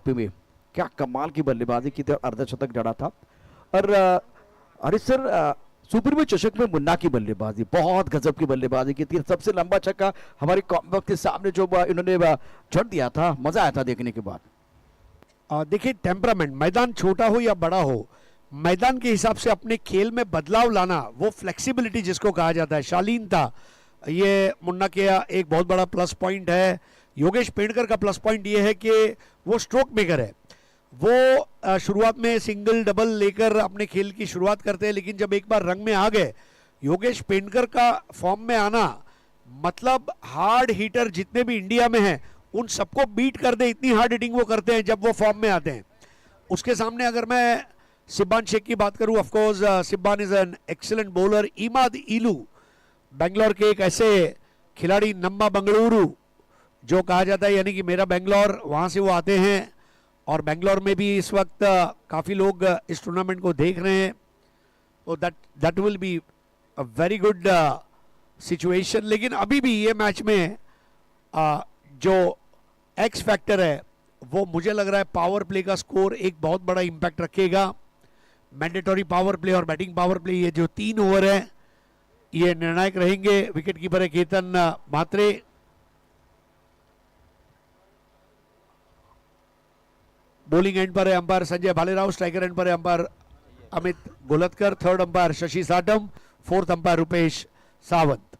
टॉपी में, क्या कमाल की बल्लेबाजी की थी, अर्धशतक जड़ा था। और हरीश सर, सुप्रीमो चषक में मुन्ना की बल्लेबाजी बहुत गजब की बल्लेबाजी की थी। सबसे लंबा छक्का हमारे कॉम्बैक्ट के सामने जो इन्होंने जड़ दिया था, मजा आया था देखने के बाद। देखिए टेम्परामेंट, मैदान छोटा हो या बड़ा हो, मैदान के हिसाब से अपने खेल में बदलाव लाना, वो फ्लेक्सिबिलिटी जिसको कहा जाता है, शालीनता, ये मुन्ना के एक बहुत बड़ा प्लस पॉइंट है। योगेश पेंडकर का प्लस पॉइंट ये है कि वो स्ट्रोक मेकर है। वो शुरुआत में सिंगल डबल लेकर अपने खेल की शुरुआत करते हैं, लेकिन जब एक बार रंग में आ गए, योगेश पेंडकर का फॉर्म में आना मतलब हार्ड हिटर जितने भी इंडिया में हैं उन सबको बीट कर दे, इतनी हार्ड हिटिंग वो करते हैं जब वो फॉर्म में आते हैं। उसके सामने अगर मैं सिब्बान शेख की बात करूं, of course Sibban is an excellent bowler. Imad इलू बेंगलोर के एक ऐसे खिलाड़ी, नम्मा बंगलुरु जो कहा जाता है, यानी कि मेरा बेंगलोर, वहां से वो आते हैं। और बेंगलोर में भी इस वक्त काफ़ी लोग इस टूर्नामेंट को देख रहे हैं, तो that will be a very good situation. लेकिन अभी भी ये मैच में जो एक्स फैक्टर है वो मुझे लग रहा है पावर प्ले का स्कोर एक बहुत बड़ा इंपैक्ट रखेगा। मैंडेटरी पावर प्ले और बैटिंग पावर प्ले, ये जो 3 ओवर है ये निर्णायक रहेंगे। विकेट कीपर है केतन म्हात्रे। बॉलिंग एंड पर है umpire Sanjay Bhalerao, striker end पर है umpire Amit Golatkar, third umpire Shashi Satam, fourth umpire Rupesh Sawant.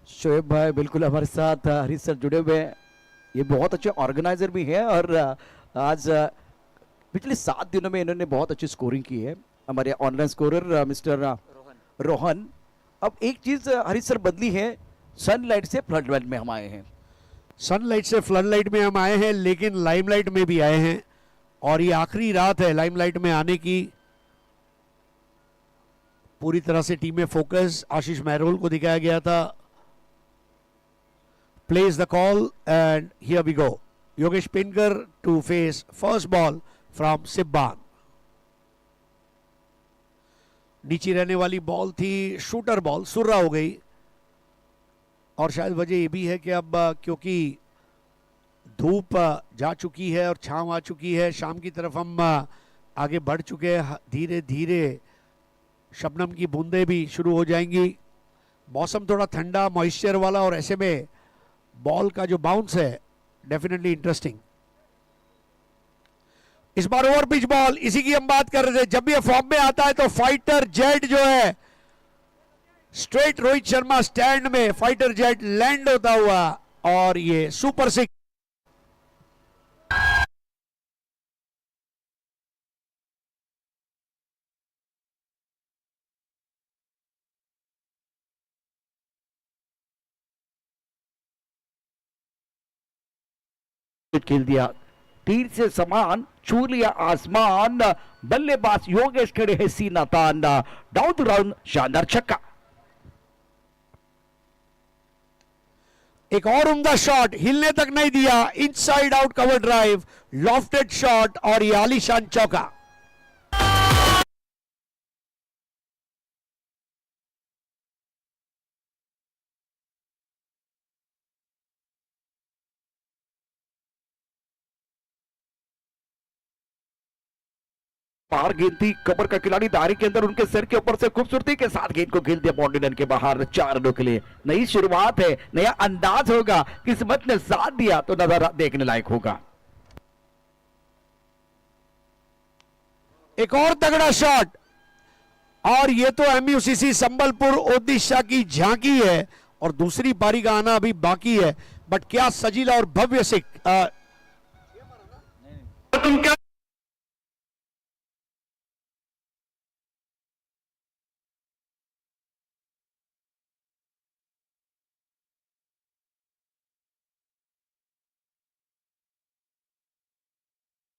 Shoaib भाई बिल्कुल हमारे साथ हरीश सर जुड़े हुए हैं, ये बहुत अच्छे ऑर्गेनाइजर भी हैं। और आज पिछले 7 दिनों में इन्होंने बहुत अच्छी स्कोरिंग की है। हमारे ऑनलाइन स्कोरर मिस्टर रोहन। अब एक चीज हरीश सर बदली है, सनलाइट से फ्लड लाइट में हम आए हैं। सनलाइट से फ्लड लाइट में हम आए हैं, लेकिन लाइमलाइट में भी आए हैं, और ये आखिरी रात है लाइमलाइट में आने की। पूरी तरह से टीम में फोकस आशीष महरोल को दिखाया गया था। plays the call and here we go. Yogesh Penkar to face first ball from Sibban. नीचे रहने वाली बॉल थी, शूटर बॉल, सुर्रा हो गई। और शायद वजह ये भी है कि अब क्योंकि धूप जा चुकी है और छांव आ चुकी है, शाम की तरफ हम आगे बढ़ चुके हैं, धीरे धीरे शबनम की बूंदें भी शुरू हो जाएंगी। मौसम थोड़ा ठंडा मॉइस्चर वाला, और ऐसे में बॉल का जो बाउंस है डेफिनेटली इंटरेस्टिंग। इस बार ओवर पिच बॉल, इसी की हम बात कर रहे थे। जब ये फॉर्म में आता है तो फाइटर जेट जो है, स्ट्रेट रोहित शर्मा स्टैंड में फाइटर जेट लैंड होता हुआ, और ये सुपर 6। खेल दिया, तीर से समान छू लिया आसमान, बल्लेबाज योगेश खड़े हैं सीना तान, डाउन टू राउंड शानदार छक्का। एक और उम्दा शॉट, हिलने तक नहीं दिया, inside out cover drive, lofted shot, और ये आलीशान चौका। बाहर गेंद थी, कबर का खिलाड़ी दायरे के अंदर, उनके सिर के ऊपर से खूबसूरती के साथ गेंद को खेल दिया बाउंड्री लाइन के बाहर। 4 रनों के लिए नई शुरुआत है, नया अंदाज होगा, किस्मत ने साथ दिया तो नजारा देखने लायक होगा। एक और तगड़ा शॉट, और ये तो MUCC संबलपुर ओडिशा की झांकी है, और दूसरी पारी का आना अभी बाकी है। बट क्या सजीला और भव्य सिख तुम क्या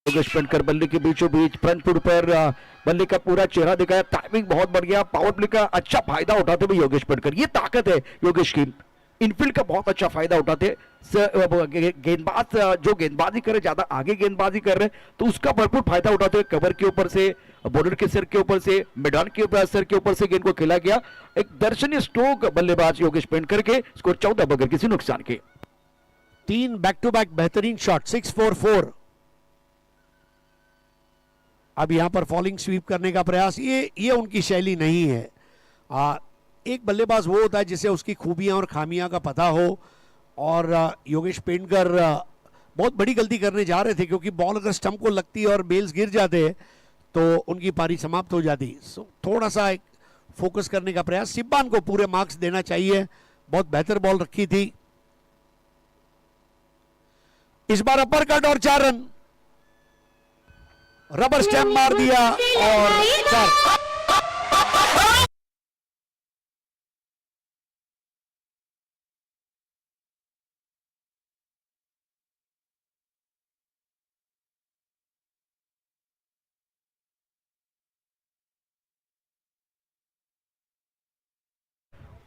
योगेश पेंडकर बल्ले के बीचों बीच फ्रंट फुट पर बल्ले का पूरा चेहरा दिखाया, टाइमिंग बहुत बढ़िया, पावर प्ले का अच्छा फायदा उठाते हुए योगेश पेंडकर। ये ताकत है योगेश की, इनफील्ड का बहुत अच्छा फायदा उठाते। गेंदबाज जो गेंदबाजी करे, ज्यादा आगे गेंदबाजी कर रहे तो उसका भरपूर फायदा उठाते हुए कवर के ऊपर से, बॉलर के सिर के ऊपर से, मैदान के सिर के ऊपर से गेंद को खेला गया। एक दर्शनीय स्ट्रोक बल्लेबाज योगेश पेंडकर के, स्कोर 14 बगैर किसी नुकसान के। 3 बैक टू बैक बेहतरीन शॉट, 6-4-4। अब यहां पर फॉलिंग स्वीप करने का प्रयास, ये उनकी शैली नहीं है। एक बल्लेबाज वो होता है जिसे उसकी खूबियां और खामियां का पता हो, और योगेश पेंडकर बहुत बड़ी गलती करने जा रहे थे, क्योंकि बॉल अगर स्टंप को लगती और बेल्स गिर जाते तो उनकी पारी समाप्त हो जाती। थोड़ा सा एक फोकस करने का प्रयास, सिब्बान को पूरे मार्क्स देना चाहिए, बहुत बेहतर बॉल रखी थी। इस बार अपर कट और 4 रन, रबर स्टैम्प मार दिया और 4।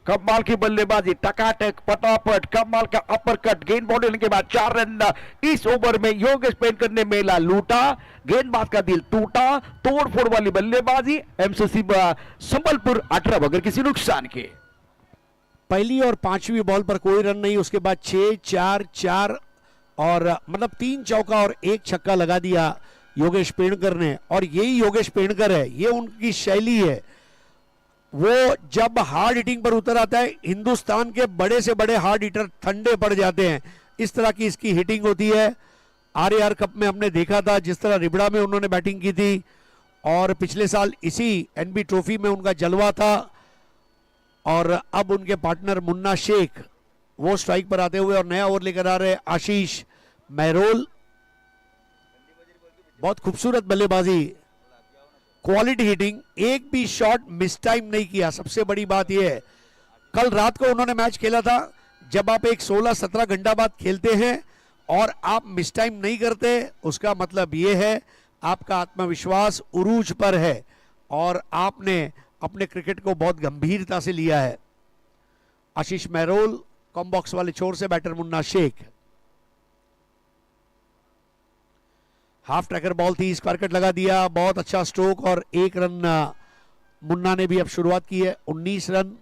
कमाल की बल्लेबाजी, टकाटक पटापट, कमाल का अपर कट, गेंद बॉल लेने के बाद 4 रन। इस ओवर में योगेश पेंडकर ने मेला लूटा, गेंदबाज का दिल टूटा, तोड़ फोड़ वाली बल्लेबाजी। एमसीसी संबलपुर 18 बगैर किसी नुकसान के। पहली और 5वीं बॉल पर कोई रन नहीं, उसके बाद 6-4-4 और मतलब 3 चौका और 1 छक्का लगा दिया योगेश पेंडकर ने। और यही योगेश पेंडकर है, ये उनकी शैली है। वो जब हार्ड हिटिंग पर उतर आता है, हिंदुस्तान के बड़े से बड़े हार्ड हिटर ठंडे पड़ जाते हैं। इस तरह की इसकी हिटिंग होती है। आरएआर कप में हमने देखा था जिस तरह रिबड़ा में उन्होंने बैटिंग की थी, और पिछले साल इसी एनबी ट्रॉफी में उनका जलवा था। और अब उनके पार्टनर मुन्ना शेख वो स्ट्राइक पर आते हुए और नया ओवर लेकर आ रहे आशीष महरोल। बहुत खूबसूरत बल्लेबाजी, क्वालिटी हिटिंग, एक भी शॉट मिस टाइम नहीं किया। सबसे बड़ी बात यह है, कल रात को उन्होंने मैच खेला था। जब आप एक 16-17 घंटा बाद खेलते हैं और आप मिस टाइम नहीं करते, उसका मतलब यह है आपका आत्मविश्वास उरूज पर है और आपने अपने क्रिकेट को बहुत गंभीरता से लिया है। आशीष महरोल, कॉम बॉक्स वाले छोर से batter Munna Shaikh. Half tracker ball थी, स्क्वायर कट लगा दिया, बहुत अच्छा स्ट्रोक और 1 रन मुन्ना ने भी अब शुरुआत की है। 19 रन।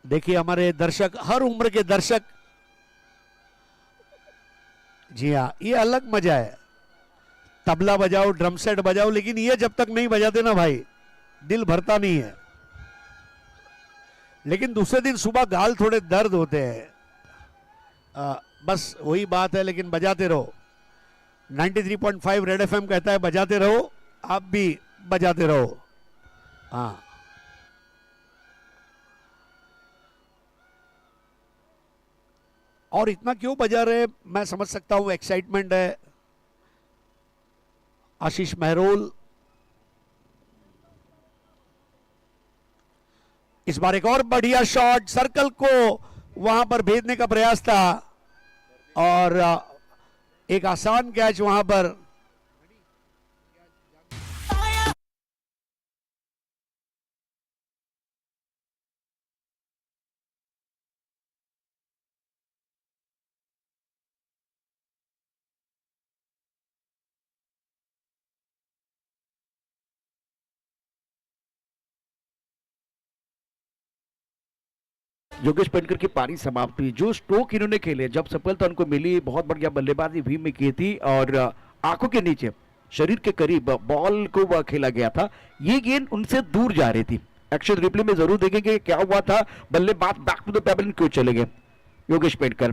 देखिए हमारे दर्शक, हर उम्र के दर्शक, जी हाँ, ये अलग मजा है। तबला बजाओ, ड्रम सेट बजाओ, लेकिन ये जब तक नहीं बजाते ना भाई, दिल भरता नहीं है। लेकिन दूसरे दिन सुबह गाल थोड़े दर्द होते हैं। बस वही बात है, लेकिन बजाते रहो। 93.5 रेड एफएम कहता है बजाते रहो, आप भी बजाते रहो। हाँ, और इतना क्यों बजा रहे, मैं समझ सकता हूं, एक्साइटमेंट है। आशीष महरोल इस बार एक और बढ़िया शॉट, सर्कल को वहां पर भेजने का प्रयास था और एक आसान कैच वहां पर। योगेश पेंडकर की पारी समाप्त हुई। जो स्ट्रोक इन्होंने खेले, जब सफलता उनको मिली, बहुत बढ़िया बल्लेबाजी भी में की थी और आंखों के नीचे शरीर के करीब बॉल को वह खेला गया था। ये गेंद उनसे दूर जा रही थी। एक्शन रिप्ले में जरूर देखेंगे क्या हुआ था, बल्लेबाज बैक टू द पेबल क्यों चले गए योगेश पेंडकर।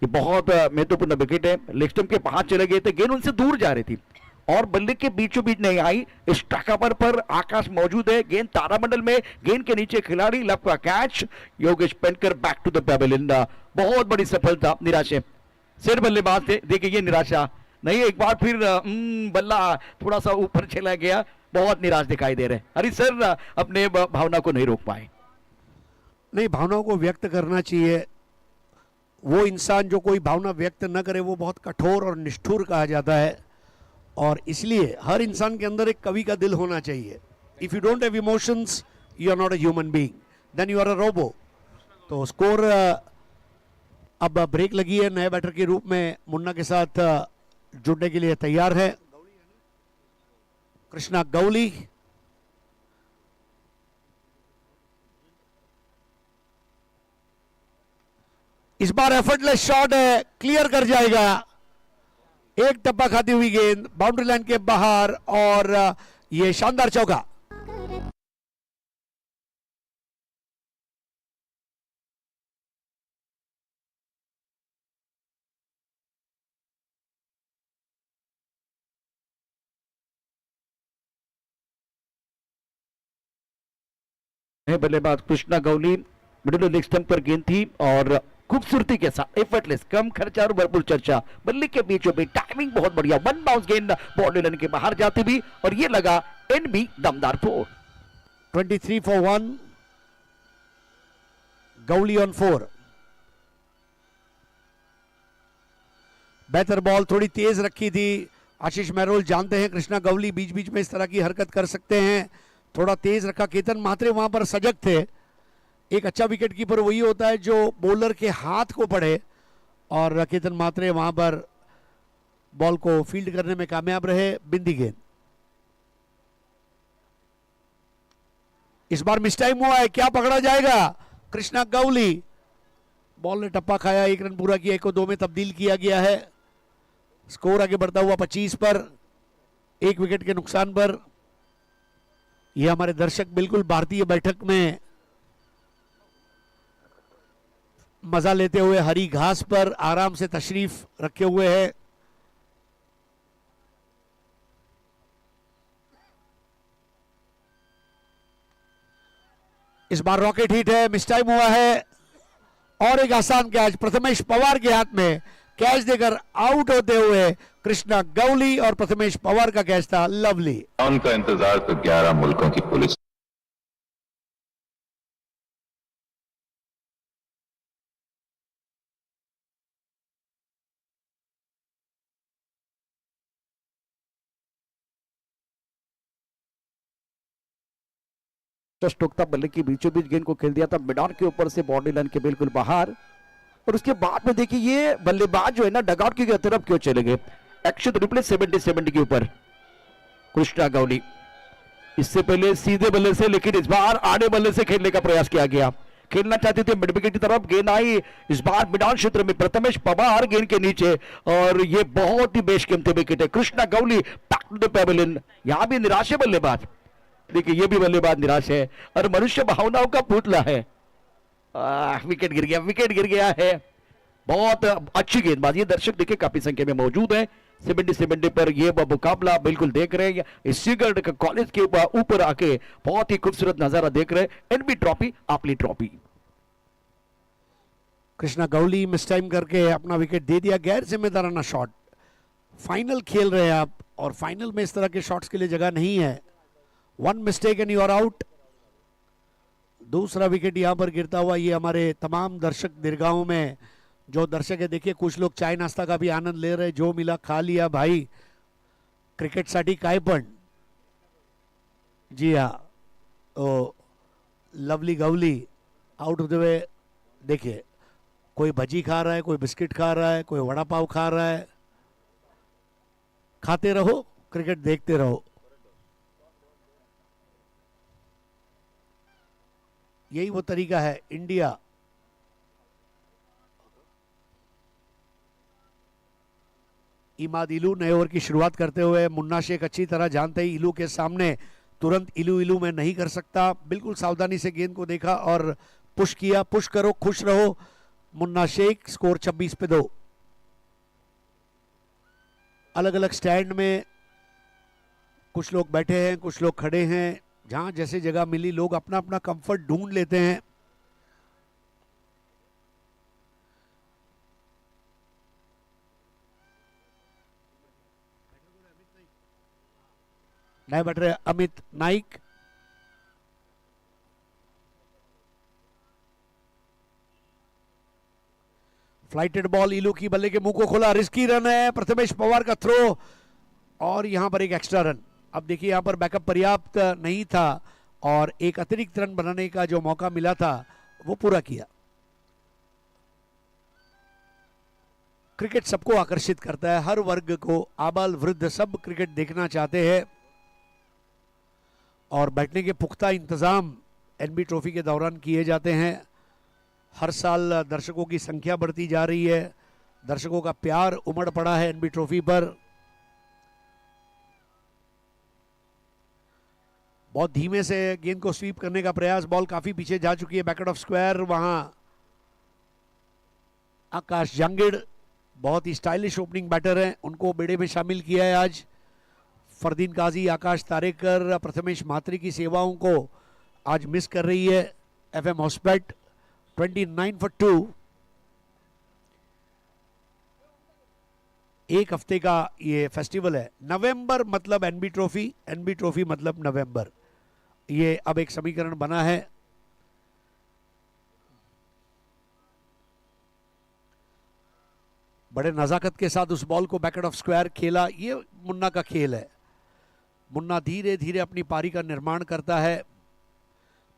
ये बहुत महत्वपूर्ण विकेट है, लेग स्टंप के बाहर चले गए थे, गेंद उनसे दूर जा रही थी और बल्ले के बीचों बीच नहीं आई। इस टाकापर पर आकाश मौजूद है, गेंद तारामंडल में, गेंद के नीचे खिलाड़ी, लप का catch. Yogesh Pendkar back to the pavilion. बहुत बड़ी सफलता। निराशा सिर बल्लेबाज थे, देखिए ये निराशा नहीं, एक बार फिर बल्ला थोड़ा सा ऊपर चला गया, बहुत निराश दिखाई दे रहे। हरी सर अपने भावना को नहीं रोक पाए। नहीं, भावनाओं को व्यक्त करना चाहिए। वो इंसान जो कोई भावना व्यक्त न करे वो बहुत कठोर और निष्ठुर कहा जाता है, और इसलिए हर इंसान के अंदर एक कवि का दिल होना चाहिए। If you don't have emotions, you are not a human being, then you are a robot. तो स्कोर अब ब्रेक लगी है, नए बैटर के रूप में मुन्ना के साथ जुड़ने के लिए तैयार है कृष्णा गौली। इस बार एफर्टलेस शॉट है, क्लियर कर जाएगा। एक टप्पा खाती हुई गेंद बाउंड्री लाइन के बाहर और ये शानदार चौका। बल्लेबाज Krishna Gauli, middle leg stump पर गेंद थी और खूबसूरती के साथ एफर्टलेस, कम खर्चा और भरपूर चर्चा, बल्ले के बीचों बीच टाइमिंग बहुत बढ़िया, वन बाउंस गेंद बाउंड्री लाइन के बाहर जाती भी और ये लगा एनबी दमदार 4। 23 for 1, गौली ऑन 4। बेहतर बॉल थोड़ी तेज रखी थी। आशीष मेहरोल जानते हैं कृष्णा गौली बीच बीच में इस तरह की हरकत कर सकते हैं, थोड़ा तेज रखा। केतन म्हात्रे वहां पर सजग थे। एक अच्छा विकेट कीपर वही होता है जो बॉलर के हाथ को पढ़े और केतन म्हात्रे वहां पर बॉल को फील्ड करने में कामयाब रहे। बिंदी गेंद इस बार मिस टाइम हुआ है, क्या पकड़ा जाएगा? कृष्णा गौली, बॉल ने टप्पा खाया, 1 रन पूरा किया, 1 को 2 में तब्दील किया गया है। स्कोर आगे बढ़ता हुआ 25 पर, 1 विकेट के नुकसान पर। ये हमारे दर्शक बिल्कुल भारतीय बैठक में मजा लेते हुए हरी घास पर आराम से तशरीफ रखे हुए हैं। इस बार रॉकेट हिट है, मिस टाइम हुआ है और एक आसान कैच प्रथमेश पवार के हाथ में, कैच देकर आउट होते हुए कृष्णा गौली और प्रथमेश पवार का कैच था लवली। उनका इंतजार तो 11 मुल्कों की पुलिस। टोकता बल्ले की बीचों बीच गेंद को खेल दिया था मिडान के ऊपर से बाउंड्री लाइन के बिल्कुल बाहर। और उसके बाद में देखिए ये बल्लेबाज जो है ना डगआउट की तरफ क्यों चले गए। एक्शन रिप्ले 70 के ऊपर कृष्णा गौली, इससे पहले सीधे बल्ले से, लेकिन इस बार आड़े बल्ले से खेलने का प्रयास किया गया। खेलना चाहते थे मिड विकेट की तरफ, गेंद आई इस बार मिडान क्षेत्र में, प्रथमेश पवार गेंद के नीचे और ये बहुत ही बेशकीमती विकेट है। Krishna Gauli back to the pavilion, यहां भी निराश है बल्लेबाज। देखिए ये भी बल्लेबाज निराश है और मनुष्य भावनाओं का पुतला है। विकेट गिर गया, विकेट गिर गया है। बहुत अच्छी गेंदबाजी, दर्शक देखिए काफी संख्या में मौजूद है। 70 पर ये मुकाबला बिल्कुल देख रहे हैं। इस सीगर्ड कॉलेज के ऊपर आके बहुत ही खूबसूरत नजारा देख रहे हैं। एनबी ट्रॉफी, आपली trophy. Krishna Gauli miss time करके अपना विकेट दे दिया, गैर जिम्मेदाराना शॉट। फाइनल खेल रहे हैं आप और फाइनल में इस तरह के शॉट्स के लिए जगह नहीं है। 1 mistake and you are out. दूसरा विकेट यहां पर गिरता हुआ ये हमारे तमाम दर्शक दीर्घाओं में जो दर्शक है, देखिए कुछ लोग चाय नाश्ता का भी आनंद ले रहे, जो मिला खा लिया भाई, क्रिकेट साठी काय पण। जी हाँ, तो लवली गौली आउट होते हुए देखिए, कोई भजी खा रहा है, कोई बिस्किट खा रहा है, कोई वड़ा पाव खा रहा है। खाते रहो, क्रिकेट देखते रहो, यही वो तरीका है। इंडिया इमाद इलू नए ओवर की शुरुआत करते हुए, मुन्ना शेख अच्छी तरह जानते ही इलू के सामने तुरंत इलू इलू में नहीं कर सकता, बिल्कुल सावधानी से गेंद को देखा और पुश किया। पुश करो, खुश रहो। मुन्ना शेख, स्कोर 26 पे 2। अलग अलग स्टैंड में कुछ लोग बैठे हैं, कुछ लोग खड़े हैं, जहां जैसे जगह मिली लोग अपना अपना कंफर्ट ढूंढ लेते हैं। नए बैठ रहे अमित नाइक, फ्लाइटेड बॉल इलू की बल्ले के मुंह को खोला, रिस्की रन है, प्रथमेश पवार का थ्रो और यहां पर एक एक्स्ट्रा रन। अब देखिए यहां पर बैकअप पर्याप्त नहीं था और एक अतिरिक्त रन बनाने का जो मौका मिला था वो पूरा किया। क्रिकेट सबको आकर्षित करता है, हर वर्ग को, आबाल वृद्ध सब क्रिकेट देखना चाहते हैं और बैठने के पुख्ता इंतजाम एनबी ट्रॉफी के दौरान किए जाते हैं। हर साल दर्शकों की संख्या बढ़ती जा रही है, दर्शकों का प्यार उमड़ पड़ा है एनबी ट्रॉफी पर। बहुत धीमे से गेंद को स्वीप करने का प्रयास, बॉल काफी पीछे जा चुकी है बैकेट ऑफ स्क्वायर। वहां आकाश जंगिड़ बहुत ही स्टाइलिश ओपनिंग बैटर हैं, उनको बेड़े में शामिल किया है आज। फरदीन काजी, आकाश तारेकर, प्रथमेश मात्री की सेवाओं को आज मिस कर रही है एफएम हॉस्पेट। 29 for 2। एक हफ्ते का ये फेस्टिवल है। नवंबर मतलब एनबी ट्रॉफी मतलब नवंबर, ये अब एक समीकरण बना है। बड़े नजाकत के साथ उस बॉल को बैकेट ऑफ स्क्वायर खेला। ये मुन्ना का खेल है। मुन्ना धीरे धीरे अपनी पारी का निर्माण करता है।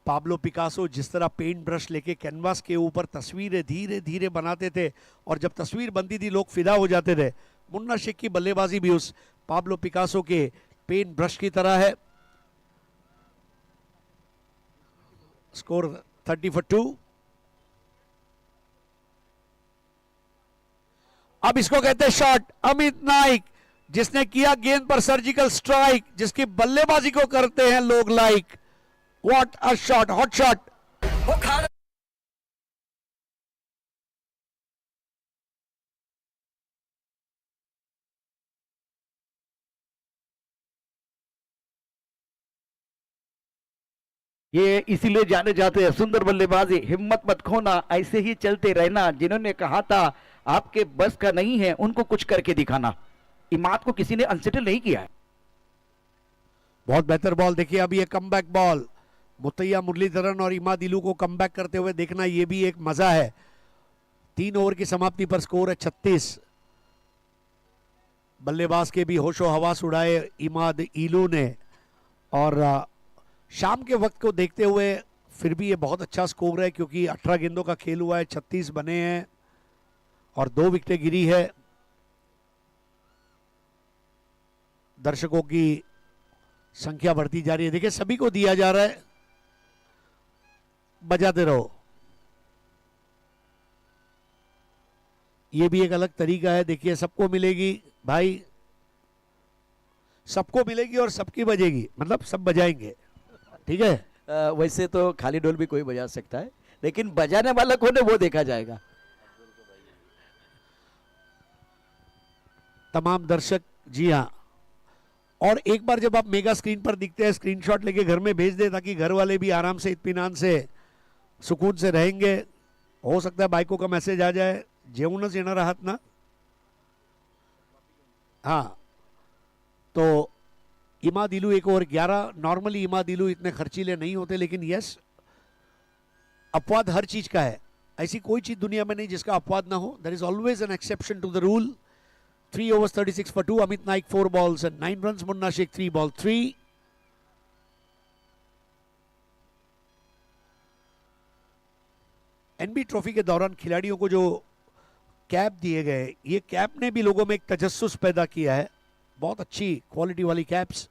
पाब्लो पिकासो जिस तरह पेंट ब्रश लेके कैनवास के ऊपर तस्वीरें धीरे धीरे बनाते थे और जब तस्वीर बनती थी लोग फिदा हो जाते थे, मुन्ना शेख की बल्लेबाजी भी उस पाब्लो पिकासो के पेंट ब्रश की तरह है। Score 30 for 2। अब इसको कहते हैं शॉट। अमित नाइक जिसने किया गेंद पर सर्जिकल स्ट्राइक, जिसकी बल्लेबाजी को करते हैं लोग like. What a shot, hot shot. ये इसीलिए जाने जाते हैं, सुंदर बल्लेबाजी, हिम्मत मत खोना, ऐसे ही चलते रहना। जिन्होंने कहा था आपके बस का नहीं है, उनको कुछ करके दिखाना। इमाद को किसी ने अनसेटल नहीं किया है। बहुत बेहतर बॉल। देखिए अब ये कमबैक बॉल, मुतैया मुरलीधरन और इमाद इलू को कमबैक करते हुए देखना, ये भी एक मजा है। 3 ओवर की समाप्ति पर स्कोर है 36। बल्लेबाज के भी होशो हवास उड़ाए इमाद इलू ने, और शाम के वक्त को देखते हुए फिर भी ये बहुत अच्छा स्कोर है क्योंकि 18 गेंदों का खेल हुआ है, 36 बने हैं और 2 विकेटें गिरी है। दर्शकों की संख्या बढ़ती जा रही है। देखिए सभी को दिया जा रहा है, बजाते रहो। ये भी एक अलग तरीका है। देखिए सबको मिलेगी भाई, सबको मिलेगी और सबकी बजेगी, मतलब सब बजाएंगे, ठीक है। वैसे तो खाली ढोल भी कोई बजा सकता है, लेकिन बजाने वाला कौन है वो देखा जाएगा। तमाम दर्शक, जी हाँ। और एक बार जब आप मेगा स्क्रीन पर दिखते हैं, स्क्रीनशॉट लेके घर में भेज दे ताकि घर वाले भी आराम से इत्मीनान से सुकून से रहेंगे। हो सकता है बाइकों का मैसेज आ जाए, जेऊनच येणार आहात ना। हाँ, तो इमाद इलू 1 ओवर 11। नॉर्मली इमाद इलू इतने खर्चीले नहीं होते, लेकिन यस, अपवाद हर चीज का है। ऐसी कोई चीज दुनिया में नहीं जिसका अपवाद ना हो। There is always an exception to the rule. 3 overs 36 for 2. Amit Naik 4 balls and 9 runs. Munna Sheikh 3 ball 3. NB trophy के दौरान खिलाड़ियों को जो कैप दिए गए, ये कैप ने भी लोगों में एक तजस्सुस पैदा किया है। बहुत अच्छी क्वालिटी वाली कैप्स।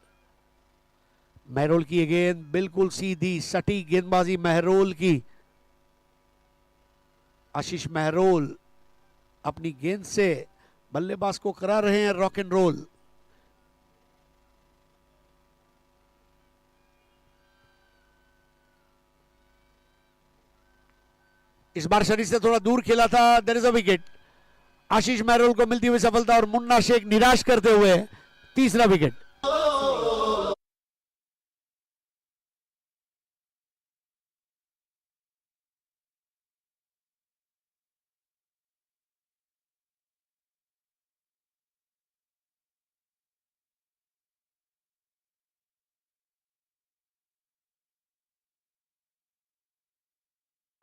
महरोल की गेंद बिल्कुल सीधी सटीक गेंदबाजी महरोल की। आशीष महरोल अपनी गेंद से बल्लेबाज को करा रहे हैं रॉक एंड रोल। इस बार शरीर से थोड़ा दूर खेला था। There is a wicket. Ashish Mahrol को मिलती हुई सफलता और मुन्ना शेख निराश करते हुए तीसरा विकेट।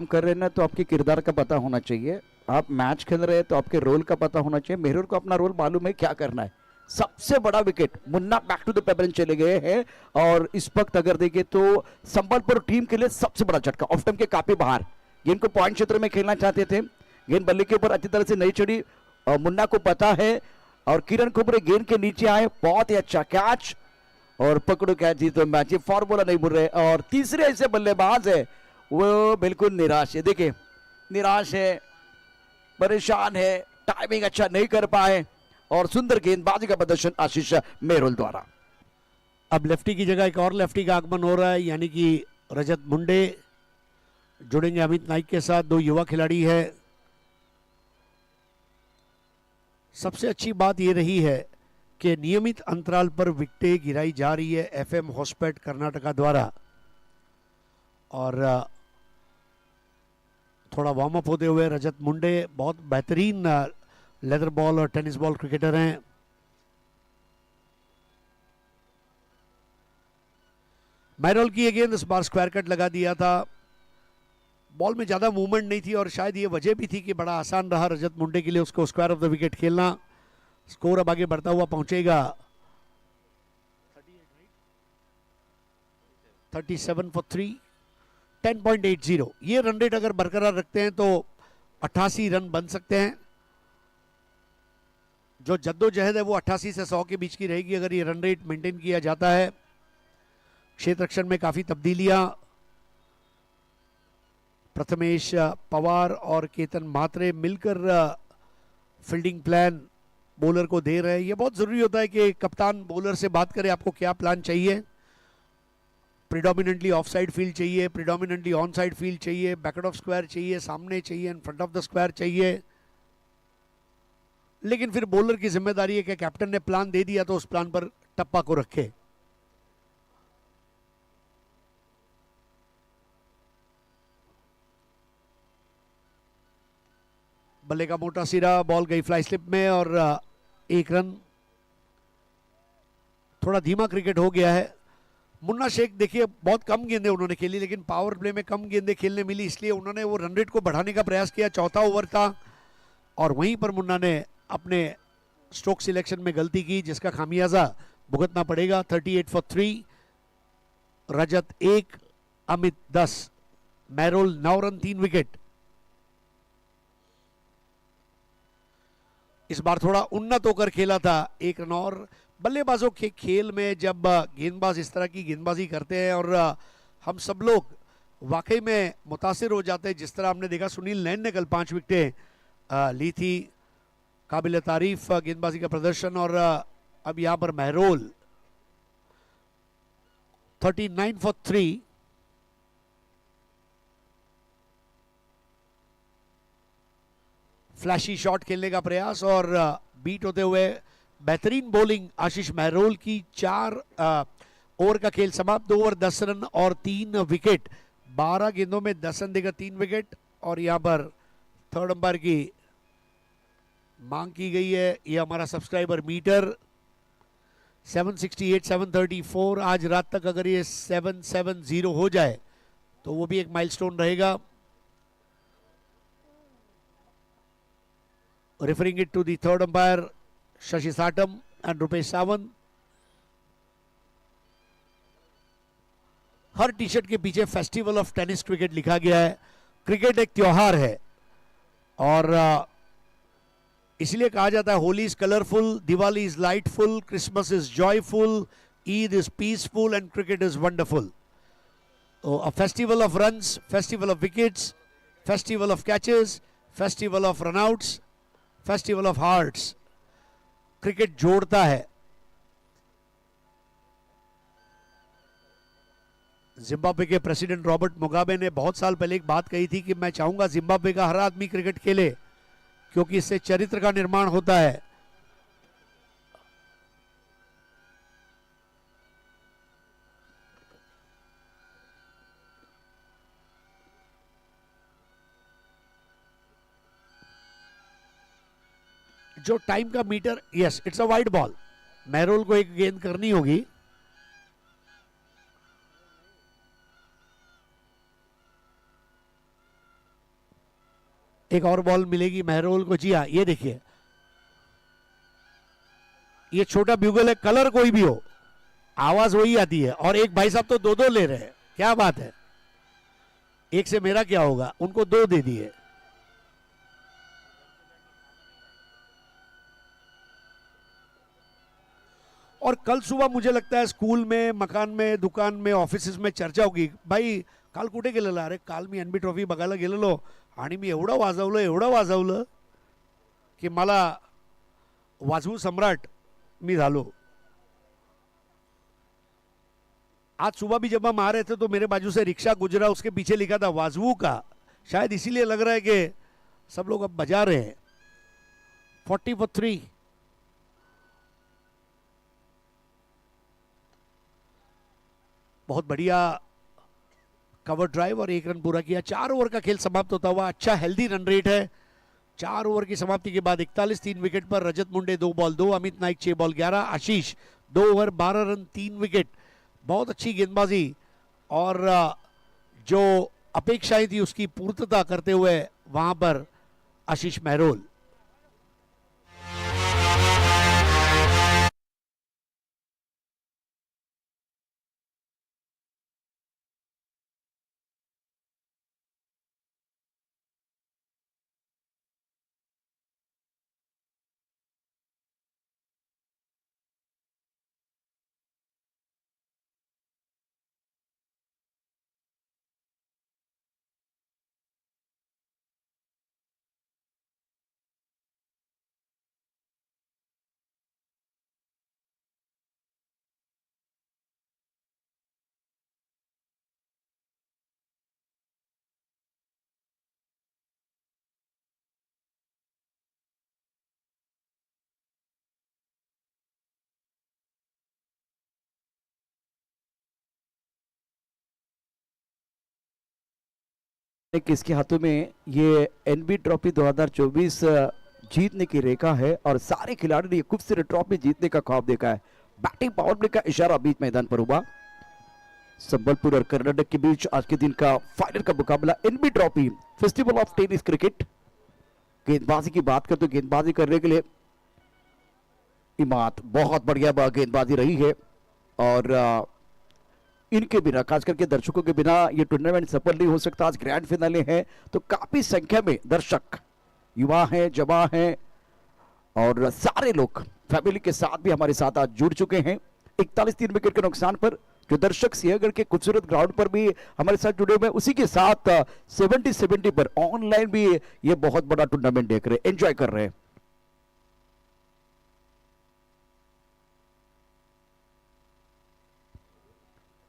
कर रहे हैं ना, तो आपके किरदार का पता होना चाहिए। आप मैच खेल रहे हैं तो आपके रोल का पता होना चाहिए। मेहरुर को अपना रोल मालूम है क्या करना है। सबसे बड़ा wicket, Munna back to the pavilion चले गए हैं। और इस वक्त अगर देखें तो संबलपुर टीम के लिए सबसे बड़ा झटका। ऑफ टाइम के काफी बाहर, गेंद को पॉइंट क्षेत्र में खेलना चाहते थे, गेंद बल्ले के ऊपर अच्छी तरह से नहीं चढ़ी और मुन्ना को पता है। और किरण कुमरे गेंद के नीचे आए, बहुत ही अच्छा कैच और पकड़ो कैच जीतो मैच। ये फॉर्मूला नहीं भूल रहे। और तीसरे ऐसे बल्लेबाज है वो बिल्कुल निराश है। देखिए निराश है, परेशान है, टाइमिंग अच्छा नहीं कर पाए और सुंदर गेंदबाजी का प्रदर्शन आशीष मेहरोल द्वारा। अब लेफ्टी की जगह एक और लेफ्टी का आगमन हो रहा है, यानी कि रजत मुंडे जुड़ेंगे अमित नाइक के साथ। दो युवा खिलाड़ी है। सबसे अच्छी बात यह रही है कि नियमित अंतराल पर विकेटें गिराई जा रही है एफएम हॉस्पेट कर्नाटका द्वारा, और थोड़ा वार्म अप होते हुए रजत मुंडे बहुत बेहतरीन लेदर बॉल और टेनिस बॉल क्रिकेटर हैं। मैरोल की ये गेंद इस बार स्क्वायर कट लगा दिया था। बॉल में ज़्यादा मूवमेंट नहीं थी और शायद ये वजह भी थी कि बड़ा आसान रहा रजत मुंडे के लिए उसको स्क्वायर ऑफ द विकेट खेलना। स्कोर अब आगे बढ़ता हुआ पहुंचेगा 37 फॉर 3, 10.80। ये रन रेट अगर बरकरार रखते हैं तो 88 रन बन सकते हैं। जो जद्दोजहद है वो 88 से 100 के बीच की रहेगी अगर ये रन रेट मेंटेन किया जाता है। क्षेत्र रक्षण में काफी तब्दीलियां प्रथमेश पवार और केतन मात्रे मिलकर फील्डिंग प्लान बॉलर को दे रहे हैं। ये बहुत जरूरी होता है कि कप्तान बॉलर से बात करे आपको क्या प्लान चाहिए। प्रिडोमिनेंटली ऑफ साइड फील्ड चाहिए, प्रिडोमिनेंटली ऑन साइड फील्ड चाहिए, बैकवर्ड ऑफ स्क्वायर चाहिए, सामने चाहिए, in front of the square चाहिए। लेकिन फिर बॉलर की जिम्मेदारी है कि कैप्टन ने प्लान दे दिया तो उस प्लान पर टप्पा को रखे। बल्ले का मोटा सिरा, बॉल गई फ्लाई स्लिप में और 1 रन। थोड़ा धीमा क्रिकेट हो गया है। मुन्ना शेख देखिए बहुत कम गेंदें उन्होंने खेली, लेकिन पावर प्ले में कम गेंदें खेलने मिली इसलिए उन्होंने वो रन रेट को बढ़ाने का प्रयास किया। चौथा ओवर था और वहीं पर मुन्ना ने अपने स्ट्रोक सिलेक्शन में गलती की जिसका खामियाजा भुगतना पड़ेगा। 38 for 3, Rajat 1, Amit 10, मैरोल 9 run 3 wicket. इस बार थोड़ा उन्नत होकर खेला था, 1 रन और। बल्लेबाजों के खेल में जब गेंदबाज इस तरह की गेंदबाजी करते हैं और हम सब लोग वाकई में मुतासिर हो जाते हैं, जिस तरह हमने देखा सुनील नैन ने कल 5 विकेटें ली थी। काबिल तारीफ गेंदबाजी का प्रदर्शन। और अब यहां पर महरोल 39 फॉर 3, फ्लैशी शॉट खेलने का प्रयास और बीट होते हुए बेहतरीन बॉलिंग आशीष महरोल की। 4 ओवर का खेल समाप्त, 2 ओवर 10 रन और 3 विकेट। 12 गेंदों में 10 रन देकर 3 विकेट। और यहां पर थर्ड अंपायर की मांग की गई है। ये हमारा सब्सक्राइबर मीटर 768 734। आज रात तक अगर ये 770 हो जाए तो वो भी एक माइलस्टोन रहेगा। Referring it to the third umpire Shashi Satam and Rupesh Sawant। Her T shirt के पीछे फेस्टिवल ऑफ टेनिस क्रिकेट लिखा गया है। क्रिकेट एक त्योहार है और इसलिए कहा जाता है Holi is colourful, Diwali is lightful, Christmas is joyful, Eid is peaceful and cricket is wonderful. A festival of runs, festival of wickets, festival of catches, festival of run outs, festival of hearts. Cricket जोड़ता है। जिम्बाब्वे के president Robert Mugabe ने बहुत साल पहले एक बात कही थी कि मैं चाहूंगा जिम्बाब्वे का हर आदमी क्रिकेट खेले क्योंकि इससे चरित्र का निर्माण होता है। जो टाइम का meter, yes it's a wide ball. Mahrol को एक गेंद करनी होगी। एक और बॉल मिलेगी महरोल को। जी हाँ, ये देखिए ये छोटा ब्यूगल है, कलर कोई भी हो आवाज वही आती है। और एक भाई साहब तो 2-2 ले रहे हैं, क्या बात है। एक से मेरा क्या होगा, उनको 2 दे दिए। और कल सुबह मुझे लगता है स्कूल में, मकान में, दुकान में, ऑफिस में चर्चा होगी, भाई काल कुठे गेलेला, अरे काल मी एनबी ट्रॉफी बघायला गेलेलो आणि मी एवढं वाजवलं की मला वाजवू सम्राट मी झालो. आज सुबह भी जब हम आ रहे थे तो मेरे बाजू से रिक्शा गुजरा, उसके पीछे लिखा था वाजवू का. शायद इसीलिए लग रहा है कि सब लोग अब बजा रहे हैं. 40 for 3. बहुत बढ़िया कवर ड्राइव और 1 रन पूरा किया. 4 ओवर का खेल समाप्त होता हुआ. अच्छा हेल्दी रन रेट है. 4 ओवर की समाप्ति के बाद 41 3 विकेट पर. रजत मुंडे 2 बॉल 2, अमित नाइक 6 बॉल 11, आशीष 2 ओवर 12 रन 3 विकेट. बहुत अच्छी गेंदबाजी और जो अपेक्षाएं थी उसकी पूर्तता करते हुए वहां पर आशीष महरोल. किसके हाथों में ये एनबी ट्रॉफी 2024 जीतने की रेखा है और सारे खिलाड़ियों ने ये खूबसूरत ट्रॉफी जीतने का ख्वाब देखा है. बैटिंग पावर प्ले का इशारा बीच मैदान पर हुआ. संबलपुर और कर्नाटक के बीच आज के दिन का फाइनल का मुकाबला NB trophy festival of tennis cricket. गेंदबाजी की बात करते तो गेंदबाजी करने के लिए इमाद बहुत बढ़िया गेंदबाजी रही है और इनके बिना, खास करके दर्शकों के बिना ये टूर्नामेंट सफल नहीं हो सकता. आज ग्रैंड फिनाले है तो काफी संख्या में दर्शक, युवा हैं, जवान हैं और सारे लोग फैमिली के साथ भी हमारे साथ आज जुड़ चुके हैं. 41 3 विकेट के नुकसान पर जो दर्शक सिंहगढ़ के खूबसूरत ग्राउंड पर भी हमारे साथ जुड़े हुए हैं, उसी के साथ 70 पर ऑनलाइन भी ये बहुत बड़ा टूर्नामेंट देख रहे हैं, एंजॉय कर रहे हैं.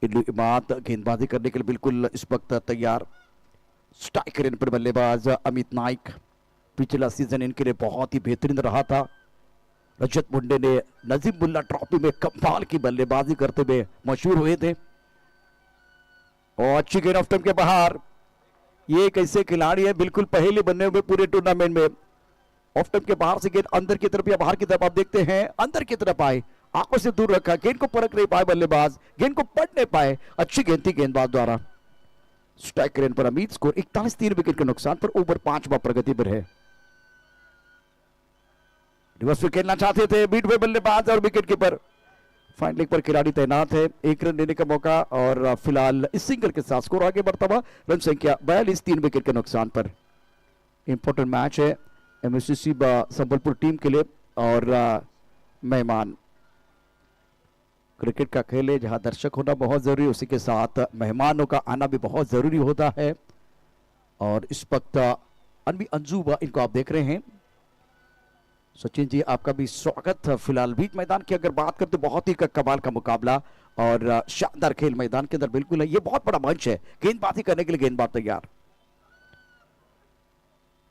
इल्लू इमाद गेंदबाजी करने के लिए बिल्कुल इस वक्त तैयार. स्ट्राइकर इन पर बल्लेबाज अमित नाइक. पिछला सीजन इनके लिए बहुत ही बेहतरीन रहा था. रजत मुंडे ने नजीमुल्ला ट्रॉफी में कमाल की बल्लेबाजी करते हुए मशहूर हुए थे. और अच्छी गेंद ऑफ स्टंप के बाहर. ये एक ऐसे खिलाड़ी है बिल्कुल पहले बने हुए पूरे टूर्नामेंट में. ऑफ स्टंप के बाहर से गेंद अंदर की तरफ या बाहर की तरफ आप देखते हैं, अंदर की तरफ आए, आंखों से दूर रखा, गेंद को परख नहीं पाए बल्लेबाज, गेंद को पढ़ नहीं पाए. अच्छी गेंद थी गेंदबाज द्वारा. स्ट्राइक रेन पर अमित स्कोर 41 3 विकेट के नुकसान पर. ओवर 5वां प्रगति पर है. रिवर्स में खेलना चाहते थे बीट हुए बल्लेबाज और विकेट कीपर. फाइन लेग पर खिलाड़ी तैनात है. 1 रन लेने का मौका और फिलहाल इस सिंगल के साथ स्कोर आगे बढ़ता हुआ. रन संख्या 42 3 विकेट के नुकसान पर. इंपॉर्टेंट मैच है एमएससीसी संबलपुर टीम के लिए और मेहमान. क्रिकेट का खेल है जहां दर्शक होना बहुत जरूरी है, उसी के साथ मेहमानों का आना भी बहुत जरूरी होता है. और इस वक्त अनबी अंजुबा इनको आप देख रहे हैं. सचिन जी आपका भी स्वागत. फिलहाल बीच मैदान की अगर बात करते बहुत ही कमाल का मुकाबला और शानदार खेल मैदान के अंदर बिल्कुल है. ये बहुत बड़ा मंच है गेंदबाजी करने के लिए. गेंदबाज तैयार.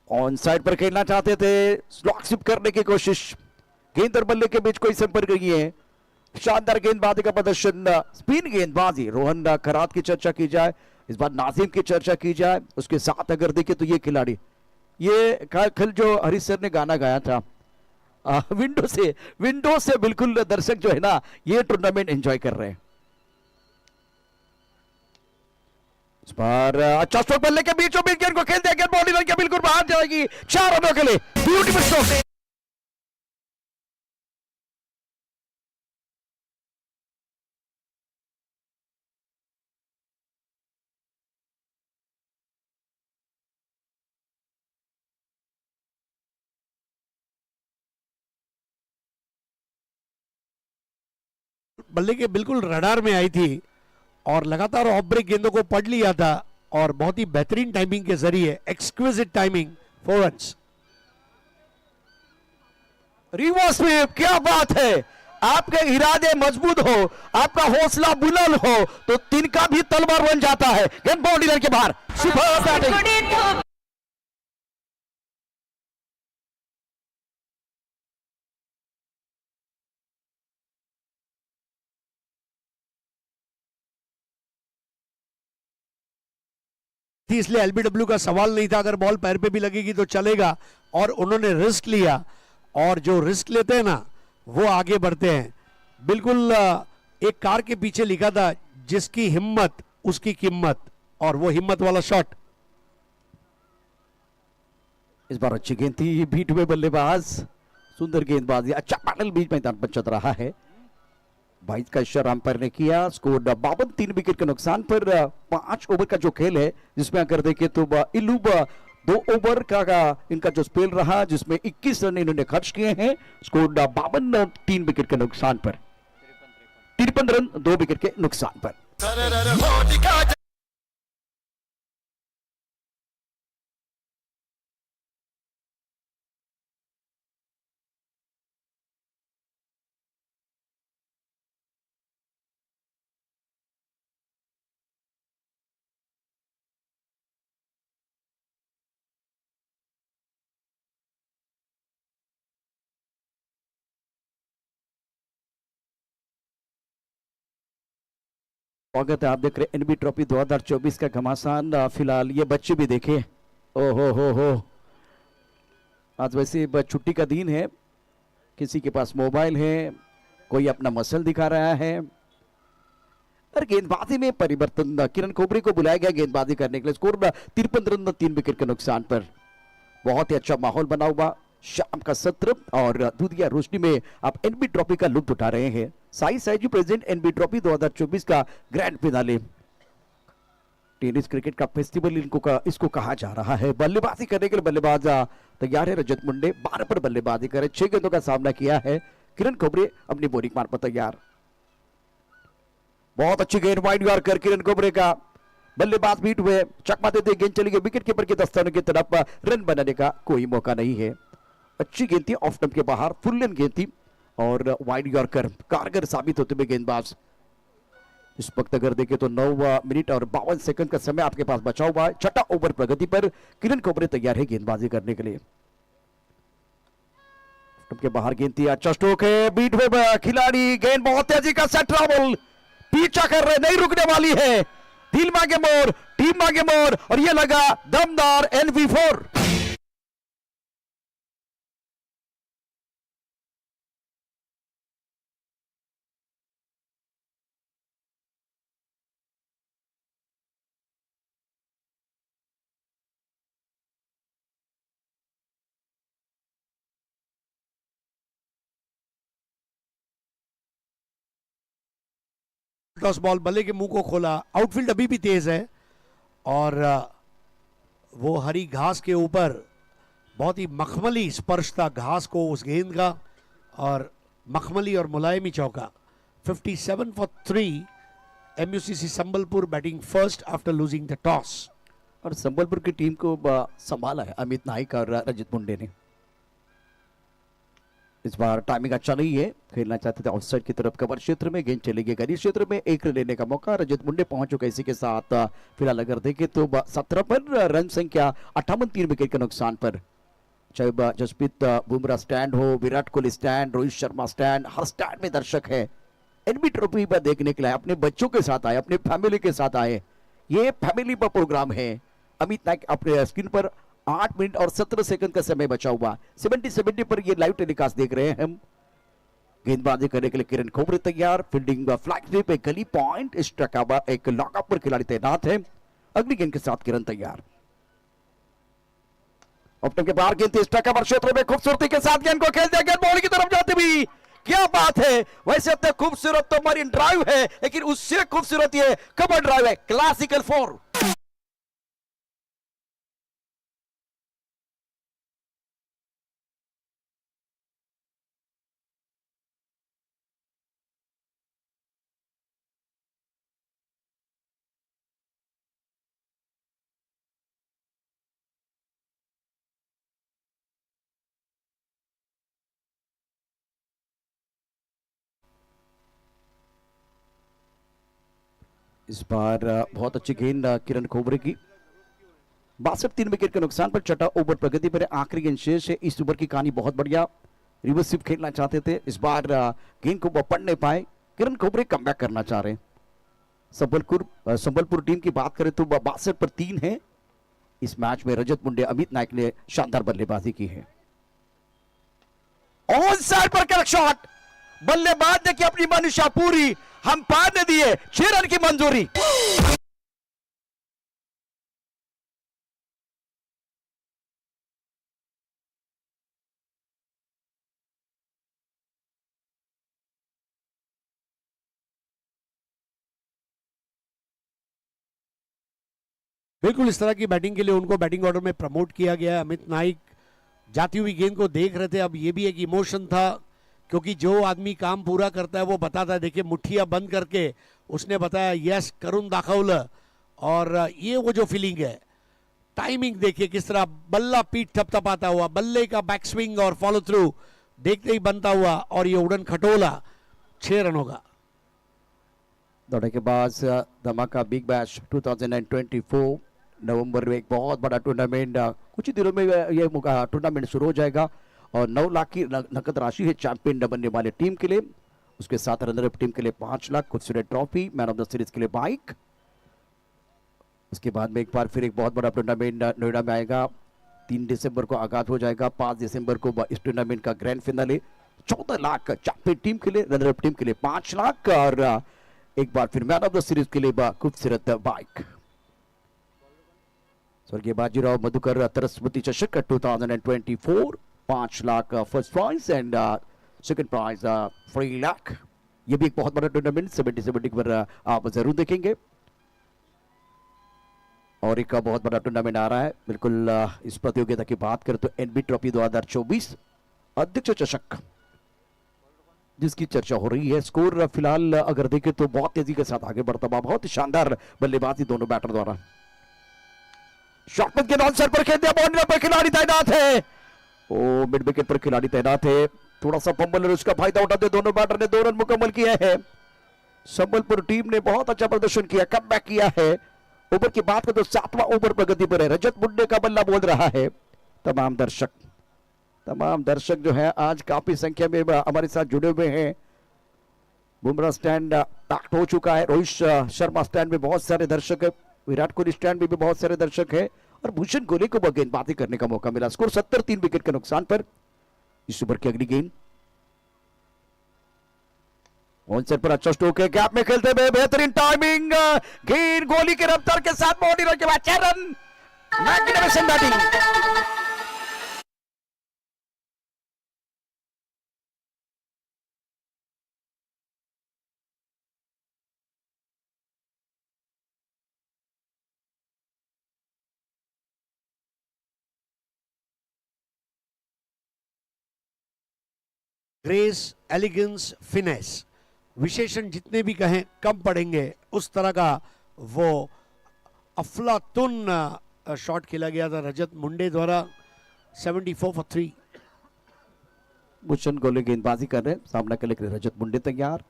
ऑन साइड पर खेलना चाहते थे, स्लॉक स्विप करने की कोशिश. गेंद और बल्ले के बीच कोई संपर्क नहीं है. शानदार गेंदबाजी का प्रदर्शन. स्पिन गेंदबाजी. रोहन खरात की चर्चा की जाए, इस बार नाजिम की चर्चा की जाए, उसके साथ अगर देखें तो ये खिलाड़ी, ये कल जो हरीश सर ने गाना गाया था विंडो से बिल्कुल दर्शक जो है ना ये टूर्नामेंट एंजॉय कर रहे हैं. इस बार अच्छा स्ट्रोक बल्ले के बीचों बीच गेंद को खेलते हैं, बॉडी लाइन के बिल्कुल बाहर जाएगी. 4 रनों के लिए ब्यूटीफुल स्ट्रोक. बल्ले के बिल्कुल रडार में आई थी और लगातार ऑफ ब्रेक गेंदों को पढ़ लिया था. और बहुत ही बेहतरीन टाइमिंग के जरिए exquisite timing for runs. Reverse में क्या बात है, आपके इरादे मजबूत हो, आपका हौसला बुलंद हो तो तिनका भी तलवार बन जाता है। गेंद बाउंड्री के बाहर, सुपर बैटिंग। इसलिए एलबीडब्ल्यू का सवाल नहीं था, अगर बॉल पैर पे भी लगेगी तो चलेगा, और उन्होंने रिस्क लिया, और जो रिस्क लेते हैं ना वो आगे बढ़ते हैं। बिल्कुल एक कार के पीछे लिखा था, जिसकी हिम्मत उसकी कीमत, और वो हिम्मत वाला शॉट। इस बार अच्छी गेंद थी, बीट में बल्लेबाज, सुंदर गेंदबाजी, अच्छा पैनल बीच मैदान पर चल रहा है। 22 का इशारा अंपायर ने किया। स्कोर 52, 3 विकेट के नुकसान पर 5 ओवर का जो खेल है, जिसमें अगर देखें तो इलूब 2 ओवर का इनका जो स्पेल रहा, जिसमें 21 रन इन्होंने खर्च किए हैं। स्कोर 52, 3 विकेट के नुकसान पर, 53 रन 2 विकेट के नुकसान पर। स्वागत है, आप देख रहे हैं एनबी ट्रॉफी 2024 का घमासान। फिलहाल ये बच्चे भी देखे, ओ हो, आज वैसे छुट्टी का दिन है, किसी के पास मोबाइल है, कोई अपना मसल दिखा रहा है। और गेंदबाजी में परिवर्तन, किरण खोबरे को बुलाया गया गेंदबाजी करने के लिए। स्कोर 53 रन 3 विकेट के नुकसान पर। बहुत ही अच्छा माहौल बना हुआ शाम का सत्र, और दूधिया रोशनी में आप एनबी ट्रॉफी का लुत्फ उठा रहे हैं। साई साइजी प्रेजेंट एनबी ट्रॉफी 2024 का ग्रैंड फिनाले, टेनिस क्रिकेट का फेस्टिवल इसको कहा जा रहा है। बल्लेबाजी करने के लिए बल्लेबाज तैयार है रजत मुंडे, 12 पर बल्लेबाजी करे, 6 गेंदों का सामना किया है। किरण खोबरे अपनी बोरिंग मार पर तैयार। बहुत अच्छी गेंद वाइड कर किरण खोबरे का, बल्लेबाज बीट हुए, चकमा देते गेंद चली गई विकेट कीपर के दस्तानों की तरफ, रन बनाने का कोई मौका नहीं है। अच्छी गेंद थी, ऑफ स्टंप के बाहर, फुल लेंथ गेंद थी, और वाइड यॉर्कर कारगर साबित होते हुए गेंदबाज। इस वक्त अगर देखें तो 9 मिनट और 52 सेकंड का समय आपके पास बचा हुआ है। छठा ओवर प्रगति पर, किरण खोबरे तैयार है गेंदबाजी करने के लिए। के बाहर गेंद थी, अच्छा स्ट्रोक है, बीट में खिलाड़ी, गेंद बहुत तेजी का सेट ट्रैवल, पीछा कर रहे, नहीं रुकने वाली है। दिल मांगे मोर, टीम मांगे मोर, और ये लगा दमदार NV4। टॉस बॉल बल्ले के मुंह को खोला, आउटफील्ड अभी भी तेज है, और वो हरी घास के ऊपर बहुत ही मखमली स्पर्श था घास को उस गेंद का, और मखमली और मुलायमी चौका। 57 for 3, MUCC Sambalpur batting first after losing the toss. और संबलपुर की टीम को संभाला है अमित नाइक और रजत मुंडे ने। इस बार टाइमिंग अच्छा नहीं है, खेलना चाहते थे आउटसाइड की तरफ, कवर क्षेत्र में गेंद चली गई, गरीब क्षेत्र में 1 रन लेने का मौका रजत मुंडे पहुंच चुके। इसी के साथ फिलहाल अगर देखें तो 17 पर रन संख्या 58, 3 विकेट के नुकसान पर। चाहे जसप्रीत बुमराह स्टैंड हो, विराट कोहली स्टैंड, रोहित शर्मा स्टैंड, हर स्टैंड में दर्शक है। एनबी ट्रॉफी पर देखने के लिए अपने बच्चों के साथ आए, अपने फैमिली के साथ आए, ये फैमिली पर प्रोग्राम है। अमित नाइक अपने स्क्रीन पर 8 मिनट और 17 सेकंड का समय बचा हुआ, 70 पर ये लाइव टेलीकास्ट देख रहे हैं हम। गेंदबाजी करने के लिए किरण खोबरे तैयार, फील्डिंग फ्लैग स्लिप, एक गली पॉइंट, इस टका एक लॉकअप पर खिलाड़ी तैनात है। अगली गेंद के साथ किरण तैयार, ओपन के बाहर गेंद इस टका क्षेत्र में खूबसूरती के साथ गेंद को खेल दिया, गेंद बॉल की तरफ जाती भी, क्या बात है। वैसे इतने खूबसूरत तो मरीन ड्राइव है, लेकिन उससे खूबसूरत ये कवर ड्राइव है, क्लासिकल 4। इस बार बहुत अच्छी गेंद किरण खोबरे की। 62 विकेट के नुकसान पर छठा ओवर प्रगति पर है, आखिरी गेंद शेष है। इस ओवर की कहानी बहुत बढ़िया, रिवर्स स्वीप खेलना चाहते थे, इस बार गेंद को वो पढ़ नहीं पाए। किरण खोबरे कमबैक करना चाह रहे हैं। संबलपुर टीम की बात करें तो 62 पर 3 है। इस मैच में रजत मुंडे, अमित नायक ने शानदार बल्लेबाजी की है। ऑन साइड पर करेक्ट शॉट, बल्लेबाज ने की अपनी मंशा पूरी, हम पार ने दिए 6 रन की मंजूरी। बिल्कुल इस तरह की बैटिंग के लिए उनको बैटिंग ऑर्डर में प्रमोट किया गया है। अमित नाइक जाती हुई गेंद को देख रहे थे, अब ये भी एक इमोशन था, क्योंकि जो आदमी काम पूरा करता है वो बताता है। देखिए मुट्ठियां बंद करके उसने बताया यस करुण दाखौल, और ये वो जो फीलिंग है, टाइमिंग देखिए किस तरह, बल्ला पीठ थपथपाता हुआ, बल्ले का बैक स्विंग और फॉलो थ्रू देखते ही बनता हुआ, और ये उड़न खटोला 6 रन होगा। दौड़े के बाद धमाका बिग बैश 2024 नवंबर में एक बहुत बड़ा टूर्नामेंट, कुछ ही दिनों में ये टूर्नामेंट शुरू हो जाएगा और 9 लाख की नकद राशि है चैंपियन बनने वाले टीम के लिए। उसके साथ रनर अप टीम के लिए 5 लाख, खूबसूरत trophy, man of the series के लिए बाइक। उसके बाद में एक बार फिर एक बहुत बड़ा टूर्नामेंट नोएडा में आएगा। 3 दिसंबर को आगाज हो जाएगा, 5 दिसंबर को इस टूर्नामेंट का grand finale. 14 lakh champion team के लिए, रनर अप टीम के लिए 5 लाख और एक बार फिर मैन ऑफ द सीरीज के लिए खूबसूरत बाइक। स्वर्गीय बाजीराव मधुकर तरस्मृति चषक 2024, 5 lakh first prize and second prize 3 lakh. ये भी एक बहुत बड़ा टूर्नामेंट 70 पर आप जरूर देखेंगे। और एक बहुत बड़ा टूर्नामेंट आ रहा है बिल्कुल इस प्रतियोगिता की बात करें तो एनबी ट्रॉफी 2024 अध्यक्ष चषक, जिसकी चर्चा हो रही है। स्कोर फिलहाल अगर देखें तो बहुत तेजी के साथ आगे बढ़ता हुआ, बहुत ही शानदार बल्लेबाजी दोनों बैटर द्वारा। शॉटपत के आंसर पर खेल दिया, बाउंड्री पर खिलाड़ी तैनात है, ओ मिड विकेट पर खिलाड़ी तैनात है। थोड़ा सा फंबल और उसका फायदा उठाते दोनों बैटर ने 2 रन मुकम्मल किए हैं। संबलपुर टीम ने बहुत अच्छा प्रदर्शन किया, कमबैक किया है। ओवर की बात करें तो 7वां ओवर प्रगति पर है, रजत मुंडे का बल्ला बोल रहा है। तमाम दर्शक जो है आज काफी संख्या में हमारे साथ जुड़े हुए हैं। बुमराह स्टैंड पैक्ड हो चुका है, रोहित शर्मा स्टैंड में बहुत सारे दर्शक है, विराट कोहली स्टैंड में भी बहुत सारे दर्शक है और भूषण गोले को गेंदबाजी करने का मौका मिला। स्कोर 70, 3 विकेट के नुकसान पर। इस ओवर की अगली गेंद ऑनसेट पर अच्छा स्ट्रोक है, गैप में खेलते हुए बेहतरीन टाइमिंग, गेंद गोली के रफ्तार के साथ बाउंड्री के बाद 4 run, magnificent batting. Grace, elegance, finesse, विशेषण जितने भी कहें कम पड़ेंगे। उस तरह का वो अफलातुन शॉट खेला गया था रजत मुंडे द्वारा। 74 फॉर 3। भूषण गोले गेंदबाजी कर रहे हैं, सामना के लिए रजत मुंडे तैयार।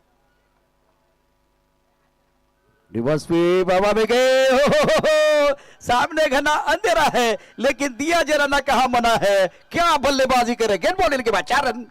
रिवर्स स्वीप हवा में गए, सामने घना अंधेरा है लेकिन दिया जरा ना कहा मना है, क्या बल्लेबाजी करे, गेंद बॉलिंग के बाद 4 रन।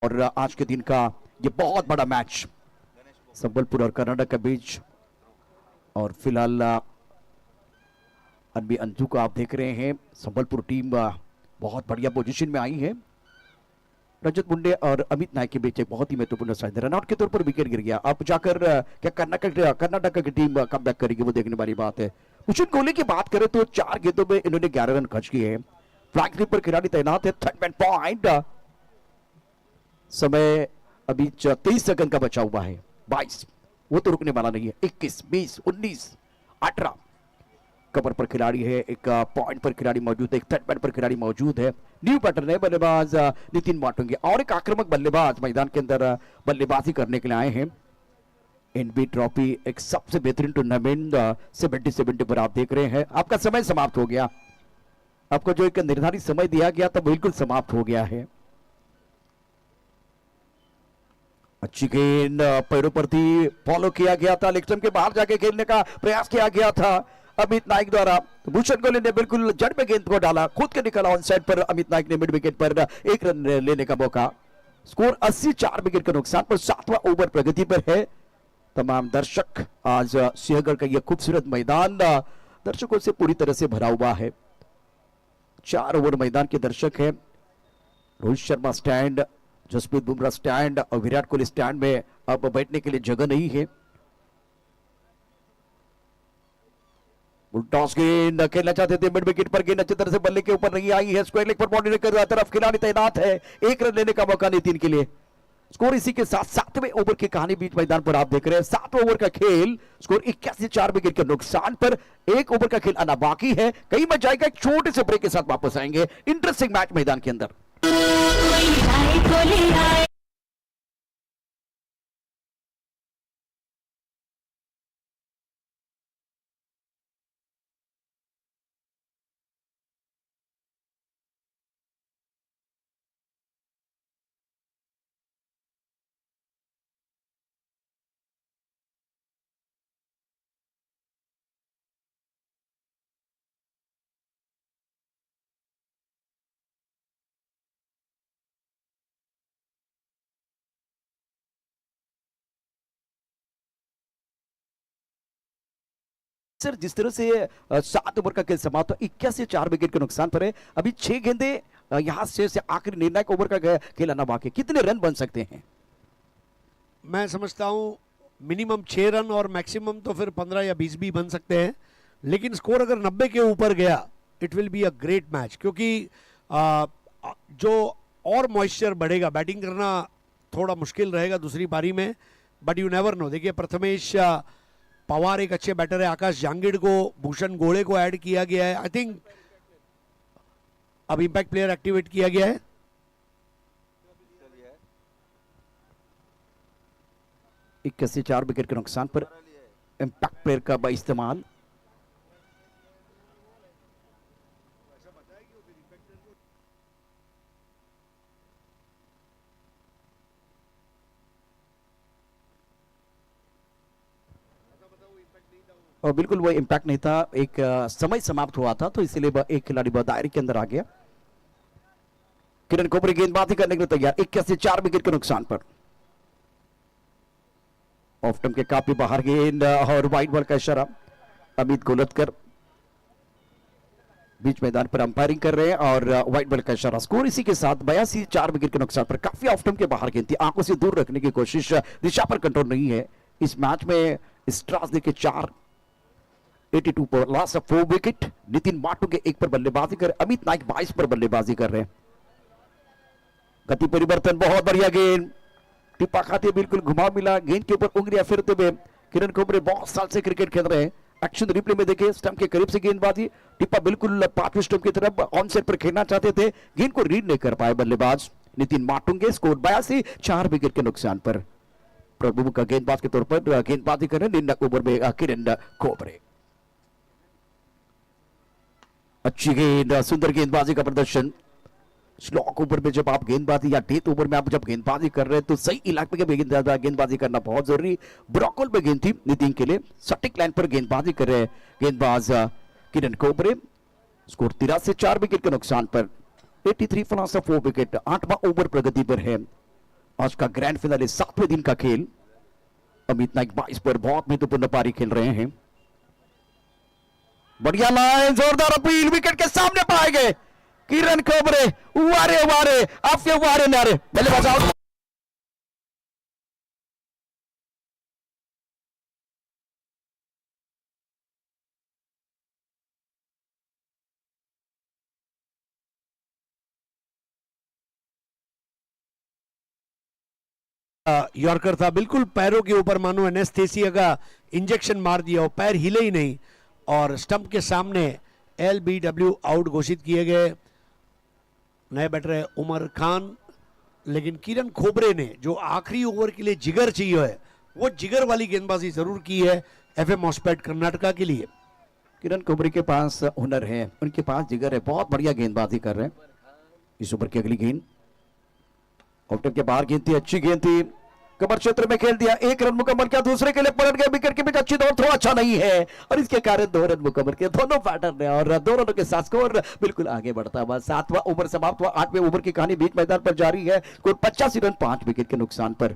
और आज के दिन का ये बहुत बड़ा मैच संबलपुर और कर्नाटक के बीच। और फिलहाल अनबी अंजू को आप देख रहे हैं, संबलपुर टीम बहुत बढ़िया पोजीशन में आई है। रजत मुंडे और अमित नायक के बीच एक बहुत ही महत्वपूर्ण साइड रनआउट के तौर पर विकेट गिर गया। अब जाकर क्या कर्नाटक की टीम कमबैक करेगी, वो देखने वाली बात है। कुशन कोहली की बात करें तो 4 गेंदों में इन्होंने 11 रन खर्च किए हैं। फ्लैग स्लिप पर खिलाड़ी तैनात है। थर्ड मैन पॉइंट, समय अभी 23 सेकंड का बचा हुआ है। 22, वो तो रुकने वाला नहीं है। 21, 20, 19, 18 कवर पर खिलाड़ी है, एक पॉइंट पर खिलाड़ी मौजूद है, एक थर्ड मैन पर खिलाड़ी मौजूद है। न्यू पैटर्न है, बल्लेबाज नितिन माटुंगे और एक आक्रामक बल्लेबाज मैदान के अंदर बल्लेबाजी करने के लिए आए हैं। एनबी ट्रॉफी एक सबसे बेहतरीन टूर्नामेंट 70 पर आप देख रहे हैं। आपका समय समाप्त हो गया, आपको जो एक निर्धारित समय दिया गया था बिल्कुल समाप्त हो गया है। अच्छी गेंद पैरों पर थी, फॉलो किया गया था, लेग स्टंप के बाहर जाके खेलने का प्रयास किया गया था अमित नायक द्वारा। भूषण कोहली ने बिल्कुल जड़ में गेंद को डाला, खुद के निकला ऑन साइड पर। अमित नायक ने मिड विकेट पर 1 रन लेने का मौका। स्कोर 80, 4 विकेट के नुकसान पर 7वां ओवर प्रगति पर है। तमाम दर्शक, आज सिंहगढ़ का यह खूबसूरत मैदान दर्शकों से पूरी तरह से भरा हुआ है। 4 ओवर मैदान के दर्शक है। रोहित शर्मा स्टैंड, जसप्रीत बुमराह स्टैंड और विराट कोहली स्टैंड में अब बैठने के लिए जगह नहीं है। टॉस गेंद खेलना चाहते थे, मिड विकेट पर गेंद अच्छी तरह से बल्ले के ऊपर नहीं आई है। स्क्वायर लेग पर बाउंड्री कर तरफ खिलाड़ी तैनात है। 1 रन लेने का मौका नितिन के लिए। स्कोर इसी के साथ 7वें ओवर की कहानी बीच मैदान पर आप देख रहे हैं। 7वें ओवर का खेल, स्कोर 81, 4 विकेट के नुकसान पर 1 ओवर का खेल आना बाकी है। कहीं मच जाएगा, एक छोटे से ब्रेक के साथ वापस आएंगे। इंटरेस्टिंग मैच मैदान के अंदर। सर, जिस तरह से 7 ओवर का खेल समाप्त, 81, 4 विकेट के नुकसान पर है। अभी 6 गेंदे यहां से आखिरी निर्णायक ओवर का खेल आना बाकी। कितने रन बन सकते हैं? मैं समझता हूं मिनिमम 6 रन और मैक्सिमम तो फिर 15 या 20 भी बन सकते हैं। लेकिन स्कोर अगर 90 के ऊपर गया, it will be a great match, क्योंकि जो और मॉइस्चर बढ़ेगा, बैटिंग करना थोड़ा मुश्किल रहेगा दूसरी पारी में, बट यू नेवर नो। देखिए, प्रथमेश पवार एक अच्छे बैटर है, आकाश जांगिड़ को, भूषण गोड़े को ऐड किया गया है। आई थिंक अब इंपैक्ट प्लेयर एक्टिवेट किया गया है। इक्कीस 4 विकेट के नुकसान पर इंपैक्ट प्लेयर का इस्तेमाल। और बिल्कुल वो इंपैक्ट नहीं था, एक समय समाप्त हुआ था, तो इसलिए एक खिलाड़ी दायरे के अंदर आ गया। किरण कोपरे गेंदबाजी करने के लिए तैयार। 81, 4 विकेट के नुकसान पर। ऑफ स्टंप के काफी बाहर गेंद और वाइड बॉल का इशारा। अमित गोलतकर बीच मैदान पर अंपायरिंग कर रहे हैं और वाइड बॉल का इशारा। स्कोर इसी के साथ 82, 4 विकेट के नुकसान पर। काफी ऑफ स्टंप के बाहर गेंद थी, आंखों से दूर रखने की कोशिश, दिशा पर कंट्रोल नहीं है। इस मैच में स्ट्रास के 4, 82 पर लॉस ऑफ 4 विकेट। नितिन माटुंगे 1 पर बल्लेबाजी कर, अमित नायक 22 पर बल्लेबाजी कर रहे हैं। गति परिवर्तन, बहुत बढ़िया गेंद, टिप्पा खाते बिल्कुल घुमाव मिला, गेंद के ऊपर उंगलियां फिरते हुए किरण कोपरे बहुत साल से क्रिकेट खेल रहे हैं। एक्शन रिप्ले में देखिए, स्टंप के करीब से गेंदबाजी, टिप्पा बिल्कुल 5वें स्टंप की तरफ ऑन सेट पर खेलना चाहते थे, गेंद को रीड नहीं कर पाए बल्लेबाज नितिन माटुंगे। स्कोर 82, 4 विकेट के नुकसान पर। प्रभु का गेंदबाज के तौर पर गेंदबाजी कर रहे हैं निर्णायक ओवर में किरण कोपरे। अच्छी गेंद, सुंदर गेंदबाजी का प्रदर्शन। स्लॉक ओवर में जब आप गेंदबाजी या डेथ ओवर में आप जब गेंदबाजी कर रहे हैं तो सही इलाके में गेंदबाजी करना बहुत जरूरी। ब्रॉकल में गेंद थी नितिन के लिए, सटीक लाइन पर गेंदबाजी कर रहे हैं गेंदबाज किरण कोपरे। स्कोर 83, 4 विकेट के नुकसान पर। 83 फॉर 4 विकेट। 8वां ओवर प्रगति पर है। आज का ग्रैंड फिनाले 7वें दिन का खेल। अमित नाइक 22 पर बहुत महत्वपूर्ण पारी खेल रहे हैं। बढ़िया लाइन, जोरदार अपील, विकेट के सामने पाए गए किरण कोबरे। उवारे उवारे आपके उवारे नारे, बल्लेबाज आउट। यॉर्कर था, बिल्कुल पैरों के ऊपर मानो एनेस्थेसिया का इंजेक्शन मार दिया हो, पैर हिले ही नहीं और स्टंप के सामने LBW आउट घोषित किए गए। नए बैटर है उमर खान, लेकिन किरण खोबरे ने जो आखिरी ओवर के लिए जिगर चाहिए है वो जिगर वाली गेंदबाजी जरूर की है FM हॉस्पेट कर्नाटका के लिए। किरण कोबरे के पास हुनर है, उनके पास जिगर है, बहुत बढ़िया गेंदबाजी कर रहे हैं। इस ओवर की अगली गेंद आउटर के बाहर गेंद थी, अच्छी गेंद थी, कवर क्षेत्र में खेल दिया, 1 रन मुकम्मल किया, दूसरे के लिए पलट गया, विकेट के बीच अच्छी दौड़, थोड़ा अच्छा नहीं है और इसके कारण 2 रन मुकम्मल किया दोनों बैटर ने और 2 रनों के साथ स्कोर बिल्कुल आगे बढ़ता हुआ। 7वां ओवर समाप्त हुआ, 8वें ओवर की कहानी बीच मैदान पर जारी है। स्कोर 85 रन 5 विकेट के नुकसान पर।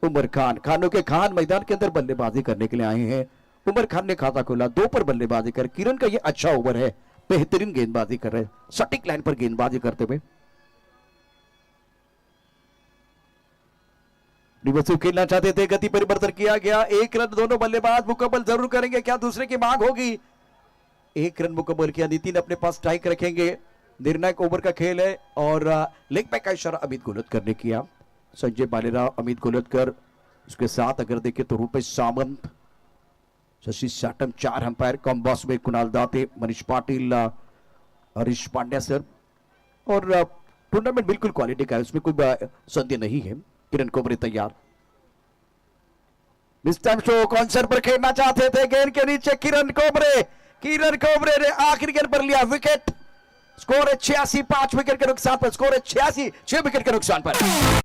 उमर खान, खानों के खान मैदान के अंदर बल्लेबाजी करने के लिए आए हैं। उमर खान ने खाता खोला, 2 पर बल्लेबाजी कर। किरण का ये अच्छा ओवर है, बेहतरीन गेंदबाजी कर रहे हैं, सटीक लाइन पर गेंदबाजी करते हुए। रिवर्सिव खेलना चाहते थे, गति परिवर्तन किया गया, 1 रन दोनों बल्लेबाज मुकम्मल जरूर करेंगे, क्या दूसरे की मांग होगी? 1 रन मुकम्मल किया, नितिन अपने पास स्ट्राइक रखेंगे। निर्णायक ओवर का खेल है और लेग बैक का इशारा अमित गोलतकर ने किया। संजय बालेराव, अमित गोलतकर, उसके साथ अगर देखें तो रूपेश सामंत, शशि साटम, 4 अंपायर। कॉम्बॉस में कुणाल दाते, मनीष पाटिल, हरीश पांड्या सर और टूर्नामेंट बिल्कुल क्वालिटी का है, उसमें कोई संदेह नहीं है। किरण कोबरे तैयार, इस टाइम शो कॉन्सर्ट पर खेलना चाहते थे, गेंद के नीचे किरण कोबरे ने आखिरी गेंद पर लिया विकेट। स्कोर है 86, 5 विकेट के नुकसान पर। स्कोर है 86, 6 विकेट के नुकसान पर।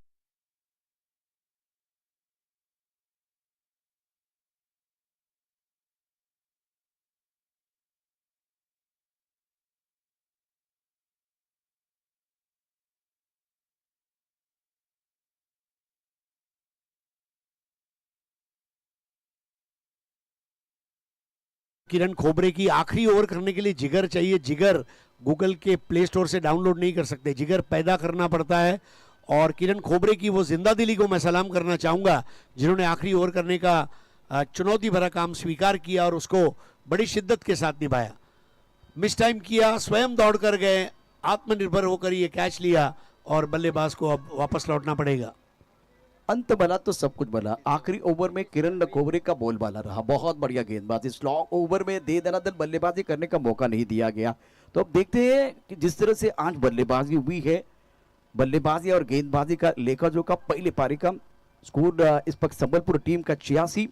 किरण खोबरे की आखिरी ओवर करने के लिए जिगर चाहिए। जिगर गूगल के प्ले स्टोर से डाउनलोड नहीं कर सकते, जिगर पैदा करना पड़ता है और किरण खोबरे की वो जिंदा दिली को मैं सलाम करना चाहूंगा जिन्होंने आखिरी ओवर करने का चुनौती भरा काम स्वीकार किया और उसको बड़ी शिद्दत के साथ निभाया। मिस टाइम किया, स्वयं दौड़ कर गए, आत्मनिर्भर होकर ये कैच लिया और बल्लेबाज को अब वापस लौटना पड़ेगा। अंत बना तो सब कुछ बना। आखिरी ओवर में किरण कोबरे का बोलबाला रहा, बहुत बढ़िया गेंदबाजी। स्लॉग ओवर में दे दनादन बल्लेबाजी करने का मौका नहीं दिया गया। तो अब देखते हैं कि जिस तरह से आज बल्लेबाजी हुई है, बल्लेबाजी और गेंदबाजी का लेखा जोखा। पहले पारी का स्कोर इस वक्त संबलपुर टीम का 86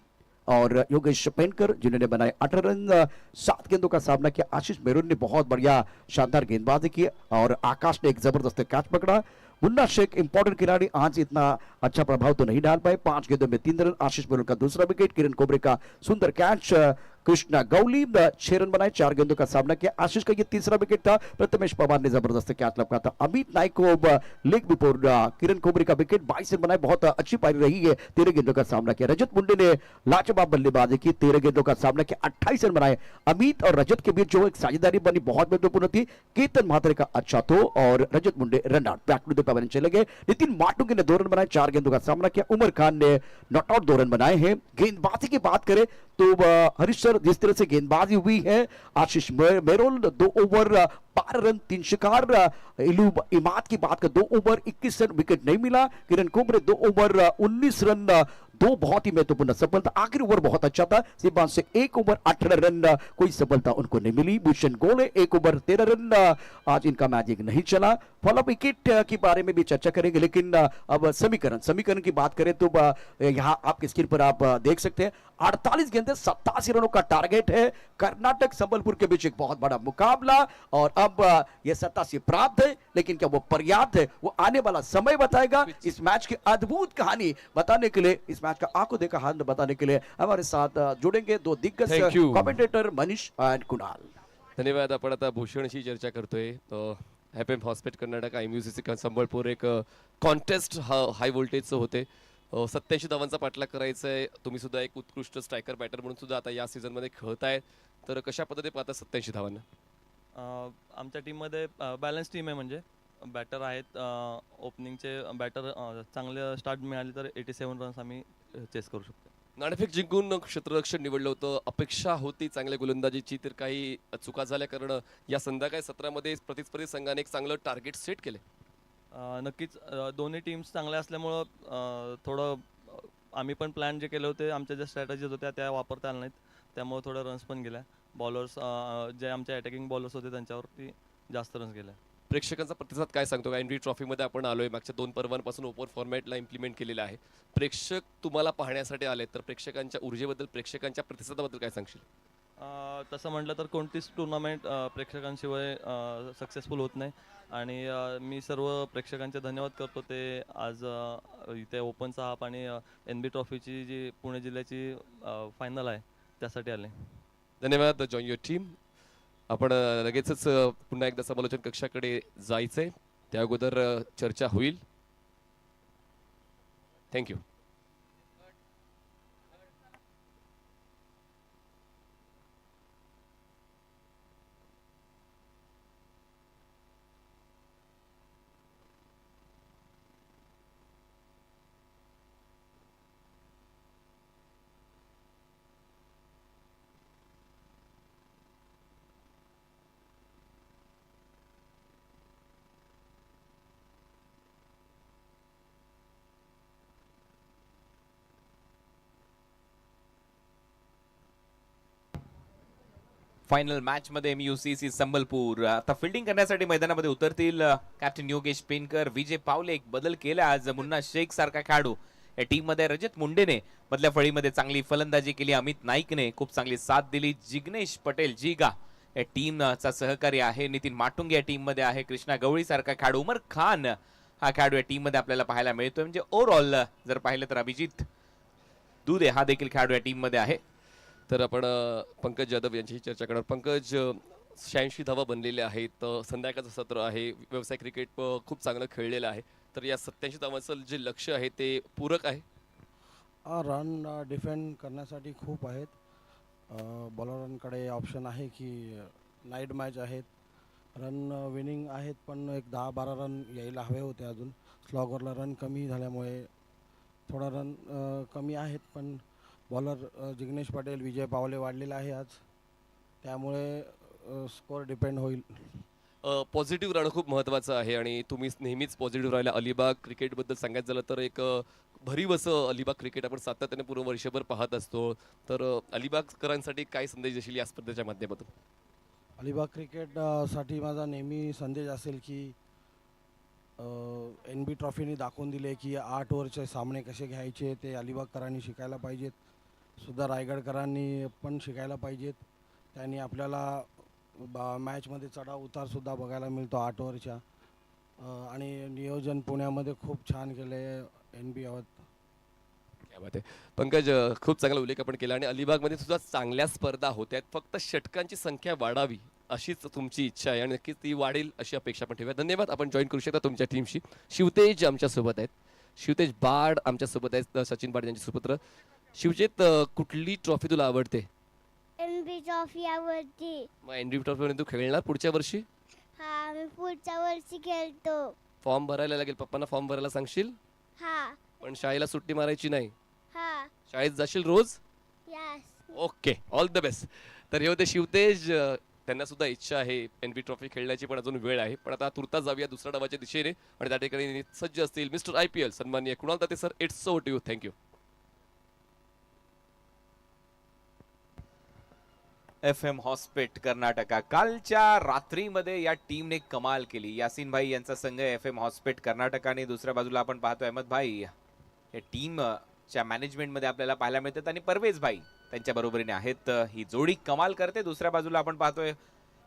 और योगेश पेनकर जिन्होंने बनाए 18 रन। 7 गेंदों का सामना किया। आशीष मेरून ने बहुत बढ़िया शानदार गेंदबाजी की और आकाश ने एक जबरदस्त कैच पकड़ा। मुन्ना शेख इंपॉर्टेंट खिलाड़ी, आज इतना अच्छा प्रभाव तो नहीं डाल पाए। 5 गेंदों में 3 रन। आशीष मेरून का दूसरा विकेट। किरण कोबरे का सुंदर कैच। कृष्णा गौली 6 रन बनाए, 4 गेंदों का सामना किया। आशीष का ये तीसरा विकेट था। प्रथमेश पवार ने जबरदस्त कैच लपका था। अमित नाइक को लेग बिफोर किरण कोबरे का विकेट, 22 रन बनाए, बहुत अच्छी पारी रही है। 13 गेंदों का सामना किया। रजत मुंडे ने लाजवाब बल्लेबाजी की, 13 गेंदों का सामना किया, 28 रन बनाए। अमित और रजत के बीच जो एक साझेदारी बनी बहुत महत्वपूर्ण थी। केतन महात्रे का अच्छा तो और Rajat Munde run out, back to the pavilion चले गए। नितिन माटुंगे ने 2 रन बनाए, 4 गेंदों का सामना किया। उमर खान ने नॉट आउट 2 रन बनाए हैं। गेंदबाजी की बात करें तो हरीश सर, जिस तरह से गेंदबाजी हुई है, आशीष मेरोल 2 ओवर 12 रन 3 शिकार। इमाद की बात कर 2 ओवर 21 रन, विकेट नहीं मिला। किरण कोबरे 2 ओवर 19 रन, 2 बहुत ही महत्वपूर्ण सफलता। आखिरी ओवर बहुत अच्छा था। सिबान से 1 ओवर 18 रन, कोई सफलता उनको नहीं मिली। भूषण गोले 1 ओवर 13 रन, आज इनका मैजिक नहीं चला। फॉलो विकेट के बारे में भी चर्चा करेंगे, लेकिन अब समीकरण की बात करें तो यहां आपकी स्क्रीन पर आप देख सकते हैं 48 गेंदें 87 रनों का टारगेट है। कर्नाटक संबलपुर के बीच एक बहुत बड़ा मुकाबला और अब यह 87 प्राप्त है, लेकिन क्या वो पर्याप्त है, वो आने वाला समय बताएगा। इस मैच की अद्भुत कहानी बताने के लिए, इस मैच का आंखों देखा हाल बताने के लिए हमारे साथ जुड़ेंगे 2 दिग्गज कमेंटेटर मनीष एंड कुणाल। धन्यवाद। आपण आता भूषणशी चर्चा करतोय, तो एफ.एम. हॉस्पिट कर्नाटक IMUCC संबळपूर एक कॉन्टेस्ट हाय व्होल्टेजचं होते. 87 धावांचा पाठलाग करायचा आहे. तुम्ही सुद्धा एक उत्कृष्ट स्ट्रायकर बॅटर म्हणून सुद्धा आता या सीझनमध्ये खेळताय. तर कशा पद्धतीने पाहता 87 धावांना? आमच्या टीममध्ये बॅलन्स टीम आहे. म्हणजे बॅटर आहेत, ओपनिंगचे बॅटर चांगले स्टार्ट मिळाली तर 87 रन्स आम्ही चेस करू शकतो. नाणेफेक जिंकून क्षेत्ररक्षण निवडलं होतं. अपेक्षा होती चांगल्या गोलंदाजीची, तर काही चुका झाल्या कारण या संध्याकाळी सत्रामध्ये प्रतिस्पर्धी संघाने एक चांगलं टार्गेट सेट केले. नक्कीच दोन्ही टीम्स चांगल्या असल्यामुळं थोडं आम्ही पण प्लॅन जे केले होते, आमच्या ज्या स्ट्रॅटजीज होत्या त्या वापरता आल्या नाहीत, त्यामुळे थोडं रन्स पण गेल्या. बॉलर्स जे आमचे अटॅकिंग बॉलर्स होते त्यांच्यावरती जास्त रन्स गेल्या. प्रेक्षकांचा प्रतिसाद काय सांगतो? एनडी ट्रॉफीमध्ये आपण आलोय, मागच्या 2 पर्वांपासून ओपन फॉर्मॅटला इम्प्लिमेंट केलेलं आहे. प्रेक्षक तुम्हाला पाहण्यासाठी आले, तर प्रेक्षकांच्या ऊर्जेबद्दल, प्रेक्षकांच्या प्रतिसादाबद्दल काय सांगशील? तसं म्हटलं तर कोणतीच टुर्नामेंट प्रेक्षकांशिवाय सक्सेसफुल होत नाही. आणि मी सर्व प्रेक्षकांचे धन्यवाद करतो. ते आज इथे ओपनचा हाफ आणि NB ट्रॉफीची जी पुणे जिल्ह्याची फायनल आहे त्यासाठी आले. धन्यवाद. Join your team. आपण लगेचच पुन्हा एकदा समालोचन कक्षाकडे जायचंय, त्या अगोदर चर्चा होईल. थँक्यू. फायनल मॅच मध्ये MUCC संबलपूर आता फिल्डिंग करण्यासाठी मैदानामध्ये उतरतील. कॅप्टन योगेश पेनकर, विजय पावले एक बदल केला आज. मुन्ना शेख सारखा खेळाडू या टीम मध्ये. रजत मुंडेने मधल्या फळीमध्ये चांगली फलंदाजी केली. अमित नाईकने खूप चांगली साथ दिली. जिग्नेश पटेल जिगा या टीमचा सहकारी आहे. नितीन माटुंगे या टीम मध्ये आहे. कृष्णा गवळी सारखा खेळाडू, उमर खान हा खेळाडू या टीम मध्ये आपल्याला पाहायला मिळतोय. म्हणजे ओव्हरऑल जर पाहिलं तर अभिजित दुधे हा देखील खेळाडू या टीम मध्ये आहे. तर आपण पंकज जाधव यांच्याशी चर्चा करणार. पंकज, 86 धावा बनलेल्या आहेत. संध्याकाळचं सत्र आहे. व्यावसायिक क्रिकेट खूप चांगलं खेळलेलं आहे. तर या 87 धावांचं जे लक्ष्य आहे ते पूरक आहे. रन डिफेंड करण्यासाठी खूप आहेत. बॉलरांकडे ऑप्शन आहे की नाईट मॅच आहेत, रन विनिंग आहेत, पण एक 10-12 रन यायला हवे होते. अजून स्लॉगरला रन कमी झाल्यामुळे थोडा रन कमी आहेत. पण बॉलर जिग्नेश पटेल, विजय पावले वाढलेला आहे आज, त्यामुळे स्कोअर डिपेंड होईल. पॉझिटिव्ह राहणं खूप महत्त्वाचं आहे आणि तुम्ही नेहमीच पॉझिटिव्ह राहिला. अलिबाग क्रिकेटबद्दल सांगायचं झालं तर एक भरीव असं अलिबाग क्रिकेट आपण सातत्याने पूर्ण वर्षभर पाहत असतो. तर अलिबागकरांसाठी काय संदेश देशील या स्पर्धेच्या माध्यमातून? अलिबाग क्रिकेटसाठी माझा नेहमी संदेश असेल की NB ट्रॉफीने दाखवून दिले की 8 ओव्हरचे सामने कसे घ्यायचे ते अलिबागकरांनी शिकायला पाहिजेत. सुद्धा रायगडकरांनी पण शिकायला पाहिजेत. त्यांनी आपल्याला मॅचमध्ये चढाव उतारसुद्धा बघायला मिळतो 8 ओव्हरच्या. आणि नियोजन पुण्यामध्ये खूप छान केले NB यावत. क्या बात आहे. पंकज, खूप चांगला उल्लेख आपण केला आणि अलिबागमध्ये सुद्धा चांगल्या स्पर्धा होत्या. फक्त षटकांची संख्या वाढावी अशीच तुमची इच्छा आहे आणि नक्कीच ती वाढेल अशी अपेक्षा पण ठेवूया. धन्यवाद. आपण जॉईन करू शकता तुमच्या टीमशी. शिवतेज आमच्यासोबत आहेत. शिवतेज बाड आमच्यासोबत आहेत, सचिन बाड यांचे सुपुत्र. शिवचेत, कुठली ट्रॉफी तुला आवडते? NB ट्रॉफी आवडती. मग NB ट्रॉफीमध्ये तू खेळणार पुढच्या वर्षी? हा, मी पुढच्या वर्षी खेळतो. फॉर्म भरायला लागेल, पप्पांना फॉर्म भरायला सांगशील? हा. पण शाळेला सुट्टी मारायची नाही. हा. शाळेत जाशील रोज? Yes. Okay, all the best. तर हे होते शिवतेज. त्यांना सुद्धा इच्छा आहे NB ट्रॉफी खेळण्याची, पण अजून वेळ आहे. पण आता तुर्तास जाऊया दुसऱ्या डावाच्या दिशेने आणि त्या ठिकाणी सज्ज असतील मिस्टर IPL सन्माननीय Kunal Date sir. It's over to you. Thank you. FM Hospet Karnataka कालच्या रात्रीमध्ये या टीमने कमाल केली. यासिन भाई यांचा संघ FM हॉस्पिट कर्नाटकाने. दुसऱ्या बाजूला आपण पाहतो अहमद भाई या टीमच्या मॅनेजमेंटमध्ये आपल्याला पाहायला मिळतात आणि परवेज भाई त्यांच्या बरोबरीने आहेत. ही जोडी कमाल करते. दुसऱ्या बाजूला आपण पाहतोय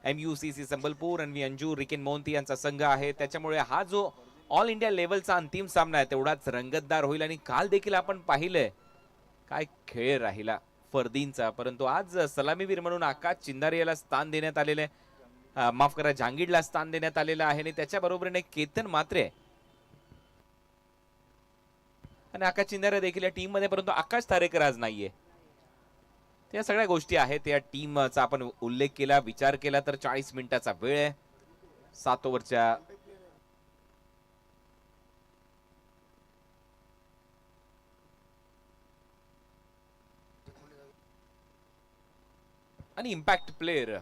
MUCC संबलपूर आणि अंजू रिकेन मोहंती यांचा संघ आहे. त्याच्यामुळे हा जो ऑल इंडिया लेवलचा अंतिम सामना आहे तेवढाच रंगतदार होईल. आणि काल देखील आपण पाहिलंय काय खेळ राहिला फरदीनचा, परंतु आज सलामीवीर म्हणून आकाश चिंदारे याला स्थान देण्यात आलेले. माफ करा, जहांगीरला स्थान देण्यात आलेलं आहे आणि त्याच्या बरोबरीने केतन मात्रे आणि आकाश चिंदारे देखील या टीम मध्ये, परंतु आकाश तारेकर आज नाहीये. त्या सगळ्या गोष्टी आहेत. या टीमचा आपण उल्लेख केला, विचार केला तर 40 मिनिटाचा वेळ आहे. 7 ओव्हरच्या आणि इम्पॅक्ट प्लेयर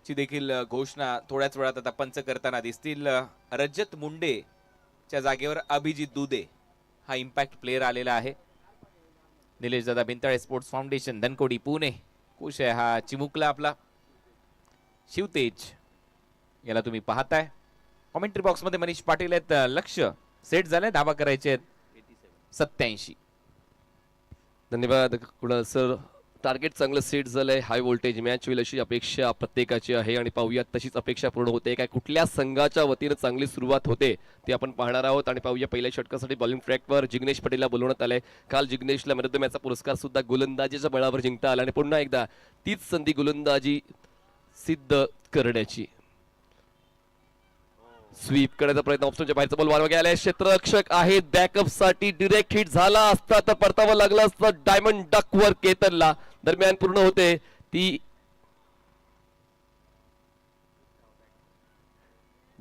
ची देखील घोषणा थोड्याच वेळात आता पंच करताना दिसतील. रजत मुंडे च्या जागेवर अभिजित दुदे हा इम्पॅक्ट प्लेयर आलेला आहे. निलेश दादा भिंताळे, स्पोर्ट्स फाउंडेशन, धनकोडी, पुणे. खुश आहे हा चिमुकला आपला. शिवतेज याला तुम्ही पाहताय. कॉमेंट्री बॉक्स मध्ये मनीष पाटील आहेत. लक्ष सेट झालंय, धावा करायचे आहेत 87. धन्यवाद कुणाल सर. टार्गेट चांगलं सेट झालंय. हाय व्होल्टेज मॅच होईल अशी अपेक्षा प्रत्येकाची आहे आणि पाहूयात तशीच अपेक्षा पूर्ण होते काय, कुठल्या संघाच्या वतीनं चांगली सुरुवात होते ते आपण पाहणार आहोत. आणि पाहूया पहिल्या षटकासाठी बॉलिंग ट्रॅकवर जिग्नेश पटेलला बोलवण्यात आलंय. काल जिग्नेशला मॅन ऑफ द मॅचचा पुरस्कार सुद्धा गोलंदाजीच्या बळावर जिंकता आला आणि पुन्हा एकदा तीच संधी गोलंदाजी सिद्ध करण्याची. स्वीप करण्याचा प्रयत्न, ऑप्शनच्या बाहेरचा बॉल वारवा गेलाय. क्षेत्ररक्षक आहेत, बॅकअप साठी डिरेक्ट हिट झाला असता तर परतावं लागलं असतं डायमंड डक वर केतनला. दरम्यान पूर्ण होते ती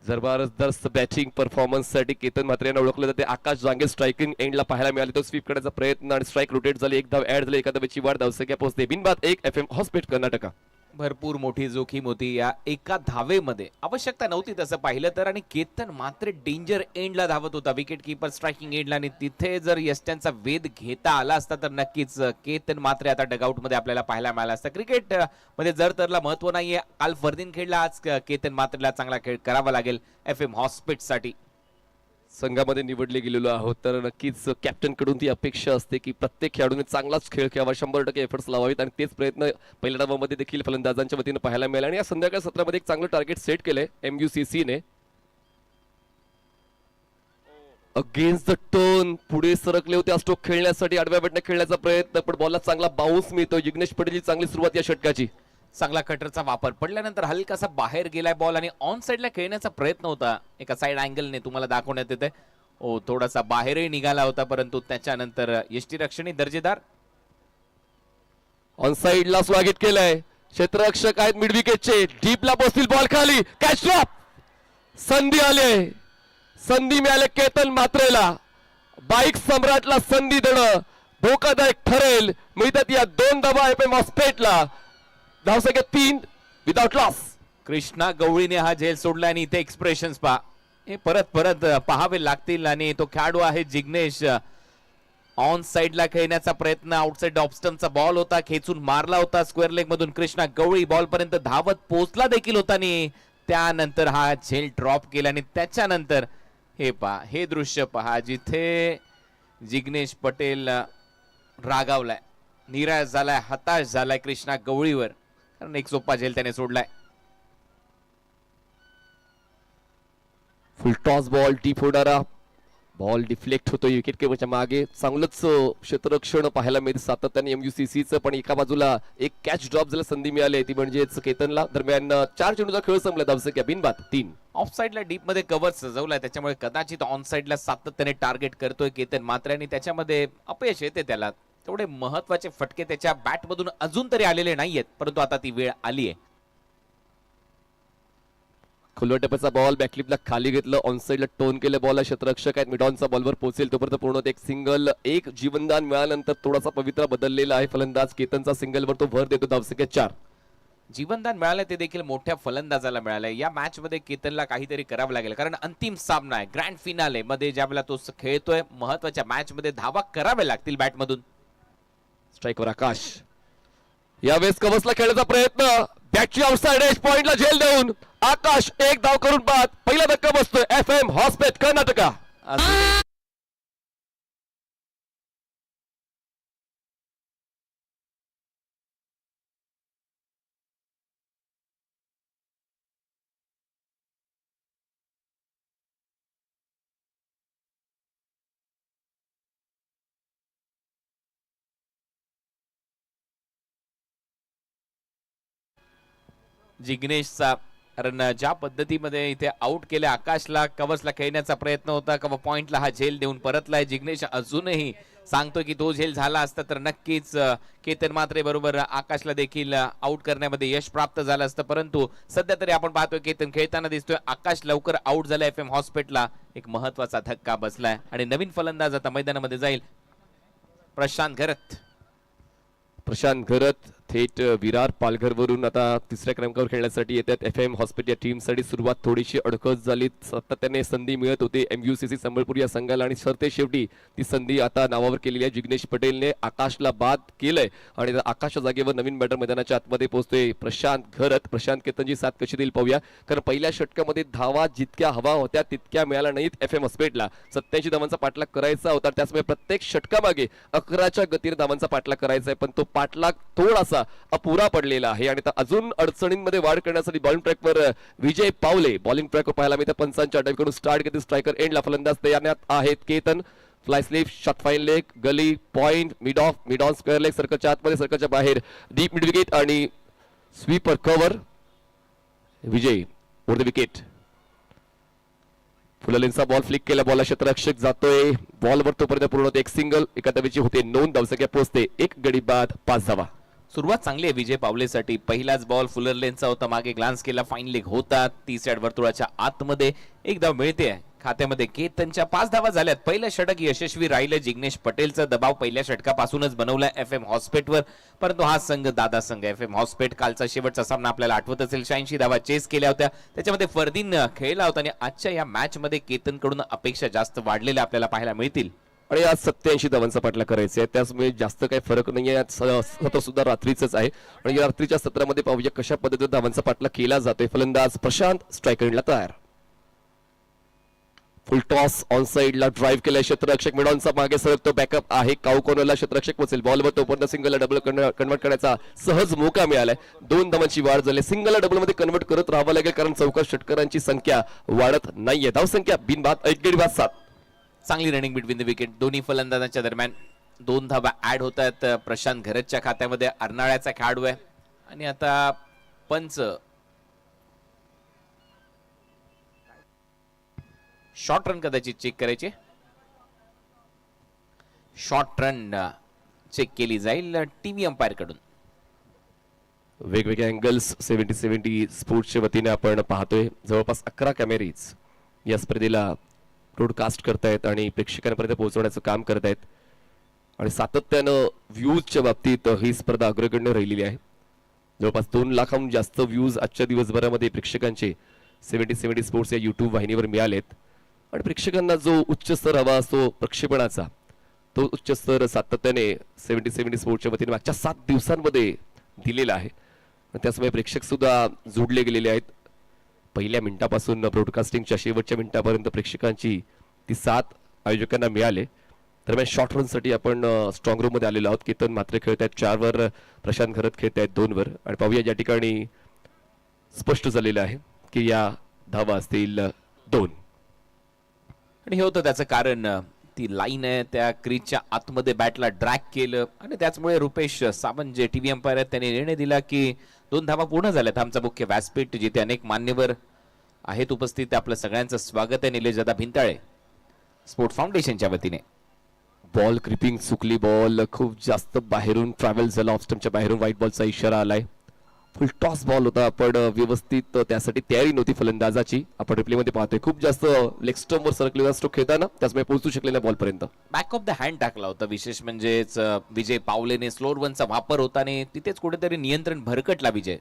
जबरदस्त बॅटिंग परफॉर्मन्स साठी केतन म्हात्रे यांना ओळखलं जाते. आकाश जांगे स्ट्रायकिंग एंडला पाहायला मिळाले. तो स्वीप करण्याचा प्रयत्न आणि स्ट्राईक रोटेट झाले. एक धाव ऍड झाले. एका धावेची वाढ धावसंख्या पोहोचते बिनबाद 1. FM hospital Karnataka. भरपूर मोठी जोखीम होती या एका धावेमध्ये, आवश्यकता नव्हती तसं पाहिलं तर. आणि केतन मात्र डेंजर एंडला धावत होता, विकेट कीपर स्ट्रायकिंग एंडला. आणि तिथे जर यष्ट्यांचा वेध घेता आला असता तर नक्कीच केतन मात्र आता डगआउट मध्ये आपल्याला पाहायला मिळाला असता. क्रिकेट मध्ये जर तरला महत्व नाहीये. काल फरदीन खेळला, आज केतन मात्रला चांगला खेळ करावा लागेल FM हॉस्पिटल साठी. संघामध्ये निवडले गेलेलो आहोत तर नक्कीच कॅप्टन कडून ती अपेक्षा असते की प्रत्येक खेळाडूने चांगलाच खेळ खेळावा, 100% एफर्ट्स लावावेत आणि तेच प्रयत्न पहिल्या डावामध्ये देखील फलंदाजांच्या वतीनं पाहायला मिळाले. आणि या संध्याकाळ सत्रामध्ये एक चांगलं टार्गेट सेट केलंय MUCC ने. अगेन्स्ट द टर्न पुढे सरकले होते स्ट्रोक खेळण्यासाठी, आडव्या बॅटने खेळण्याचा प्रयत्न, पण बॉलला चांगला बाउन्स मिळतो. जिग्नेश पटेलची चांगली सुरुवात या षटकाची. चांगला कटरचा वापर, पडल्यानंतर हलकासा बाहेर गेलाय बॉल आणि ऑन साइडला खेळण्याचा प्रयत्न होता. एका साइड अँगलने तुम्हाला दाखवण्यात येते. ओ थोडासा बाहेरही निघाला होता, परंतु त्याच्यानंतर यष्टीरक्षणी दर्जेदार. ऑन साइडला स्वागत केलंय. क्षेत्ररक्षक आहेत मिड विकेटचे, डीपला बसतील बॉल खाली, कॅच ड्रॉप. संधी आले, संधी मिळाले केतन मात्रेला. बाईक सम्राटला संधी देणं धोकादायक ठरेल. मिळतात या 2 धावा FM हॉस्पिटलला. धावसंख्या 3 विदाउट लॉस. कृष्णा गवळीने हा झेल सोडला आणि इथे एक्सप्रेशन्स पहा, हे परत परत पाहावे लागतील. आणि तो खेळाडू आहे जिग्नेश. ऑन साइडला खेळण्याचा प्रयत्न, आउटसाइड ऑफस्टमचा बॉल होता, खेचून मारला होता स्क्वेअर लेग मधून. कृष्णा गवळी बॉल पर्यंत धावत पोहोचला देखील होता आणि त्यानंतर हा झेल ड्रॉप केला. आणि त्याच्यानंतर हे पहा, हे दृश्य पहा जिथे जिग्नेश पटेल रागावलाय, निराश झालाय, हताश झालाय कृष्णा गवळीवर, कारण एक सोपा झेल त्याने सोडलाय. फुल टॉस बॉल, डीप होणारा बॉल डिफ्लेक्ट होतो विकेट किपरच्या मागे. चांगलंच क्षेत्ररक्षण पाहायला मिळतं सातत्याने MUCCचं. पण एका बाजूला एक कॅच ड्रॉप झाला, संधी मिळाली ती म्हणजेच केतनला. दरम्यान 4 चेंडूचा खेळ संपला, धावसंख्या बिनबाद 3. ऑफ साइडला डीप मध्ये कव्हर सजवलाय, त्याच्यामुळे कदाचित ऑन साइडला सातत्याने टार्गेट करतोय केतन मात्र, आणि त्याच्यामध्ये अपयश येते त्याला. तेवढे महत्वाचे फटके त्याच्या बॅट मधून अजून तरी आलेले नाहीयेत, परंतु आता ती वेळ आली आहे. खुल्या टप्प्याचा बॉल बॅकलिपला खाली घेतलं, ऑन साइडला टोन केलं बॉल. क्षेत्ररक्षक आहेत, मिडॉनचा बॉलवर पोहोचेल तोपर्यंत पूर्ण एक सिंगल. एक जीवनदान मिळाल्यानंतर थोडासा पवित्रा बदललेला आहे फलंदाज. केतनचा सिंगलवर तो भर देतो, धावसंख्या 4. जीवनदान मिळालं ते देखील मोठ्या फलंदाजाला मिळालंय. या मॅच मध्ये केतनला काहीतरी करावं लागेल, कारण अंतिम सामना आहे, ग्रँड फिनाले मध्ये ज्यावेळेला तो खेळतोय. महत्वाच्या मॅच मध्ये धावा कराव्या लागतील बॅटमधून. स्ट्राईकवर आकाश. यावेळेस कवसला खेळण्याचा प्रयत्न, बॅटची आउटसाइड एज पॉइंटला झेल देऊन आकाश एक धाव करून बाद. पहिला धक्का बसतोय FM हॉस्पिटल कर्नाटका. जिग्नेशचा. कारण ज्या पद्धतीमध्ये इथे आउट केले आकाशला, कव्हर्सला खेळण्याचा प्रयत्न होता, पॉइंटला हा झेल देऊन परतलाय जिग्नेश. अजूनही सांगतो की तो झेल झाला असता तर नक्कीच केतन मात्रे बरोबर आकाशला देखील आउट करण्यामध्ये यश प्राप्त झालं असतं. परंतु सध्या तरी आपण पाहतोय केतन खेळताना दिसतोय. आकाश लवकर आउट झाला. FM हॉस्पिटलला एक महत्वाचा धक्का बसलाय आणि नवीन फलंदाज आता मैदानामध्ये जाईल प्रशांत घरत. प्रशांत घरत थेट विरार पालघरवरून आता तिसऱ्या क्रमांकावर खेळण्यासाठी येतात. FM हॉस्पिटल या टीमसाठी सुरुवात थोडीशी अडखळ झाली. सातत्याने संधी मिळत होती MUCC संबळपूर या संघाला आणि सरते शेवटी ती संधी आता नावावर केलेली आहे. जिग्नेश पटेलने आकाशला बाद केलंय आणि आकाशच्या जागेवर नवीन बॅटर मैदानाच्या आतमध्ये पोहोचतोय प्रशांत घरत. प्रशांत केतनची साथ कशी देईल पाहूया. कारण पहिल्या षटकामध्ये धावा जितक्या हवा होत्या तितक्या मिळाल्या नाहीत. FM हॉस्पिटलला 87 धावांचा पाठलाग करायचा होता. त्याचमुळे प्रत्येक षटकामागे 11च्या गतीने धावांचा पाठलाग करायचा आहे, पण तो पाठलाग थोडासा अपुरा पडलेला आहे आणि अजून अडचणींमध्ये वाढ करण्यासाठी बॉलिंग ट्रॅकवर विजय पावले बॉलिंग ट्रॅकवर पाहायला मिळतं. पंचांच्या अटॅककडून स्टार्ट घेते. स्ट्रायकर एंडला फलंदाज तयार आहेत Ketan. Fly slip, short fine leg, gully, point, mid on square leg, सर्कलच्या आतमध्ये सर्कलच्या बाहेर, डीप मिड विकेट आणि sweeper cover. Vijay over the wicket. फुललेनचा बॉल फ्लिक केला. बॉलला क्षेत्ररक्षक जातोय. बॉलवर तोपर्यंत पूर्ण होते. एक सिंगल, एका धावेची होते नोंद. धावसंख्या पोहोचते 1 गडी बाद 5 धावा. सुरुवात चांगली आहे विजय पावलेसाठी. पहिलाच बॉल फुलर लेनचा होता. मागे ग्लान्स केला. फाईन लेग होता. 30 यार्ड वर्तुळाच्या आतमध्ये एक धाव मिळते खात्यामध्ये. केतनच्या 5 धावा झाल्यात. पहिलं षटक यशस्वी राहिलं. जिग्नेश पटेलचा दबाव पहिल्या षटकापासूनच बनवलाय FM हॉस्पिटलवर. परंतु हा संघ दादा संघ FM हॉस्पिटल कालचा शेवटचा सामना आपल्याला आठवत असेल. 86 धावा चेस केल्या होत्या. त्याच्यामध्ये फरदीन खेळला होता आणि आजच्या या मॅच मध्ये केतनकडून अपेक्षा जास्त वाढलेल्या आपल्याला पाहायला मिळतील. आणि आज 87 धावांचा पाठलाग करायचा आहे. त्यामुळे जास्त काही फरक नाहीये. सत्र सुद्धा रात्रीच आहे आणि या रात्रीच्या सत्रामध्ये पाहूया कशा पद्धतीने धावांचा पाठलाग केला जातोय. फलंदाज प्रशांत स्ट्रायकरला तयार. फुल टॉस ऑन साइडला ड्राइव्ह केलाय. क्षेत्ररक्षक मिडॉनचा मागे सरकतो. बॅकअप आहे. काऊ कॉर्नरला क्षेत्ररक्षक पोहोचेल. बॉलवर तोपर्यंत सिंगलला डबल कन्वर्ट करण्याचा सहज मौका मिळालाय. 2 धावांची वाढ झाली. सिंगलला डबल मध्ये कन्वर्ट करत राहावं लागेल कारण चौकार षटकारांची संख्या वाढत नाहीये. धावसंख्या बिनबाद 1 गडी बाद 7. चांगली रनिंग बिटवीन द विकेट. दोन्ही फलंदाजांच्या दरम्यान 2 धावा ऍड होत आहेत. प्रशांत घरतच्या खात्यामध्ये अर्नाळ्याचा खेळाडू आहे आणि आता पंच शॉर्ट रन कदाचित चेक करायचे. शॉर्ट रन चेक केली जाईल टीव्ही अंपायर कडून. वेगवेगळ्या अँगल्स 70 स्पोर्ट्सच्या वतीने आपण पाहतोय. जवळपास 11 कॅमेरेज या स्पर्धेला ब्रॉडकास्ट करतायत आणि प्रेक्षकांपर्यंत पोहोचवण्याचं काम करतायत आणि सातत्यानं व्ह्यूजच्या बाबतीत ही स्पर्धा अग्रगण्य राहिलेली आहे. जवळपास 2 लाखाहून जास्त व्ह्यूज आजच्या दिवसभरामध्ये प्रेक्षकांचे 70 स्पोर्ट्स या युट्यूब वाहिनीवर मिळालेत आणि प्रेक्षकांना जो उच्च स्तर हवा असतो प्रक्षेपणाचा तो उच्च स्तर सातत्याने 70 स्पोर्ट्सच्या वतीने मागच्या 7 दिवसांमध्ये दिलेला आहे. त्याचमुळे प्रेक्षक सुद्धा जोडले गेलेले आहेत. पहिल्या मिनिटापासून ब्रॉडकास्टिंगच्या शेवटच्या मिनिटापर्यंत प्रेक्षकांची ती साथ आयोजकांना मिळाले. दरम्यान शॉर्ट रनसाठी आपण स्ट्रॉंग रूम मध्ये आलेलो आहोत. केतन मात्रे खेळत आहेत 4 वर, प्रशांत घरत खेळत आहेत 2 वर आणि पाहूया या ठिकाणी स्पष्ट झालेलं आहे की या धावा असतील 2 आणि हे होतं त्याचं कारण ती लाईन आहे त्या क्रीजच्या आतमध्ये बॅटला ड्रॅग केलं आणि त्याचमुळे रुपेश सावंत जे टीव्ही अंपायर आहेत त्यांनी निर्णय दिला की 2 धावा पूर्ण झाल्यात. आमचा मुख्य व्यासपीठ जिथे अनेक मान्यवर आहेत उपस्थित. आपलं सगळ्यांचं स्वागत आहे. निलेश दादा भिंताळे स्पोर्ट फाउंडेशनच्या वतीने. बॉल क्रिपिंग चुकली. बॉल खूप जास्त बाहेरून ट्रॅव्हल झाला. ऑफ स्टंपच्या बाहेरून व्हाईट बॉलचा इशारा आलाय. फुल टॉस बॉल होता पण व्यवस्थित त्यासाठी तयारी नव्हती फलंदाजाची. आपण रिप्ले मध्ये पाहतोय खूप जास्त लेग स्टंप वर सरकलेला स्ट्रोक खेळताना त्याचमुळे पोहोचू शकलेल्या बॉल पर्यंत. बॅक ऑफ द हँड टाकला होता. विशेष म्हणजेच विजय पावलेने स्लोअर वनचा वापर होता आणि तिथेच कुठेतरी नियंत्रण भरकटला विजय.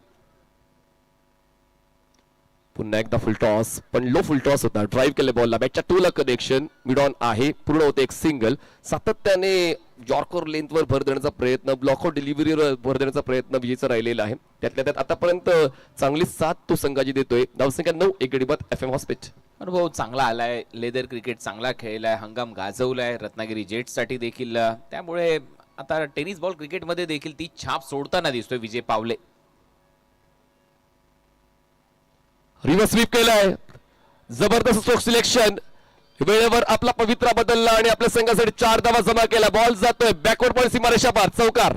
पुन्हा एकदा फुल टॉस पण लो फुल टॉस होता. ड्राइव्ह केले बॉलला. बॅटच्या 2 ला कनेक्शन. मिड ऑन आहे. पूर्ण होते एक सिंगल. सातत्याने यॉर्कर लेंथवर भर देण्याचा प्रयत्न, ब्लॉक आउट डिलिव्हरीवर भर देण्याचा प्रयत्न विजेचा राहिलेला आहे. त्यातल्या त्यात आतापर्यंत चांगली साथ तो संघाची देतोय. धावसंख्या 9 1 गडी बाद FM हॉस्पिटल. अनुभव चांगला आलाय. लेदर क्रिकेट चांगला खेळलाय. हंगाम गाजवलाय रत्नागिरी जेट्ससाठी देखील. त्यामुळे आता टेनिस बॉल क्रिकेटमध्ये देखील ती छाप सोडताना दिसतोय विजय पावले. रिव्हर्स स्वीप केलाय. जबरदस्त स्ट्रोक सिलेक्शन. वेळेवर आपला पवित्रा बदलला आणि आपल्या संघासाठी 4 धावा जमा केला. बॉल जातोय बॅकवर्ड पॉइंट सीमारेषा पार. चौकार.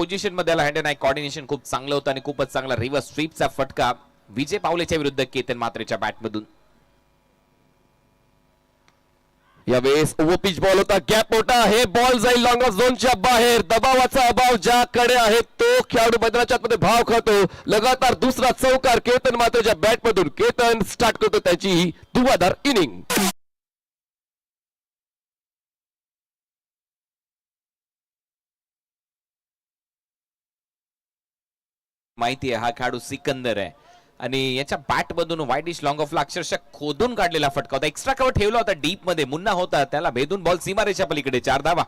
पोझिशन मध्ये आला. हँड अँड आय कॉर्डिनेशन खूप चांगलं होतं आणि खूपच चांगला रिव्हर्स स्वीपचा फटका विजय पावलेच्या विरुद्ध केतन मात्रेच्या बॅटमधून. यावेळेस ओव्हर पिच बॉल होता, गॅप मोठा आहे, बॉल जाईल लॉंग ऑफ झोनच्या बाहेर. दबावाचा अभाव ज्याकडे आहे तो खेळाडू मैदानाच्या आतमध्ये भाव खातो. लगातार दुसरा चौकार केतन मात्रेच्या बॅटमधून. केतन स्टार्ट करतो त्याची ही धुवाधार इनिंग. माहिती आहे हा खेळाडू सिकंदर आहे आणि याच्या बॅट मधून वाईडिश लॉंग ऑफला अक्षरशः खोदून काढलेला फटका होता. एक्स्ट्रा कव्हर ठेवला होता डीप मध्ये, मुन्ना होता त्याला भेदून बॉल सीमारेषा पलीकडे. 4 धावा.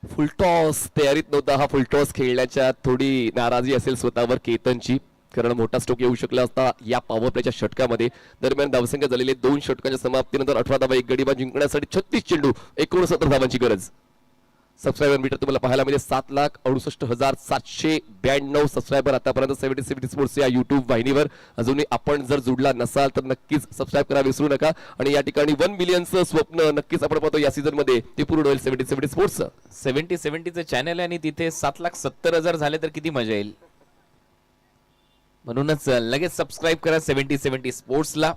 फुलटॉस तयारीत नव्हता. हा फुलटॉस खेळण्याच्या थोडी नाराजी असेल स्वतःवर केतनची, कारण मोठा स्ट्रोक येऊ शकला असता या पॉवर प्लेच्या षटकामध्ये. दरम्यान धावसंख्या झालेले 2 षटकांच्या समाप्तीनंतर 18 धावा, 1 गडी बाद जिंकण्यासाठी 36 चेंडू, 69 धावांची गरज. सबस्क्रायबर मीटर तुम्हाला पाहायला मिळेल 7,68,792 सबस्क्रायबर आतापर्यंत 70 स्पोर्ट्स या युट्यूब वाहिनीवर. अजूनही आपण जर जुडला नसाल तर नक्कीच सबस्क्राईब करा विसरू नका. आणि या ठिकाणी 1 मिलियनचं स्वप्न नक्कीच आपण पाहतो या सीझन मध्ये ते पूर्ण होईल 70 स्पोर्ट्स. 70चं चॅनल आहे आणि तिथे 7,70,000 झाले तर किती मजा येईल. म्हणूनच लगेच सबस्क्राईब करा 70 स्पोर्ट्सला.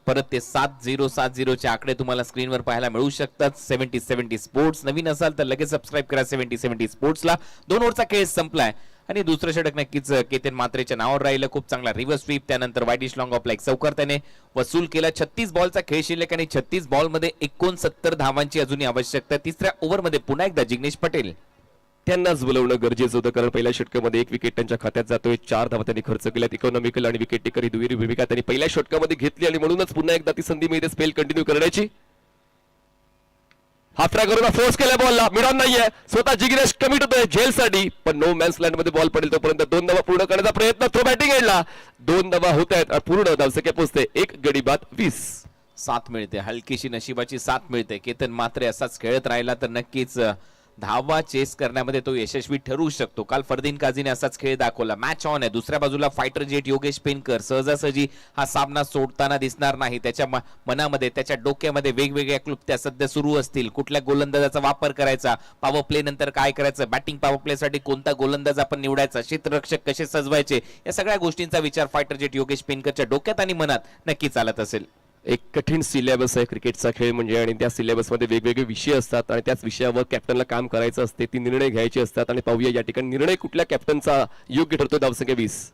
परत ते 7070 आकडे तुम्हाला स्क्रीनवर पाहायला मिळू शकतात. 70 स्पोर्ट्स. नवीन असाल तर लगेच सबस्क्राईब करा 70 स्पोर्ट्सला. 2 ओव्हरचा खेळ संपलाय आणि दुसरं षटक नक्कीच केतन मात्रेच्या नावावर राहिलं. खूप चांगला रिव्हर्स स्वीप, त्यानंतर वाईडिश लॉंग ऑफ एक चौकार त्याने वसूल केला. 36 बॉलचा खेळ शिल्लक आणि 36 बॉलमध्ये 69 धावांची अजूनही आवश्यकता. तिसऱ्या ओव्हरमध्ये पुन्हा एकदा जिग्नेश पटेल त्यांनाच बोलवणं गरजेचं होतं, कारण पहिल्या षटकामध्ये 1 विकेट त्यांच्या खात्यात जातोय. 4 धावा त्यांनी खर्च केल्यात. इकॉनॉमिकल आणि विकेट टेकर ही दुहेरी भूमिका त्यांनी पहिल्या षटकामध्ये घेतली आणि म्हणूनच पुन्हा एकदा ती संधी मिळते स्पेल कंटिन्यू करण्याची. हाफ ट्रॅक करून फोर्स केल्या बॉलला, मिळून नाहीये. स्वतः जिग्नेश कमिट होतोय झेलसाठी, पण नो मॅन्स लँड मध्ये बॉल पडेल तोपर्यंत 2 धावा पूर्ण करण्याचा प्रयत्न. थ्रो बॅटिंग एंडला 2 धावा होत आहेत. पूर्ण धावसंख्या पोहोचते 1 गडी बाद 20. साथ मिळते, हलकीशी नशिबाची साथ मिळते. केतन मात्रे असाच खेळत राहिला तर नक्कीच धावा चेस करण्यामध्ये तो यशस्वी ठरू शकतो. काल फरदीन काझीने असाच खेळ दाखवला. मॅच ऑन आहे. दुसऱ्या बाजूला फायटर जेट योगेश पेनकर सहजासहजी हा सामना सोडताना दिसणार नाही. त्याच्या मनामध्ये, त्याच्या डोक्यामध्ये वेगवेगळ्या क्लुप्त्या सध्या सुरू असतील. कुठल्या गोलंदाजाचा वापर करायचा, पॉवर प्ले नंतर काय करायचं, बॅटिंग पॉवर प्ले साठी कोणता गोलंदाज आपण निवडायचा, क्षेत्ररक्षक कसे सजवायचे, या सगळ्या गोष्टींचा विचार फायटर जेट योगेश पेनकरच्या डोक्यात आणि मनात नक्की चालत असेल. एक कठीण सिलेबस आहे क्रिकेटचा खेळ म्हणजे, आणि त्या सिलेबसमध्ये वेगवेगळे विषय असतात आणि त्याच विषयावर कॅप्टनला काम करायचं असते. ती निर्णय घ्यायचे असतात आणि पाहूया या ठिकाणी निर्णय कुठल्या कॅप्टनचा योग्य ठरतो. धावसंख्या 20.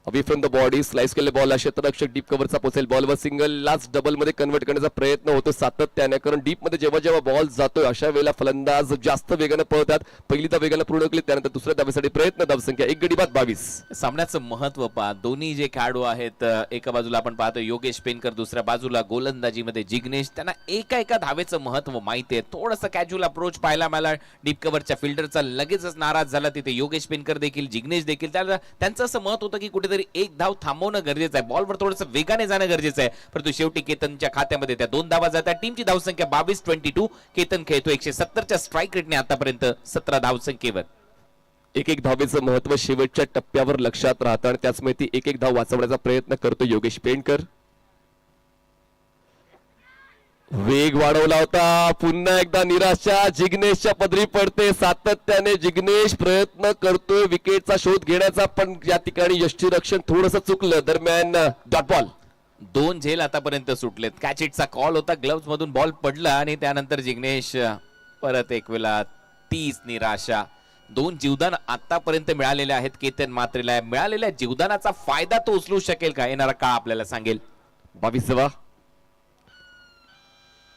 Away from the body slice केले बॉल, क्षेत्ररक्षक डीप कव्हरचा पोहोचेल. बॉलवर सिंगल लास्ट डबल मध्ये कन्वर्ट करण्याचा प्रयत्न होतो सातत्याने, कारण डीप मध्ये जेव्हा जेव्हा बॉल जातोय अशा वेळेला फलंदाज जास्त वेगाने पळतात. पहिली धाव वेगाने पूर्ण केली, त्यानंतर दुसऱ्या धावेसाठी प्रयत्न. धावसंख्या 1 गडी बाद 22. सामन्याचं महत्व पहा. दोन्ही जे खेळाडू आहेत, एका बाजूला आपण पाहतो योगेश पेनकर, दुसऱ्या बाजूला गोलंदाजीमध्ये जिग्नेश. त्यांना एका एका धावेचं महत्व माहिती आहे. थोडंसं कॅज्युअल अप्रोच पाहायला मला डीप कव्हरच्या फिल्डरचा लगेचच नाराज झाला तिथे. योगेश पेनकर देखील, जिग्नेश देखील. त्यांचं असं मत होतं की कुठेतरी एक धाव थांबवणं गरजेचं आहे, बॉलवर थोडंसं वेगाने जाणं गरजेचं आहे. परंतु शेवटी केतनच्या खात्यामध्ये त्या 2 धावा जातात. टीमची धावसंख्या 22-22. केतन खेळतो 170च्या स्ट्राईक रेटने आतापर्यंत 17 धावसंख्येवर. एक धावेचं महत्व शेवटच्या टप्प्यावर लक्षात राहतं आणि त्याचमुळे ती एक धाव वाचवण्याचा प्रयत्न करतो योगेश पेनकर. वेग वाढवला होता, पुन्हा एकदा निराशा जिग्नेशच्या पदरी पडते. सातत्याने जिग्नेश प्रयत्न करतोय विकेटचा शोध घेण्याचा, पण या ठिकाणी यष्टीरक्षण थोडंसं चुकलं. दरम्यान डॉट बॉल. 2 झेल आतापर्यंत सुटलेत. कॅच इटचा कॉल होता, ग्लव्स मधून बॉल पडला आणि त्यानंतर जिग्नेश परत एक वेळा 30 निराशा. 2 जीवदान आतापर्यंत मिळालेले आहेत केतन मात्रेला. मिळालेल्या जीवदानाचा फायदा तो उचलू शकेल का, येणारा काळ आपल्याला सांगेल. 22वा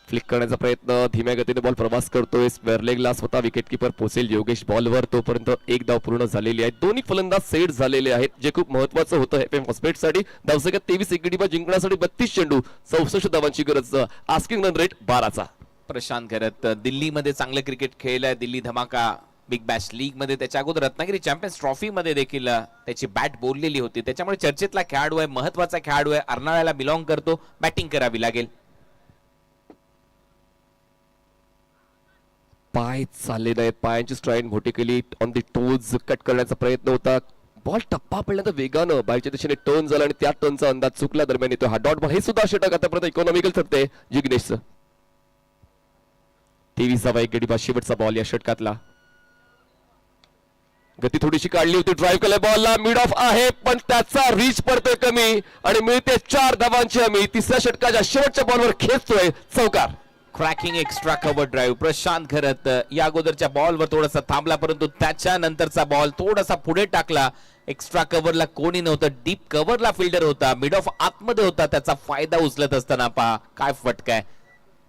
फ्लिक करण्याचा प्रयत्न, धीम्या गतीने बॉल प्रवास करतोय. स्क्वेअर लेगला स्वतः विकेटकीपर पोहोचेल योगेश बॉलवर. तोपर्यंत 1 धाव पूर्ण झालेली आहे. दोन्ही फलंदाज सेट झालेले आहेत, जे खूप महत्वाचं होतं एफएम हॉस्पिटलसाठी. धावसंख्या 23, 1 गडी बाद जिंकण्यासाठी 32 चेंडू, 64 धावांची गरज. आस्किंग रन रेट 12चा. प्रशांत खैरत दिल्लीमध्ये चांगलं क्रिकेट खेळलाय. दिल्ली धमाका बिग बॅश लीग मध्ये, त्याच्या अगोदर रत्नागिरी चॅम्पियन्स ट्रॉफी मध्ये देखील त्याची बॅट बोललेली होती. त्याच्यामुळे चर्चेतला खेळाडू आहे, महत्वाचा खेळाडू आहे. अर्नाळ्याला बिलॉंग करतो. बॅटिंग करावी लागेल. पाय चालले नाहीत, पायांची स्ट्राईन मोठी केली. ऑन दी टोज कट करण्याचा प्रयत्न होता. बॉल टप्पा पडल्यानंतर वेगानं बाहेरच्या दिशेने टर्न झाला आणि त्या टर्नचा अंदाज चुकला. दरम्यान येतो हा डॉट बॉल. हे सुद्धा षटक आतापर्यंत इकॉनॉमिकल ठरते जिग्नेशचं. 23 एक गडी बाद शेवटचा बॉल या षटकातला. गती थोडीशी काढली होती, ड्राईव्ह केला बॉलला, मिड ऑफ आहे पण त्याचा रीच पडतोय कमी आणि मिळते 4 धावांची हमी. तिसऱ्या षटकाच्या शेवटच्या बॉलवर खेचतोय चौकार. क्रॅकिंग एक्स्ट्रा कव्हर ड्राईव्ह प्रशांत घरत या अगोदरच्या बॉलवर थोडासा थांबला, परंतु त्याच्यानंतरचा बॉल थोडासा पुढे टाकला. एक्स्ट्रा कव्हरला कोणी नव्हतं, डीप कव्हरला फिल्डर होता, मिड ऑफ आतमध्ये होता, त्याचा फायदा उचलत असताना पहा काय फटका,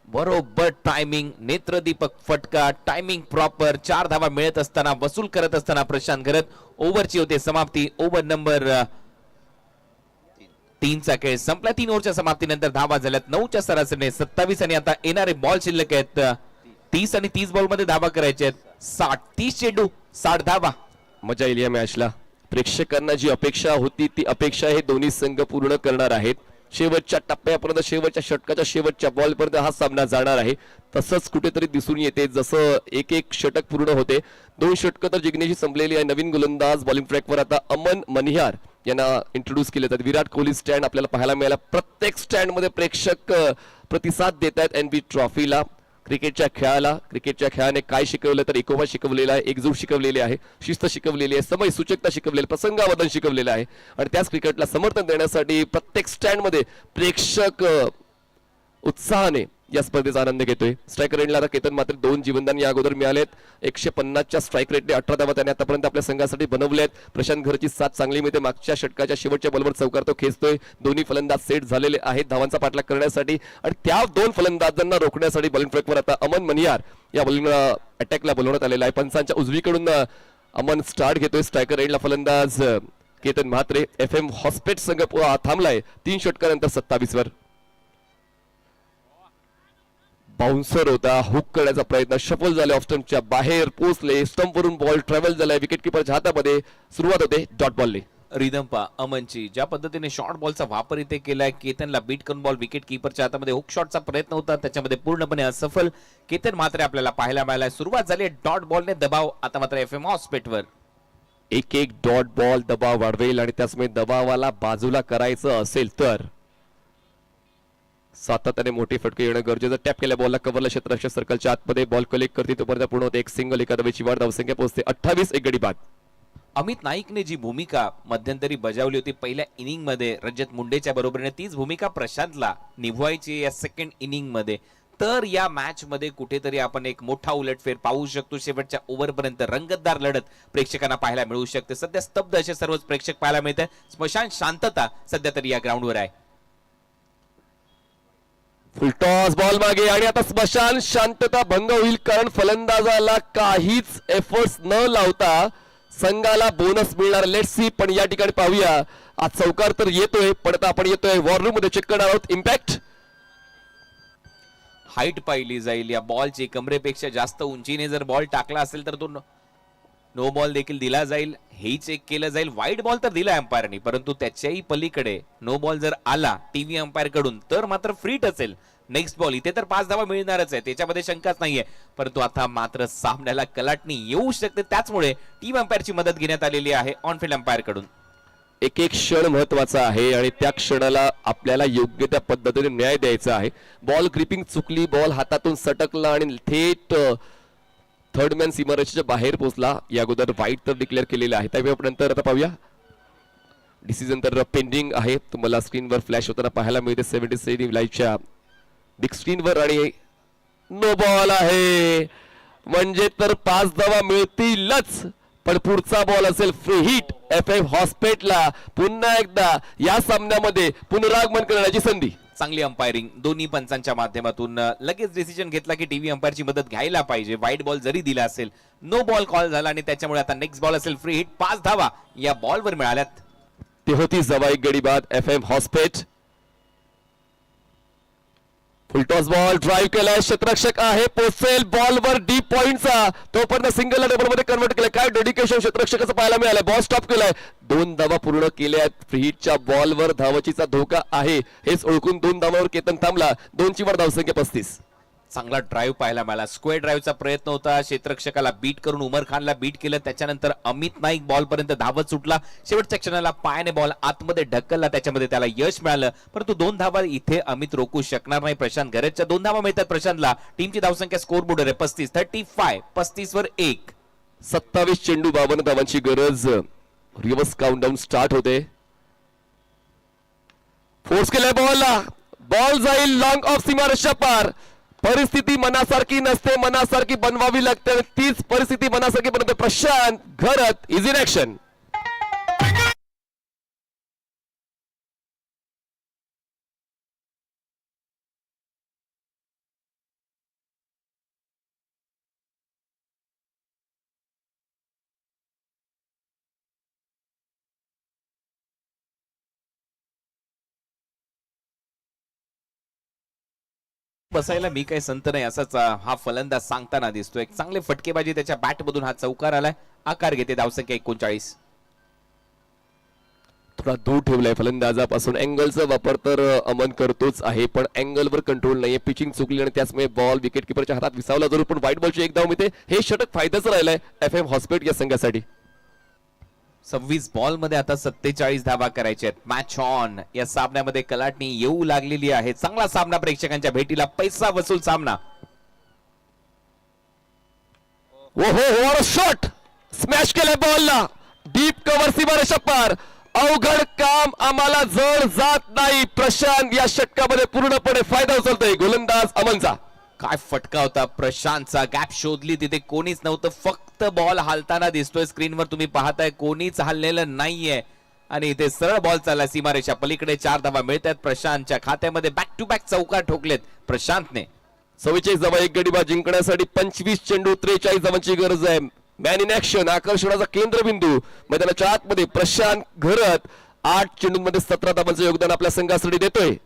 बरोबर टायमिंग, नेत्रदीपक फटका, टायमिंग प्रॉपर. 4 धावा मिळत असताना वसूल करत असताना प्रशांत घरत. ओव्हरची होते समाप्ती, ओव्हर नंबर 3चा खेळ संपला. 3 ओव्हरच्या समाप्तीनंतर धावा झाल्यात 9च्या सरासरीने 27 आणि आता येणारे बॉल शिल्लक आहेत 30 आणि 30 बॉल मध्ये धावा करायचे आहेत 60. 30 चेंडू 60 धावा. मजा येईल या मॅचला. प्रेक्षकांना जी अपेक्षा होती ती अपेक्षा हे दोन्ही संघ पूर्ण करणार आहेत. शेवटच्या टप्प्यापर्यंत, शेवटच्या षटकाच्या शेवटच्या बॉलपर्यंत हा सामना जाणार आहे. तसंच कुठेतरी दिसून येते जसं एक एक षटक पूर्ण होते. 2 षटकं तर जिंकण्याची संपलेली आहे. नवीन गोलंदाज बॉलिंग ट्रॅकवर आता अमन मनिहार यांना इंट्रोड्यूस केले जातात. विराट कोहली स्टँड आपल्याला पाहायला मिळाला. प्रत्येक स्टँड मध्ये प्रेक्षक प्रतिसाद देत आहेत एनबी ट्रॉफीला, क्रिकेटच्या खेळाने काय शिकवलं तर एकोपा शिकवलेला आहे, एकजूट शिकवलेली आहे, शिस्त शिकवलेली आहे, समय सूचकता शिकवलेली, प्रसंगावधान शिकवलेलं आहे आणि त्याच क्रिकेटला समर्थन देण्यासाठी प्रत्येक स्टँड मध्ये प्रेक्षक उत्साहाने या स्पर्धेचा आनंद घेतोय. स्ट्रायकर एंडला आता केतन मात्र 2 जीवनदान या अगोदर मिळालेत. 150च्या स्ट्राईक रेटने 18 धावा त्याने आतापर्यंत आपल्या संघासाठी बनवले आहेत. प्रशांत घरची साथ चांगली मिळते. मागच्या षटकाच्या शेवटच्या बॉलवर चौकार तो खेचतोय. दोन्ही फलंदाज सेट झालेले आहेत धावांचा पाठलाग करण्यासाठी आणि त्या 2 फलंदाजांना रोखण्यासाठी बॉलिंग ट्रॅकवर आता अमन मनिहार या बॉलिंग अटॅकला बोलवण्यात आलेला आहे. पंचांच्या उजवीकडून अमन स्टार्ट घेतोय. स्ट्रायकर एंडला फलंदाज केतन म्हात्रे. FM हॉस्पेट संघ थांबलाय 3 षटकानंतर 27 वर. बाउन्सर होता, हुक करण्याचा प्रयत्न, शफल झाले, ऑफ स्टंपच्या बाहेर पोहोचले, स्टंपवरून बॉल ट्रॅव्हल झालाय, विकेट किपरच्या हातामध्ये. सुरुवात होते डॉट बॉलने. रिदम्पा अमनची ज्या पद्धतीने शॉर्ट बॉलचा वापर इथे केलाय, केतनला बीट करून बॉल विकेट किपरच्या हातामध्ये हुक शॉटचा प्रयत्न होता, त्याच्यामध्ये पूर्णपणे असफल. केतन मात्र आपल्याला पाहायला मिळालाय. सुरुवात झाली डॉट बॉलने, दबाव आता मात्र FM हॉस्पेटवर. एक डॉट बॉल दबाव वाढवेल आणि त्याचमुळे दबावाला बाजूला करायचं असेल तर सातत्याने मोठी फटके येणं गरजेचं. टॅप केल्या बॉलला कव्हरला क्षेत्ररक्षक सर्कलच्या आतमध्ये बॉल कलेक्ट करते तोपर्यंत पूर्ण होते एक सिंगल. एका धावेची वाढ, धावसंख्या पोहोचते 28. एक गडी बाद. अमित नाईकने जी भूमिका मध्यंतरी बजावली होती पहिल्या इनिंग मध्ये रजत मुंडेच्या बरोबरीने, तीच भूमिका प्रशांतला निभवायची या सेकंड इनिंग मध्ये. तर या मॅच मध्ये कुठेतरी आपण एक मोठा उलटफेर पाहू शकतो. शेवटच्या ओव्हरपर्यंत रंगतदार लढत प्रेक्षकांना पाहायला मिळू शकते. सध्या स्तब्ध असे सर्वच प्रेक्षक पाहायला मिळत आहे. स्मशान शांतता सध्या तरी या ग्राउंडवर आहे. फुलटॉस बॉल मागे आणि आता स्मशान शांतता भंग होईल कारण फलंदाजाला काहीच एफर्ट्स न लावता संघाला बोनस मिळणार. Let's see. पण या ठिकाणी पाहूया आज चौकार तर येतोय पण आता आपण येतोय वॉर रूम मध्ये चेक करणार आहोत. इम्पॅक्ट हाईट पाहिली जाईल या बॉलची. कमरेपेक्षा जास्त उंचीने जर बॉल टाकला असेल तर तो नो बॉल देखील दिला जाईल. हे चेक केलं जाईल. वाईट बॉल तर दिला अंपायरनी, परंतु त्याच्याही पलीकडे नो बॉल जर आला टीव्ही अंपायर कडून तर मात्र फ्रीट असेल. नेक्स्ट बॉल इथे तर 5 धावा मिळणारच आहे, त्याच्यामध्ये शंकाच नाहीये. परंतु आता मात्र सामन्याला कलाटणी येऊ शकते, त्याचमुळे टीम अंपायरची मदत घेण्यात आलेली आहे ऑनफिल्ड अंपायर कडून. एक क्षण महत्वाचा आहे आणि त्या क्षणाला आपल्याला योग्य त्या पद्धतीने न्याय द्यायचा आहे. बॉल ग्रिपिंग चुकली, बॉल हातातून सटकला आणि थेट थर्ड मॅन सीमारेषेच्या बाहेर पोहोचला. या अगोदर वाईट तर डिक्लेअर केलेला आहे. त्यानंतर आता पाहूया डिसिजन तर पेंडिंग आहे. तुम्हाला स्क्रीनवर फ्लॅश होताना पाहायला मिळते 76 लाईव्हच्या बिग स्क्रीनवर आणि नो बॉल आहे. म्हणजे तर 5 धावा मिळतीलच पण पुढचा बॉल असेल फ्री हिट. FM हॉस्पेटला पुन्हा एकदा या सामन्यामध्ये पुनरागमन करण्याची संधी. चांगली अंपायरिंग दोन्ही पंचांच्या माध्यमातून. लगेच डिसिजन घेतला की टीव्ही अंपायरची मदत घ्यायला पाहिजे. वाईट बॉल जरी दिला असेल, नो बॉल कॉल झाला आणि त्याच्यामुळे आता नेक्स्ट बॉल असेल फ्री हिट. 5 धावा या बॉलवर मिळाल्यात. ते होती जवा एक गडी बाद FM Hospet. Full toss ball drive केलाय, क्षेत्ररक्षक आहे, पोचेल बॉलवर डीप पॉइंटचा, तोपर्यंत सिंगल डबल मध्ये कन्वर्ट केलाय. काय डेडिकेशन क्षेत्ररक्षकाचं पाहायला मिळालंय. बॉल स्टॉप केलाय, 2 धावा पूर्ण केल्यात. फ्री हिटच्या बॉलवर धावचीचा धोका आहे हेच ओळखून 2 धावांवर केतन थांबला. 2ची वर धावसंख्या 35. चांगला ड्राईव्ह पाहायला मिळाला. स्क्वेअर ड्राईव्हचा प्रयत्न होता, क्षेत्ररक्षकाला बीट करून उमर खानला बीट केलं. त्याच्यानंतर अमित नाईक बॉल पर्यंत धावत सुटला. शेवटच्या क्षणाला पायाने बॉल आतमध्ये ढकलला, त्याच्यामध्ये त्याला यश मिळालं. परंतु 2 धावा इथे अमित रोखू शकणार नाही. प्रशांत घरतच्या 2 धावा मिळतात प्रशांतला. टीमची धावसंख्या स्कोर बोर्डवर आहे 35 वर 1. 27 चेंडू 52 धावांची गरज. रिव्हर्स काउंटडाऊन स्टार्ट होते. फोर्स केलाय बॉलला, बॉल जाईल लॉंग ऑफ सीमारेषा पार. परिस्थिती मनासारखी नसते, मनासारखी बनवावी लागते आणि तीच परिस्थिती मनासारखी बनवते प्रशांत घरत. Is in action. बसायला मी काही संत नाही असाच हा फलंदाज सांगताना दिसतो. एक चांगले फटकेबाजी त्याच्या बॅट मधून हा चौकार आलाय. आकार घेते धावसंख्या 39. थोडा दूर ठेवलाय फलंदाजापासून. अँगलचा वापर तर अमन करतोच आहे, पण अँगलवर कंट्रोल नाहीये. पिचिंग चुकली आणि त्याचमुळे बॉल विकेट किपरच्या हातात विसावला जरूर, पण वाईट बॉलची 1 धाव मिळते. हे षटक फायद्याचं राहिलंय FM हॉस्पिट या संघासाठी. 26 बॉल मध्ये आता 47 धावा करायच्या आहेत. मॅच ऑन या सामन्यामध्ये कलाटणी येऊ लागलेली आहे. चांगला सामना प्रेक्षकांच्या भेटीला, पैसा वसूल सामना. ओहो शॉट स्मॅश केलाय बॉलला. डीप कव्हर सीमारेषा पार. अवघड काम आम्हाला जड जात नाही. प्रशांत या षटकामध्ये पूर्णपणे फायदा उचलतोय. गोलंदाज अमनचा. काय फटका होता प्रशांतचा. गॅप शोधली, तिथे कोणीच नव्हतं. फक्त बॉल हालताना दिसतोय. स्क्रीनवर तुम्ही पाहताय कोणीच हललेलं नाहीये आणि इथे सरळ बॉल चालला सीमारेषा पलीकडे. 4 धावा मिळतात प्रशांतच्या खात्यामध्ये. बॅक टू बॅक चौकार ठोकलेत प्रशांतने. 44 धावा, 1 गडी बाद जिंकण्यासाठी 25 चेंडू 43 धावांची गरज आहे. मॅन इन ऍक्शन, आकर्षणाचा केंद्रबिंदू मैदानाच्या आतमध्ये प्रशांत घरत. 8 चेंडूंमध्ये 17 धावांचं योगदान आपल्या संघासाठी देतोय.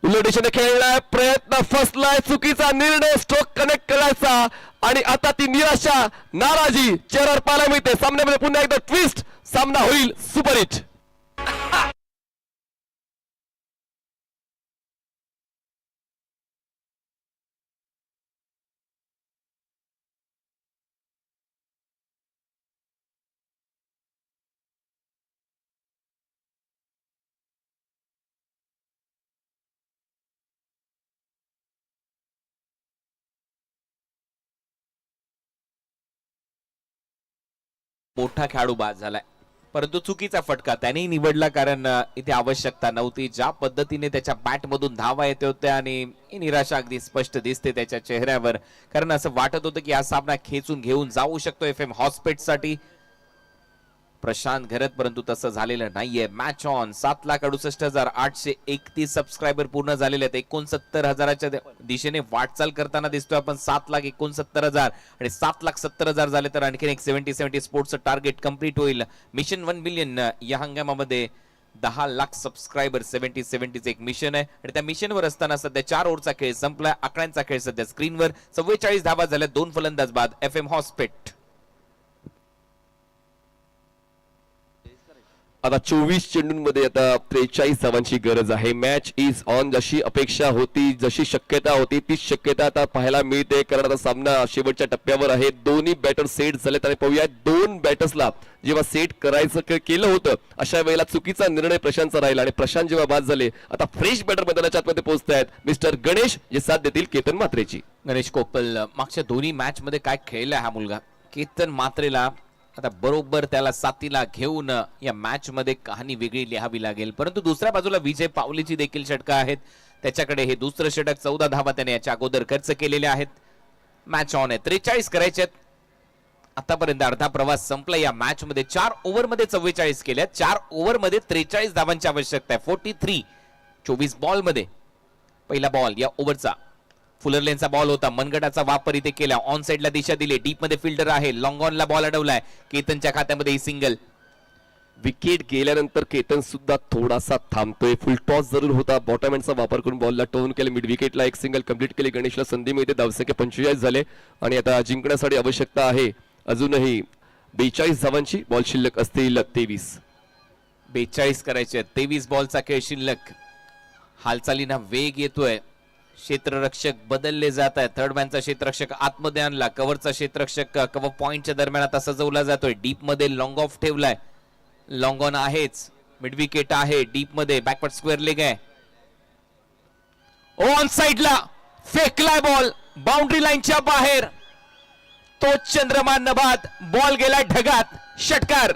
उलट दिशेने खेळलाय, प्रयत्न फसलाय, चुकीचा निर्णय, स्ट्रोक कनेक्ट करायचा आणि आता ती निराशा, नाराजी चेहऱ्यावर पाहायला मिळते. सामन्यामध्ये पुन्हा एकदा ट्विस्ट. सामना होईल सुपरहिट. मोठा खेळाडू बाद झालाय, परंतु चुकीचा फटका त्यानेही निवडला, कारण इथे आवश्यकता नव्हती. ज्या पद्धतीने त्याच्या बॅट मधून धावा येते होत्या आणि ही निराशा अगदी स्पष्ट दिसते त्याच्या चेहऱ्यावर, कारण असं वाटत होतं की हा सामना खेचून घेऊन जाऊ शकतो FM हॉस्पिट साठी प्रशांत घरत, परंतु तसं झालेलं नाहीये. Match on. 7,68,831 सबस्क्रायबर पूर्ण झालेले आहेत. 69,000च्या दिशेने वाटचाल करताना दिसतोय आपण. 7,69,000 आणि 7,70,000 झाले तर आणखीन एक 70 स्पोर्ट्सचं टार्गेट कंप्लीट होईल. मिशन 1 मिलियन या हंगामामध्ये 10 लाख सबस्क्रायबर 70 एक मिशन आहे आणि त्या मिशनवर असताना सध्या 4 ओव्हरचा खेळ संपलाय. आकड्यांचा खेळ सध्या स्क्रीनवर. 44 धावा झाल्या, 2 फलंदाज बाद. FM हॉस्पिट. आता 24 चेंडूंमध्ये आता 43 धावांची गरज आहे. Match is on. जशी अपेक्षा होती, जशी शक्यता होती, तीच शक्यता आता पाहायला मिळते, कारण आता सामना शेवटच्या टप्प्यावर आहे. दोन्ही बॅटर सेट झालेत आणि पाहूया 2 बॅटर्सला जेव्हा सेट करायचं केलं होतं अशा वेळेला चुकीचा निर्णय प्रशांतचा राहिला आणि प्रशांत जेव्हा बाद झाले, आता फ्रेश बॅटर मैदानाच्या आतमध्ये पोहोचतायत मिस्टर गणेश, जे साथ देतील केतन मात्रेची. गणेश कोपल मागच्या दोन्ही मॅच मध्ये काय खेळलाय हा मुलगा. केतन मात्रेला आता बरोबर त्याला साथीला घेऊन या मॅच मध्ये कहाणी वेगळी लिहावी लागेल. परंतु दुसऱ्या बाजूला विजय पावलीची देखील षटकं आहेत त्याच्याकडे. हे दुसरं षटक 14 धावा त्याने याच्या अगोदर खर्च केलेले आहेत. मॅच ऑन आहे. 43 करायचे आहेत. आतापर्यंत अर्धा प्रवास संपला या मॅच मध्ये. 4 ओव्हर मध्ये 44 केल्या. 4 ओव्हर मध्ये 43 धावांची आवश्यकता आहे. 43 24 बॉल मध्ये. पहिला बॉल या ओव्हरचा फुलरलेनचा बॉल होता. मनगटाचा वापर इथे केला. ऑन साइडला दिशा दिली. डीप मध्ये फिल्डर आहे. Long ऑनला ball अडवलाय. केतनच्या खात्यामध्ये ही सिंगल. विकेट गेल्यानंतर केतन सुद्धा थोडासा थांबतोय. फुल टॉस जरूर होता. बॉटम एंडचा वापर करून बॉलला टर्न केलं. मिड विकेटला एक सिंगल कंप्लीट केली. गणेशला संधी मिळते. धावसंख्या 45 झाले आणि आता जिंकण्यासाठी आवश्यकता आहे अजूनही 42 धावांची. बॉल शिल्लक असतील 23. 42 करायचे. 23 बॉलचा खेळ शिल्लक. हालचालींना वेग येतोय. क्षेत्ररक्षक बदलले जात आहेत. थर्ड मॅनचा क्षेत्ररक्षक आतमध्ये आणला, कव्हरचा क्षेत्ररक्षक कव्हर पॉइंटच्या दरम्यान आता सजवला जातोय. डीप मध्ये लॉंग ऑफ ठेवलाय, लॉंग ऑन आहेच, मिड विकेट आहे, डीप मध्ये बॅकवर्ड स्क्वेअर लेग आहे. ऑन साइडला फेकलाय बॉल, बाउंड्री लाईनच्या बाहेर. तो चंद्रमान नभात, बॉल गेला ढगात, षटकार.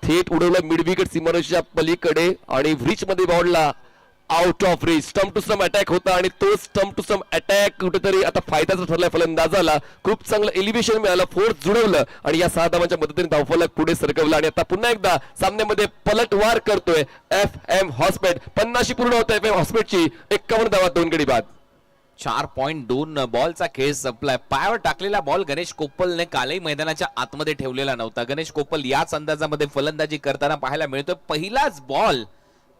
थेट उडवला मिड विकेट सीमारेषेच्या पलीकडे आणि व्रिच मध्ये बॉलला out of reach. Stump to stump attack होता आणि तो स्टम्प टू स्टम्प अटॅक कुठेतरी आता फायद्याचा ठरलाय फलंदाजाला. खूप चांगलं एलिव्हेशन मिळालं, फोर्स जुळवलं आणि या 6 धावांच्या मदतीने धावफलक पुढे सरकवला आणि आता पुन्हा एकदा सामन्यामध्ये पलटवार करतोय FM हॉस्पेट. 50 पूर्ण होत FM हॉस्पेटची 51 धावा 2 गडी बाद. 4.2 बॉलचा खेळ संपलाय. पायावर टाकलेला बॉल गणेश कोप्पलने कालही मैदानाच्या आतमध्ये ठेवलेला नव्हता. गणेश कोप्पल याच अंदाजामध्ये फलंदाजी करताना पाहायला मिळतोय. पहिलाच बॉल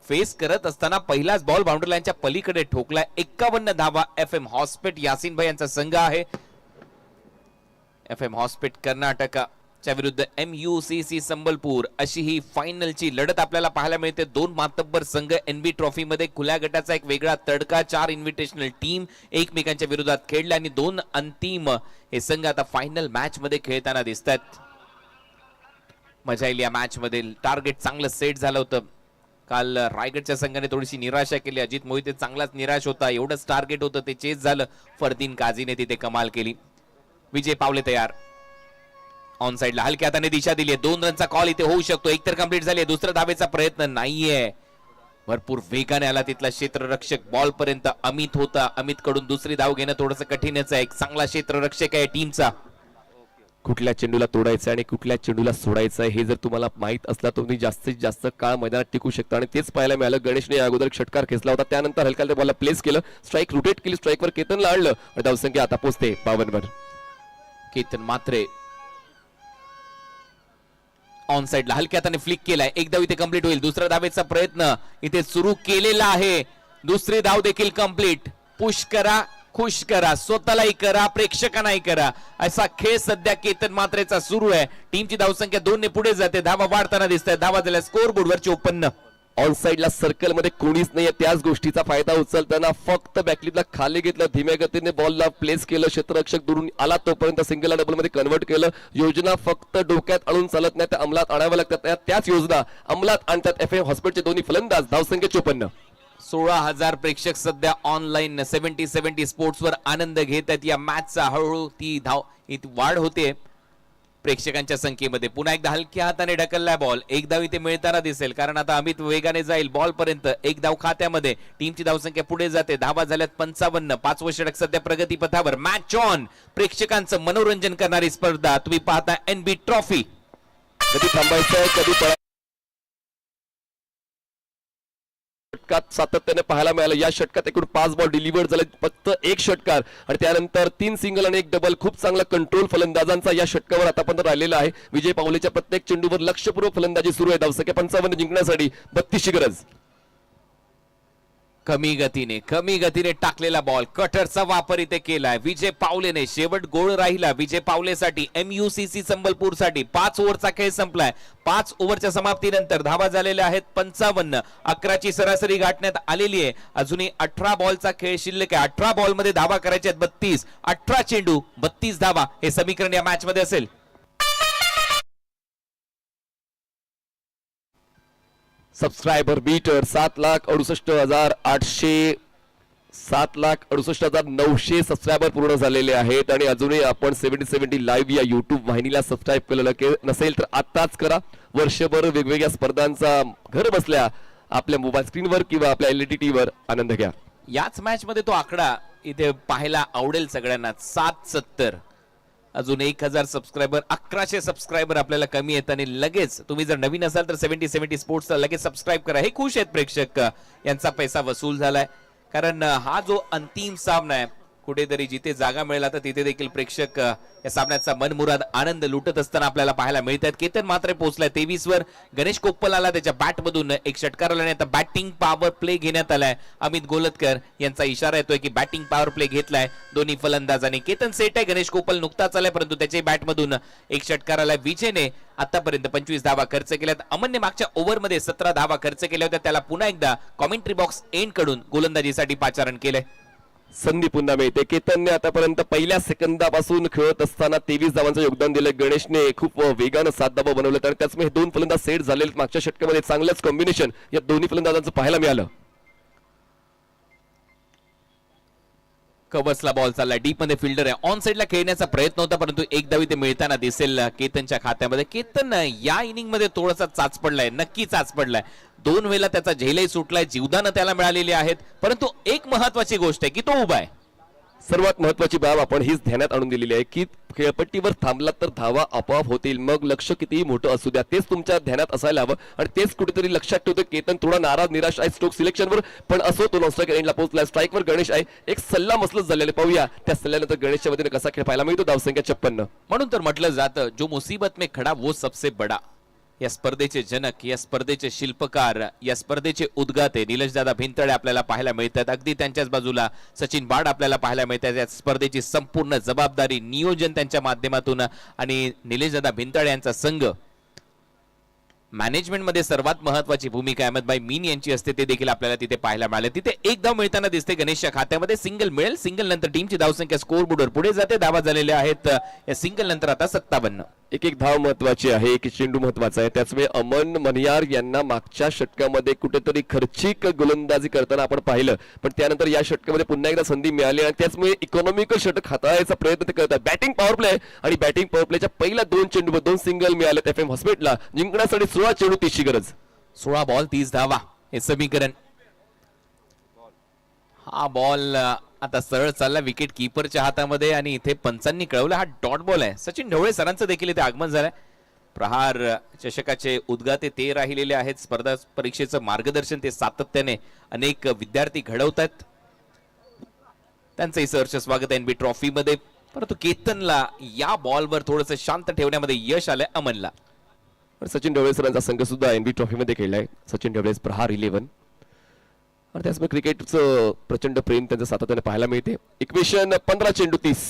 फेस करत असताना पहिलाच बॉल बाउंड्री लाईनच्या पलीकडे ठोकलाय. 51 धावा FM हॉस्पेट यासिन भाई यांचा संघ आहे. FM हॉस्पेट कर्नाटकाच्या विरुद्ध MUCC संबलपूर अशी ही फायनलची लढत आपल्याला पाहायला मिळते. 2 मातब्बर संघ NB ट्रॉफी मध्ये खुल्या गटाचा एक वेगळा तडका, 4 इन्व्हिटेशनल टीम एकमेकांच्या विरोधात खेळल्या आणि 2 अंतिम हे संघ आता फायनल मॅच मध्ये खेळताना दिसतात. मजा येईल या मॅच मध्ये. टार्गेट चांगलं सेट झालं होतं. काल रायगडच्या संघाने थोडीशी निराशा केली. अजित मोहिते चांगलाच निराश होता. एवढंच टार्गेट होतं ते चेस झालं. फरदीन काझीने तिथे कमाल केली. विजय पावले तयार. ऑन साइडला हलक्या हाताने दिशा दिली. 2 रनचा कॉल इथे होऊ शकतो. एक तर कंप्लीट झाली. दुसऱ्या धावेचा प्रयत्न नाहीये. भरपूर वेगाने आला तिथला क्षेत्ररक्षक बॉल पर्यंत. अमित होता. अमित कडून दुसरी धाव घेणं थोडंसं कठीणच आहे. एक चांगला क्षेत्ररक्षक आहे टीमचा. कुठल्या चेंडूला तोडायचं आणि कुठल्या चेंडूला सोडायचं हे जर तुम्हाला माहित असला तर तुम्ही जास्तीत जास्त काळ मैदानात टिकू शकता आणि तेच पाहायला मिळालं. गणेशने अगोदर षटकार खेचला होता, त्यानंतर हलक्या बॉलला प्लेस केलं, स्ट्राईक रोटेट केली, स्ट्राईकवर केतनला आणलं आणि धावसंख्या आता पोहोचते 52 वर. केतन मात्रे ऑन साइडला हलक्या हाताने फ्लिक केलाय. एक धाव इथे कंप्लीट होईल. दुसऱ्या धावेचा प्रयत्न इथे सुरू केलेला आहे. दुसरी धाव देखील कंप्लीट. पुश करा, खुश करा, स्वतःलाही करा, प्रेक्षकांनाही करा, असा खेळ सध्या केतन मात्रेचा सुरू आहे. टीमची धावसंख्या 2 ने पुढे जाते. धावा वाढताना दिसत आहेत. धावा झाल्या स्कोर बोर्डवर 54. ऑन साइडला सर्कल मध्ये कोणीच नाहीये. त्याच गोष्टीचा फायदा उचलताना फक्त बॅकलिपला खाली घेतलं, धीम्या गतीने बॉलला प्लेस केलं, क्षेत्ररक्षक दुरून आला तोपर्यंत सिंगल डबल मध्ये कन्वर्ट केलं. योजना फक्त डोक्यात आणून चालत नाही, त्या अंमलात आणाव्या लागतात. त्याच योजना अंमलात आणतात FM हॉस्पिटलचे दोन्ही फलंदाज. धावसंख्या 54. 16,000 प्रेक्षक सध्या ऑनलाईन 70-70 स्पोर्ट्स वर आनंद घेत आहेत. या मॅचचा हळूहळू ती वाढ होते प्रेक्षकांच्या संख्येमध्ये. पुन्हा एकदा हलक्या हाताने ढकललाय बॉल. एक धाव इथे मिळताना दिसेल कारण आता अमित वेगाने जाईल बॉल पर्यंत. एक धाव खात्यामध्ये. टीमची धावसंख्या पुढे जाते. धावा झाल्यात 55. 5वं षटक सध्या प्रगतीपथावर. Match on. प्रेक्षकांचं मनोरंजन करणारी स्पर्धा तुम्ही पाहता NB ट्रॉफी. कधी थांबायचं, कधी षटकात सातत्याने पाहायला मिळालं. या षटकात एकूण 5 बॉल डिलिव्हर्ड झाले, फक्त 1 षटकार आणि त्यानंतर 3 सिंगल आणि 1 डबल. खूप चांगला कंट्रोल फलंदाजांचा या षटकावर आतापर्यंत राहिलेला आहे. विजय पावलेच्या प्रत्येक चेंडूवर लक्षपूर्वक फलंदाजी सुरू आहे. धावसंख्या 55 जिंकण्यासाठी 32ची गरज. कमी गतीने टाकलेला बॉल. कटरचा वापर इथे केलाय विजय पावलेने. शेवट गोळ राहिला विजय पावलेसाठी. MUCC संबलपूरसाठी 5 ओव्हरचा खेळ संपलाय. 5 ओव्हरच्या समाप्तीनंतर धावा झालेल्या आहेत 55. 11ची सरासरी गाठण्यात आलेली आहे. अजूनही 18 बॉलचा खेळ शिल्लक आहे. 18 बॉल मध्ये धावा करायच्या आहेत 32. 18 चेंडू 32 धावा हे समीकरण या मॅच मध्ये असेल. सबस्क्रायबर मीटर 7,68,800 7,68,900 सबस्क्रायबर पूर्ण झालेले आहेत आणि अजूनही आपण 70-70 लाईव्ह या युट्यूब वाहिनीला सबस्क्राईब केलेलं नसेल तर आताच करा. वर्षभर वेगवेगळ्या स्पर्धांचा घर बसल्या आपल्या मोबाईल स्क्रीनवर किंवा आपल्या LED टीव्हीवर आनंद घ्या. याच मॅच मध्ये तो आकडा इथे पाहायला आवडेल सगळ्यांना. 770. अजून 1000 सबस्क्रायबर, 1100 सबस्क्रायबर आपल्याला कमी आहेत आणि लगेच तुम्ही जर नवीन असाल तर 70-70 स्पोर्ट्सला लगेच सबस्क्राईब करा. हे खुश आहेत प्रेक्षक. यांचा पैसा वसूल झालाय कारण हा जो अंतिम सामना आहे कुठेतरी जिथे जागा मिळाला तर तिथे देखील प्रेक्षक या सामन्याचा मनमुराद आनंद लुटत असताना आपल्याला पाहायला मिळतात. केतन मात्र पोहोचलाय 23 वर. गणेश कोप्पल आला त्याच्या बॅट मधून एक षटकार आला आणि आता बॅटिंग पॉवर प्ले घेण्यात आलाय. अमित गोलतकर यांचा इशारा येतोय की बॅटिंग पॉवर प्ले घेतलाय दोन्ही फलंदाज आणि केतन सेट आहे. गणेश कोप्पल नुकताच आलाय परंतु त्याच्या बॅट मधून एक षटकार आलाय. विजयने आतापर्यंत 25 धावा खर्च केल्यात. अमनने मागच्या ओव्हरमध्ये 17 धावा खर्च केल्या होत्या. त्याला पुन्हा एकदा कॉमेंट्री बॉक्स एंड कडून गोलंदाजीसाठी पाचारण केलंय. संधी पुन्हा मिळते. केतनने आतापर्यंत पहिल्या सेकंदापासून खेळत असताना 23 धावांचं योगदान दिलं. गणेशने खूप वेगानं 7 धावा बनवले तर त्याचमुळे हे दोन फलंदाज सेट झालेले. मागच्या षटकामध्ये चांगलंच कॉम्बिनेशन या दोन्ही फलंदाजांचं पाहायला मिळालं. कव्हर्सला बॉल चाललाय. डीप मध्ये फिल्डर आहे. ऑन साइडला खेळण्याचा प्रयत्न होता परंतु एक धावी ते मिळताना दिसेल केतनच्या खात्यामध्ये. केतन या इनिंग मध्ये थोडासा चाच पडलाय, नक्की चाच पडलाय. 2 वेळेला त्याचा झेलही सुटलाय, जीवदानं त्याला मिळालेली आहेत. परंतु एक महत्वाची गोष्ट आहे की तो उभा आहे. सर्वात महत्वाची बाब आपण हीच ध्यानात आणून दिलेली आहे की खेळपट्टीवर थांबलात तर धावा आपोआप होतील. मग लक्ष कितीही मोठं असू द्या तेच तुमच्या ध्यानात असायला हवं आणि तेच कुठेतरी लक्षात ठेवतो. केतन थोडा नाराज निराश आहे स्ट्रोक सिलेक्शनवर पण असो तो नॉनस्ट्राईक एंडला पोहोचला. स्ट्राईकवर गणेश आहे. एक सल्ला मसलत झालेला पाहूया त्या सल्ल्यानंतर गणेशच्या वतीने कसा खेळ पाहायला मिळतो. धावसंख्या 56. म्हणून तर म्हटलं जातं जो मुसीबत में खडा वो सबसे बडा. या स्पर्धेचे जनक, या स्पर्धेचे शिल्पकार, या स्पर्धेचे उद्गाते निलेशदादा भिंतळे आपल्याला पाहायला मिळतात. अगदी त्यांच्याच बाजूला सचिन बाड आपल्याला पाहायला मिळतात. या स्पर्धेची संपूर्ण जबाबदारी नियोजन त्यांच्या माध्यमातून आणि निलेशदादा भिंतळे यांचा संघ मॅनेजमेंट मध्ये सर्वात महत्वाची भूमिका अहमदभाई मीन यांची असते ते देखील आपल्याला तिथे पाहायला मिळाले. तिथे एक धाव मिळताना दिसते गणेशच्या खात्यामध्ये. सिंगल मिळेल. सिंगल नंतर टीमची धावसंख्या स्कोर बोर्डवर पुढे जाते. धावा झालेल्या आहेत या सिंगल नंतर आता 57. एक धाव महत्वाची आहे, एक चेंडू महत्वाचा आहे. त्याचमुळे अमन मनियार यांना मागच्या षटकामध्ये कुठेतरी खर्चिक गोलंदाजी करताना आपण पाहिलं पण त्यानंतर या षटकामध्ये पुन्हा एकदा संधी मिळाली आणि त्याचमुळे इकॉनॉमिकल षटक हाताळायचा प्रयत्न ते करतात. बॅटिंग पॉवर प्ले आणि बॅटिंग पॉवर प्लेच्या पहिल्या 2 चेंडूवर 2 सिंगल मिळाले. एफएम हॉस्पिटलला जिंकण्यासाठी 16 चेंडू 30ची गरज. 16 बॉल 30 धावा हे समीकरण. हा बॉल आता सरळ चालला विकेट कीपरच्या हातामध्ये आणि इथे पंचांनी कळवलं हा डॉट बॉल आहे. सचिन ढवळे सरांचं देखील इथे आगमन झालंय. प्रहार चषकाचे उद्गाते ते राहिलेले आहेत. स्पर्धा परीक्षेचं मार्गदर्शन ते सातत्याने अनेक विद्यार्थी घडवतात. त्यांचंही सहर्ष स्वागत आहे एनबी ट्रॉफी मध्ये. परंतु केतनला या बॉलवर थोडंसं शांत ठेवण्यामध्ये यश आलंय अमनला. सचिन ढवळे सरांचा संघ सुद्धा एनबी ट्रॉफी मध्ये खेळलाय. सचिन ढवळे प्रहार 11 आणि त्याचमुळे क्रिकेटचं प्रचंड प्रेम त्यांचं सातत्याने पाहायला मिळते. इक्वेशन 15 चेंडू 30.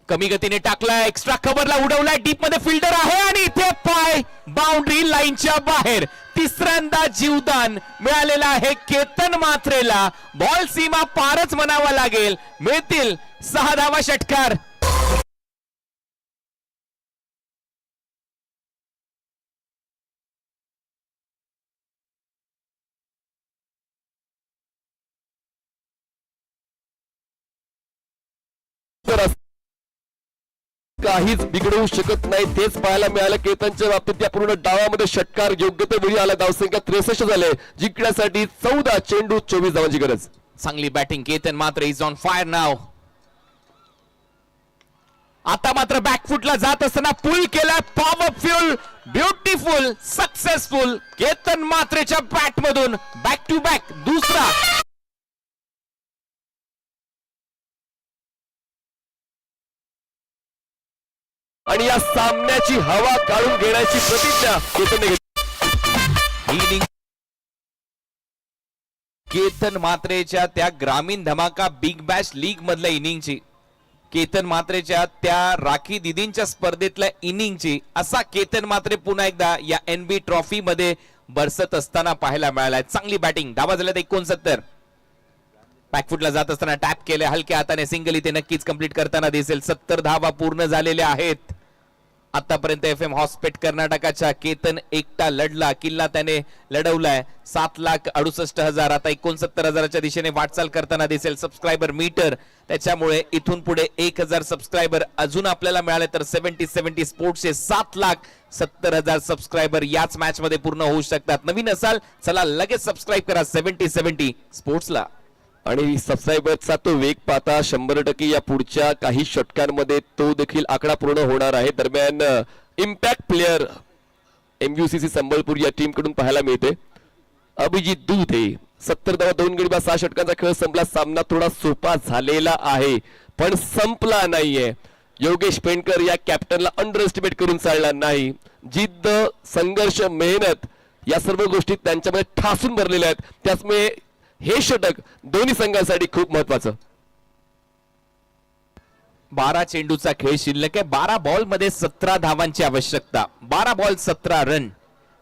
कमी गतीने टाकलाय. एक्स्ट्रा कव्हरला उडवलाय. डीप मध्ये फिल्डर आहे आणि इथे पाय बाउंड्री लाईनच्या बाहेर. तिसऱ्यांदा जीवदान मिळालेलं आहे केतन मात्रेला. बॉल सीमा पारच म्हणावा लागेल. मिळतील 6 धावा षटकार. काहीच बिघडवू शकत नाही तेच पाहायला मिळालं केतनच्या बाबतीत. या पूर्ण डावामध्ये षटकार योग्य ते वेळी आला. धावसंख्या 63 झाले. जिंकण्यासाठी 14 चेंडू 24 धावांची गरज. चांगली बॅटिंग केतन मात्र इज ऑन फायर नाव. आता मात्र बॅकफुटला जात असताना पुल केला. पॉवरफुल, ब्युटिफुल, सक्सेसफुल केतन मात्रेच्या बॅट मधून बॅक टू बॅक दुसरा. आणि या सामन्याची हवा काढून घेण्याची प्रतिज्ञा केतनने घेतली. केतन मात्रेच्या त्या ग्रामीण धमाका बिग बॅश लीग मधल्या इनिंगची, केतन मात्रेच्या त्या राखी दिदींच्या स्पर्धेतल्या इनिंगची, असा केतन मात्रे पुन्हा एकदा या एनबी ट्रॉफी मध्ये बरसत असताना पाहायला मिळालाय. चांगली बॅटिंग. धावा झाल्यात 69. बॅकफुटला जात असताना टॅप केले. हलक्या हाताने सिंगल इथे नक्कीच कंप्लीट करताना दिसेल. 70 धावा पूर्ण झालेल्या आहेत. आतापर्यंत एफएम हॉस्पेट कर्नाटकाच्या केतन एकटा लढला. किल्ला त्याने लढवलाय. 7,68,000. आता 69,000च्या दिशेने वाटचाल करताना दिसेल. सबस्क्रायबर मीटर त्याच्यामुळे इथून पुढे 1,000 सबस्क्रायबर अजून आपल्याला मिळाले तर 70-70 स्पोर्ट्सचे 7,70,000 सबस्क्रायबर याच मॅच मध्ये पूर्ण होऊ शकतात. नवीन असाल चला लगेच सबस्क्राईब करा 70-70 स्पोर्ट्सला. आणि सबस्क्रायबरचा तो वेग पाहता 100% या पुढच्या काही षटकांमध्ये तो देखील आकडा पूर्ण होणार आहे. दरम्यान इम्पॅक्ट प्लेयर MUCC संबळपूर या टीम कडून पाहायला मिळते. अभिजित दुधे 70 धावा 2 गडी बाद 6 षटकांचा खेळ संपला. सामना थोडा सोपा झालेला आहे पण संपला नाहीये. योगेश पेंडकर या कॅप्टनला अंडर एस्टिमेट करून चालणार नाही. जिद्द, संघर्ष, मेहनत या सर्व गोष्टी त्यांच्यामध्ये ठासून भरलेल्या आहेत. त्यामुळे हे षटक दोन्ही संघांसाठी खूप महत्वाचं. 12 चेंडूचा खेळ शिल्लक आहे. 12 बॉल मध्ये 17 धावांची आवश्यकता. 12 बॉल 17 रन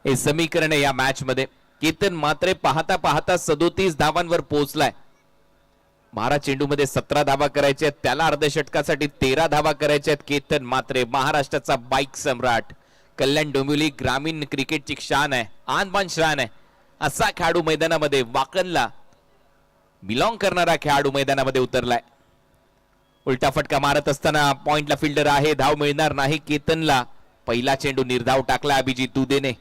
हे समीकरण आहे या मॅच मध्ये. केतन मात्रे पाहता पाहता 37 धावांवर पोहोचलाय. 12 चेंडू मध्ये 17 धावा करायच्या आहेत. त्याला अर्धषटकासाठी 13 धावा करायच्या आहेत. केतन मात्रे महाराष्ट्राचा बाईक सम्राट, कल्याण डोंबिवली ग्रामीण क्रिकेटची शान आहे, आनबान शान आहे असा खेळाडू मैदानामध्ये, वाकणला बिलॉंग करणारा खेळाडू मैदानामध्ये उतरलाय. उलटा फटका मारत असताना पॉइंटला फिल्डर आहे, धाव मिळणार नाही केतनला. पहिला चेंडू निर्धाव टाकला अभिजित दुदेने.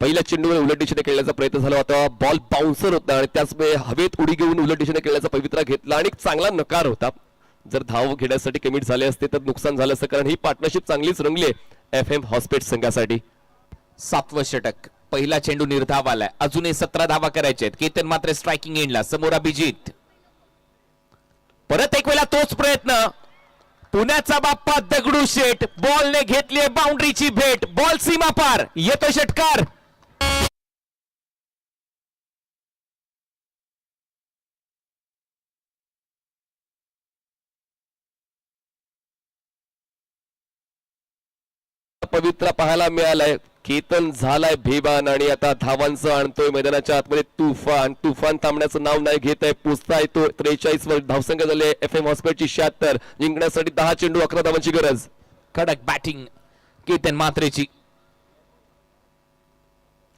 पहिल्या चेंडूवर उलट दिशेने खेळण्याचा प्रयत्न झाला होता. बॉल बाउन्सर होता आणि त्याचमुळे हवेत उडी घेऊन उलट दिशेने खेळण्याचा पवित्रा घेतला आणि चांगला नकार होता. जर धाव घेण्यासाठी कमिट झाले असते तर नुकसान झालं असतं, कारण ही पार्टनरशिप चांगलीच रंगली FM हॉस्पिट संघासाठी. 7वं षटक. पहिला चेंडू निर्धाव आलाय. अजूनही 17 धावा करायच्या आहेत. केतन मात्र स्ट्रायकिंग एंडला. समोर अभिजित. परत एक वेळा तोच प्रयत्न. पुण्याचा बाप्पा दगडू शेठ बॉलने घेतली बाउंड्रीची भेट. बॉल सीमा पार. येतो षटकार. पवित्रा पाहायला मिळालाय. केतन झालाय भेबान आणि आता धावांचं आणतोय मैदानाच्या आतमध्ये तुफान. तुफान थांबण्याचं नाव नाही घेत आहे. पोचता येतो 43 वर धावसंख्या झाले FM हॉस्पिटलची 76. जिंकण्यासाठी 10 चेंडू 11 धावांची गरज. कडक बॅटिंग केतन मात्रेची.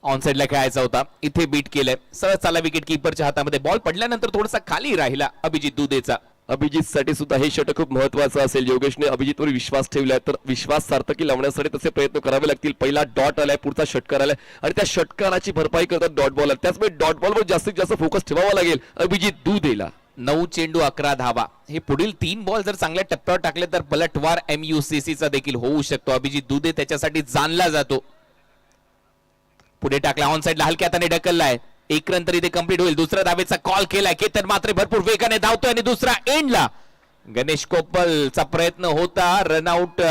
ऑन साइडला खेळायचा होता, इथे बीट केलंय. सरळ चाला विकेट कीपरच्या हातामध्ये. बॉल पडल्यानंतर थोडासा खाली राहिला अभिजित दुदेचा. अभिजित साठी सुद्धा हे षटक खूप महत्वाचं असेल. योगेशने अभिजितवर विश्वास ठेवलाय तर विश्वास सार्थकी लावण्यासाठी तसे प्रयत्न करावे लागतील. पहिला डॉट आलाय, पुढचा षटकार आलाय आणि त्या षटकाराची भरपाई करतात डॉट बॉलर. त्याचमुळे डॉट बॉलवर जास्तीत जास्त फोकस ठेवावा लागेल अभिजित दुदेला. 9 चेंडू 11 धावा. हे पुढील 3 बॉल जर चांगल्या टप्प्यावर टाकले तर पलटवार MUCC चा देखील होऊ शकतो. अभिजित दुदे त्याच्यासाठी जाणला जातो. पुढे टाकला, ऑन साइडला हलक्या हाताने ढकललाय. 1 रन तरी ते कंप्लीट होईल. दुसऱ्या धावेचा कॉल केलाय. केतन मात्र भरपूर वेगाने धावतोय आणि दुसरा एंडला. गणेश कोप्पलचा प्रयत्न होता. रनआउट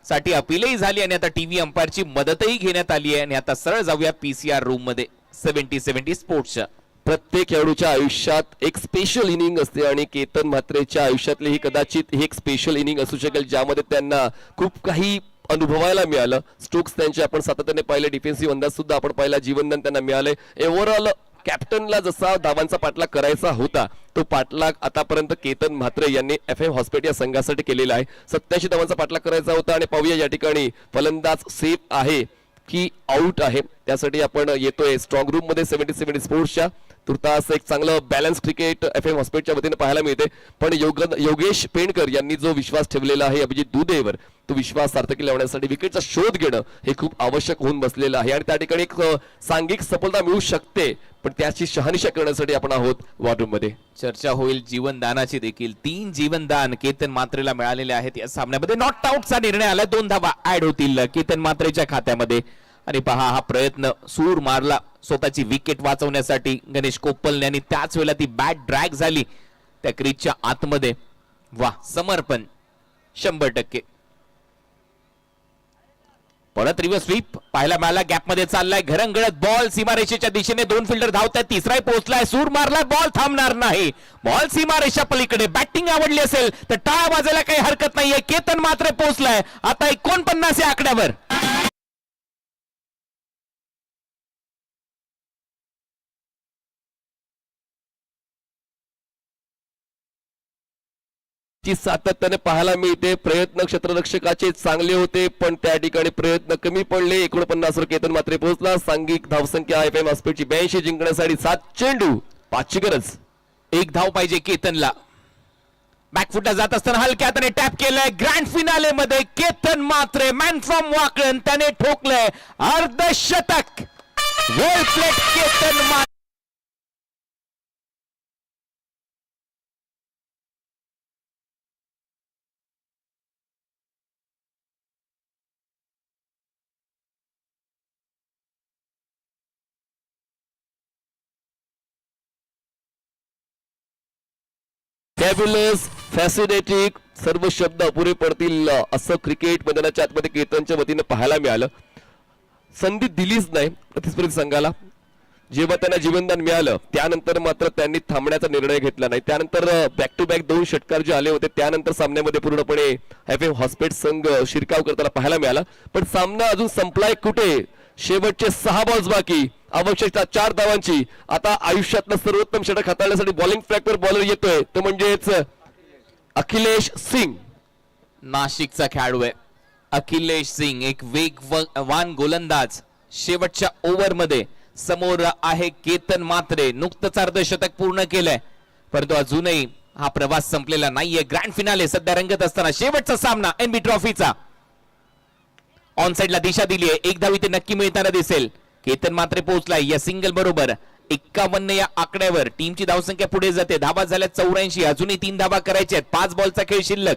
साठी अपीलही झाली आणि आता टीव्ही अंपायरची मदतही घेण्यात आली आहे. आणि आता सरळ जाऊया PCR रूम मध्ये 70-70 स्पोर्ट्सच्या. प्रत्येक खेळाडूच्या आयुष्यात एक स्पेशल इनिंग असते आणि केतन म्हात्रेच्या आयुष्यातली ही कदाचित ही एक स्पेशल इनिंग असू शकेल, ज्यामध्ये त्यांना खूप काही अनुभवायला मिळालं. स्ट्रोक्स त्यांचे आपण सातत्याने पाहिले, डिफेन्सिव्ह अंदाज सुद्धा आपण पाहिला, जीवनदान त्यांना मिळालंय. ओव्हरऑल कॅप्टनला जसा धावांचा पाठलाग करायचा होता तो पाठलाग आतापर्यंत केतन म्हात्रे यांनी FM हॉस्पिटल या संघासाठी केलेला आहे. 87 धावांचा पाठलाग करायचा होता आणि पाहूया या ठिकाणी फलंदाज सेफ आहे की आउट आहे. त्यासाठी आपण येतोय स्ट्रॉंग रूम मध्ये 70-70 स्पोर्ट्सच्या. तुर्तास एक चांगलं बॅलन्स क्रिकेट FM हॉस्पिटलच्या वतीने पाहायला मिळते. पण योगेश पेंडकर यांनी जो विश्वास ठेवलेला आहे अभिजित दुदेवर, तो विश्वास सार्थकी लावण्यासाठी विकेटचा शोध घेणं हे खूप आवश्यक होऊन बसलेलं आहे आणि त्या ठिकाणी एक सांघिक सफलता मिळू शकते. पण त्याची शहानिशा करण्यासाठी आपण आहोत वॉर रूम मध्ये. चर्चा होईल जीवनदानाची देखील. 3 जीवनदान केतन मात्रेला मिळालेले आहेत या सामन्यामध्ये. नॉट आउटचा निर्णय आला. 2 धावा ऍड होतील केतन मात्रेच्या खात्यामध्ये. आणि पहा हा प्रयत्न सूर मारला स्वतःची विकेट वाचवण्यासाठी गणेश कोप्पलने आणि त्याच वेळेला ती बॅट ड्रॅग झाली त्या क्रीजच्या आतमध्ये. वा, समर्पण 100%. परत रिव्हर्स स्वीप पाहायला मिळाला. गॅप मध्ये चाललाय घरंगळत बॉल सीमारेषेच्या दिशेने. 2 फिल्डर धावताय. तिसराही पोहोचलाय. सूर मारलाय. बॉल थांबणार नाही. बॉल सीमारेषा पलीकडे. बॅटिंग आवडली असेल तर टाळ्या वाजायला काही हरकत नाहीये. केतन मात्र पोहोचलाय आता 49 या आकड्यावर. ची सातत्याने पाहायला मिळते. प्रयत्न क्षेत्ररक्षकाचे चांगले होते पण त्या ठिकाणी प्रयत्न कमी पडले. 49 वर केतन मात्र पोहोचला. सांघिक धावसंख्या FM हॉस्पिटलची 82 जिंकण्यासाठी 7 चेंडू 5 ची गरज. 1 धाव पाहिजे केतनला. बॅकफुटला जात असताना हलक्या हाताने टॅप केलंय. ग्रँड फिनाले मध्ये केतन मात्रे मॅन फ्रॉम वाकळण त्याने ठोकलंय अर्धशतक. वेल प्लेट केतन मात्रे. फॅब्युलस, फॅसिनेटिंग सर्व शब्द अपुरे पडतील असं क्रिकेट मैदानाच्या आतमध्ये केतनच्या वतीनं पाहायला मिळालं. संधी दिलीच नाही प्रतिस्पर्धी संघाला. जेव्हा त्यांना जीवनदान मिळालं त्यानंतर मात्र त्यांनी थांबण्याचा निर्णय घेतला नाही. त्यानंतर बॅक टू बॅक 2 षटकार जे आले होते त्यानंतर सामन्यामध्ये पूर्णपणे FM हॉस्पिट संघ शिरकाव करताना पाहायला मिळाला. पण सामना अजून संपलाय कुठे? शेवटचे 6 बॉल्स बाकी, आवश्यकता 4 धावांची. आता आयुष्यातलं सर्वोत्तम षटक हाताळण्यासाठी बॉलिंग ट्रॅकवर बॉलर येतोय तो म्हणजेच अखिलेश सिंग. नाशिकचा खेळाडू आहे अखिलेश सिंग, एक वेगवान गोलंदाज. शेवटच्या ओव्हरमध्ये समोर आहे केतन मात्रे. नुकतंच अर्धशतक पूर्ण केलंय परंतु अजूनही हा प्रवास संपलेला नाहीये. ग्रँड फिनाले सध्या रंगत असताना शेवटचा सामना NB ट्रॉफीचा. ऑन साइडला दिशा दिली आहे, 1 धाव इथे नक्की मिळताना दिसेल. केतन मात्रे पोहोचलाय या सिंगल बरोबर 51 या आकड्यावर. टीमची धावसंख्या पुढे जाते. धावा झाल्या 84, अजूनही 3 धावा करायच्या आहेत. 5 बॉलचा खेळ शिल्लक.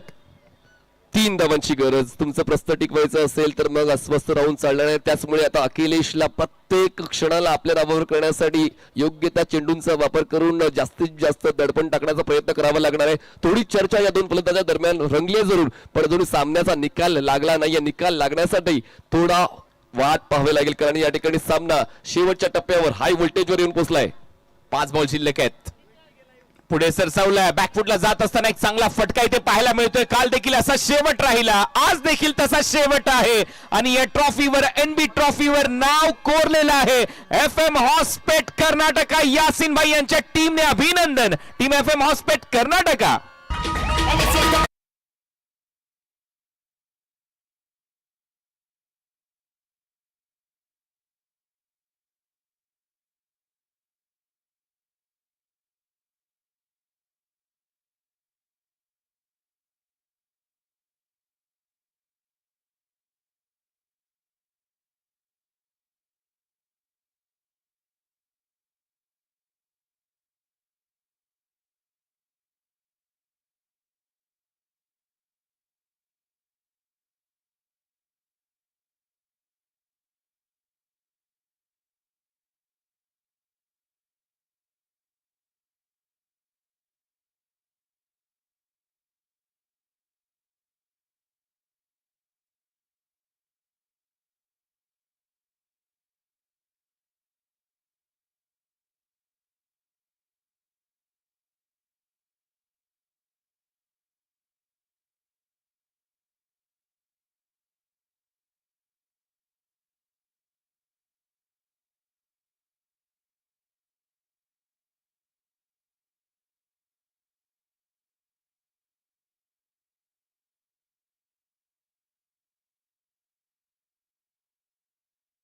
3 धावांची गरज. तुमचं प्रस्थ टिकवायचं असेल तर मग अस्वस्थ राहून चालणार नाही. त्याचमुळे आता अखिलेशला प्रत्येक क्षणाला आपल्या नावावर करण्यासाठी योग्य त्या चेंडूंचा वापर करून जास्तीत जास्त दडपण टाकण्याचा प्रयत्न करावा लागणार आहे. थोडी चर्चा या 2 फलंदाजांच्या दरम्यान रंगली जरूर पण अजून सामन्याचा निकाल लागला नाही. या निकाल लागण्यासाठी थोडा वाट पाहावी लागेल कारण या ठिकाणी सामना शेवटच्या टप्प्यावर हाय व्होल्टेजवर येऊन पोहोचलाय. 5 बॉल शिल्लक आहेत. पुढे सरसावलाय, बॅकफुटला जात असताना एक चांगला फटका इथे पाहायला मिळतोय. काल देखील असा शेवट राहिला, आज देखील तसा शेवट आहे आणि या ट्रॉफीवर NB ट्रॉफीवर नाव कोरलेलं आहे FM हॉस्पेट कर्नाटका. यासिन भाई यांच्या टीमने अभिनंदन. Team FM Hospet Karnataka.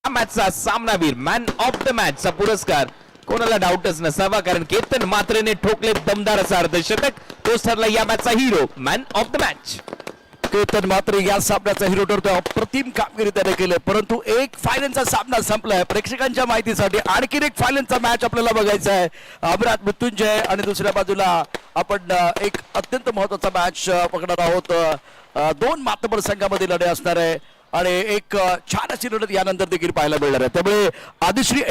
मॅचचा सामनावीर, मॅन ऑफ द मॅचचा पुरस्कार कोणाला डाऊटच नसावा कारण केतन मात्रेने ठोकले दमदार असा अर्धशतक. तोच ठरला या मॅचचा हिरो, man of the match. Ketan Matre या सामन्याचा हिरो ठरतोय. अप्रतिम कामगिरी त्याने केली परंतु एक फायनलचा सामना संपलाय. प्रेक्षकांच्या माहितीसाठी आणखीन एक फायनलचा मॅच आपल्याला बघायचा आहे. अमरात मृत्युंजय आणि दुसऱ्या बाजूला आपण एक अत्यंत महत्वाचा मॅच बघणार आहोत. 2 मातबर संघामध्ये लढे असणार आहे आणि एक छान अशी लढत यानंतर देखील पाहायला मिळणार आहे. त्यामुळे आदिश्री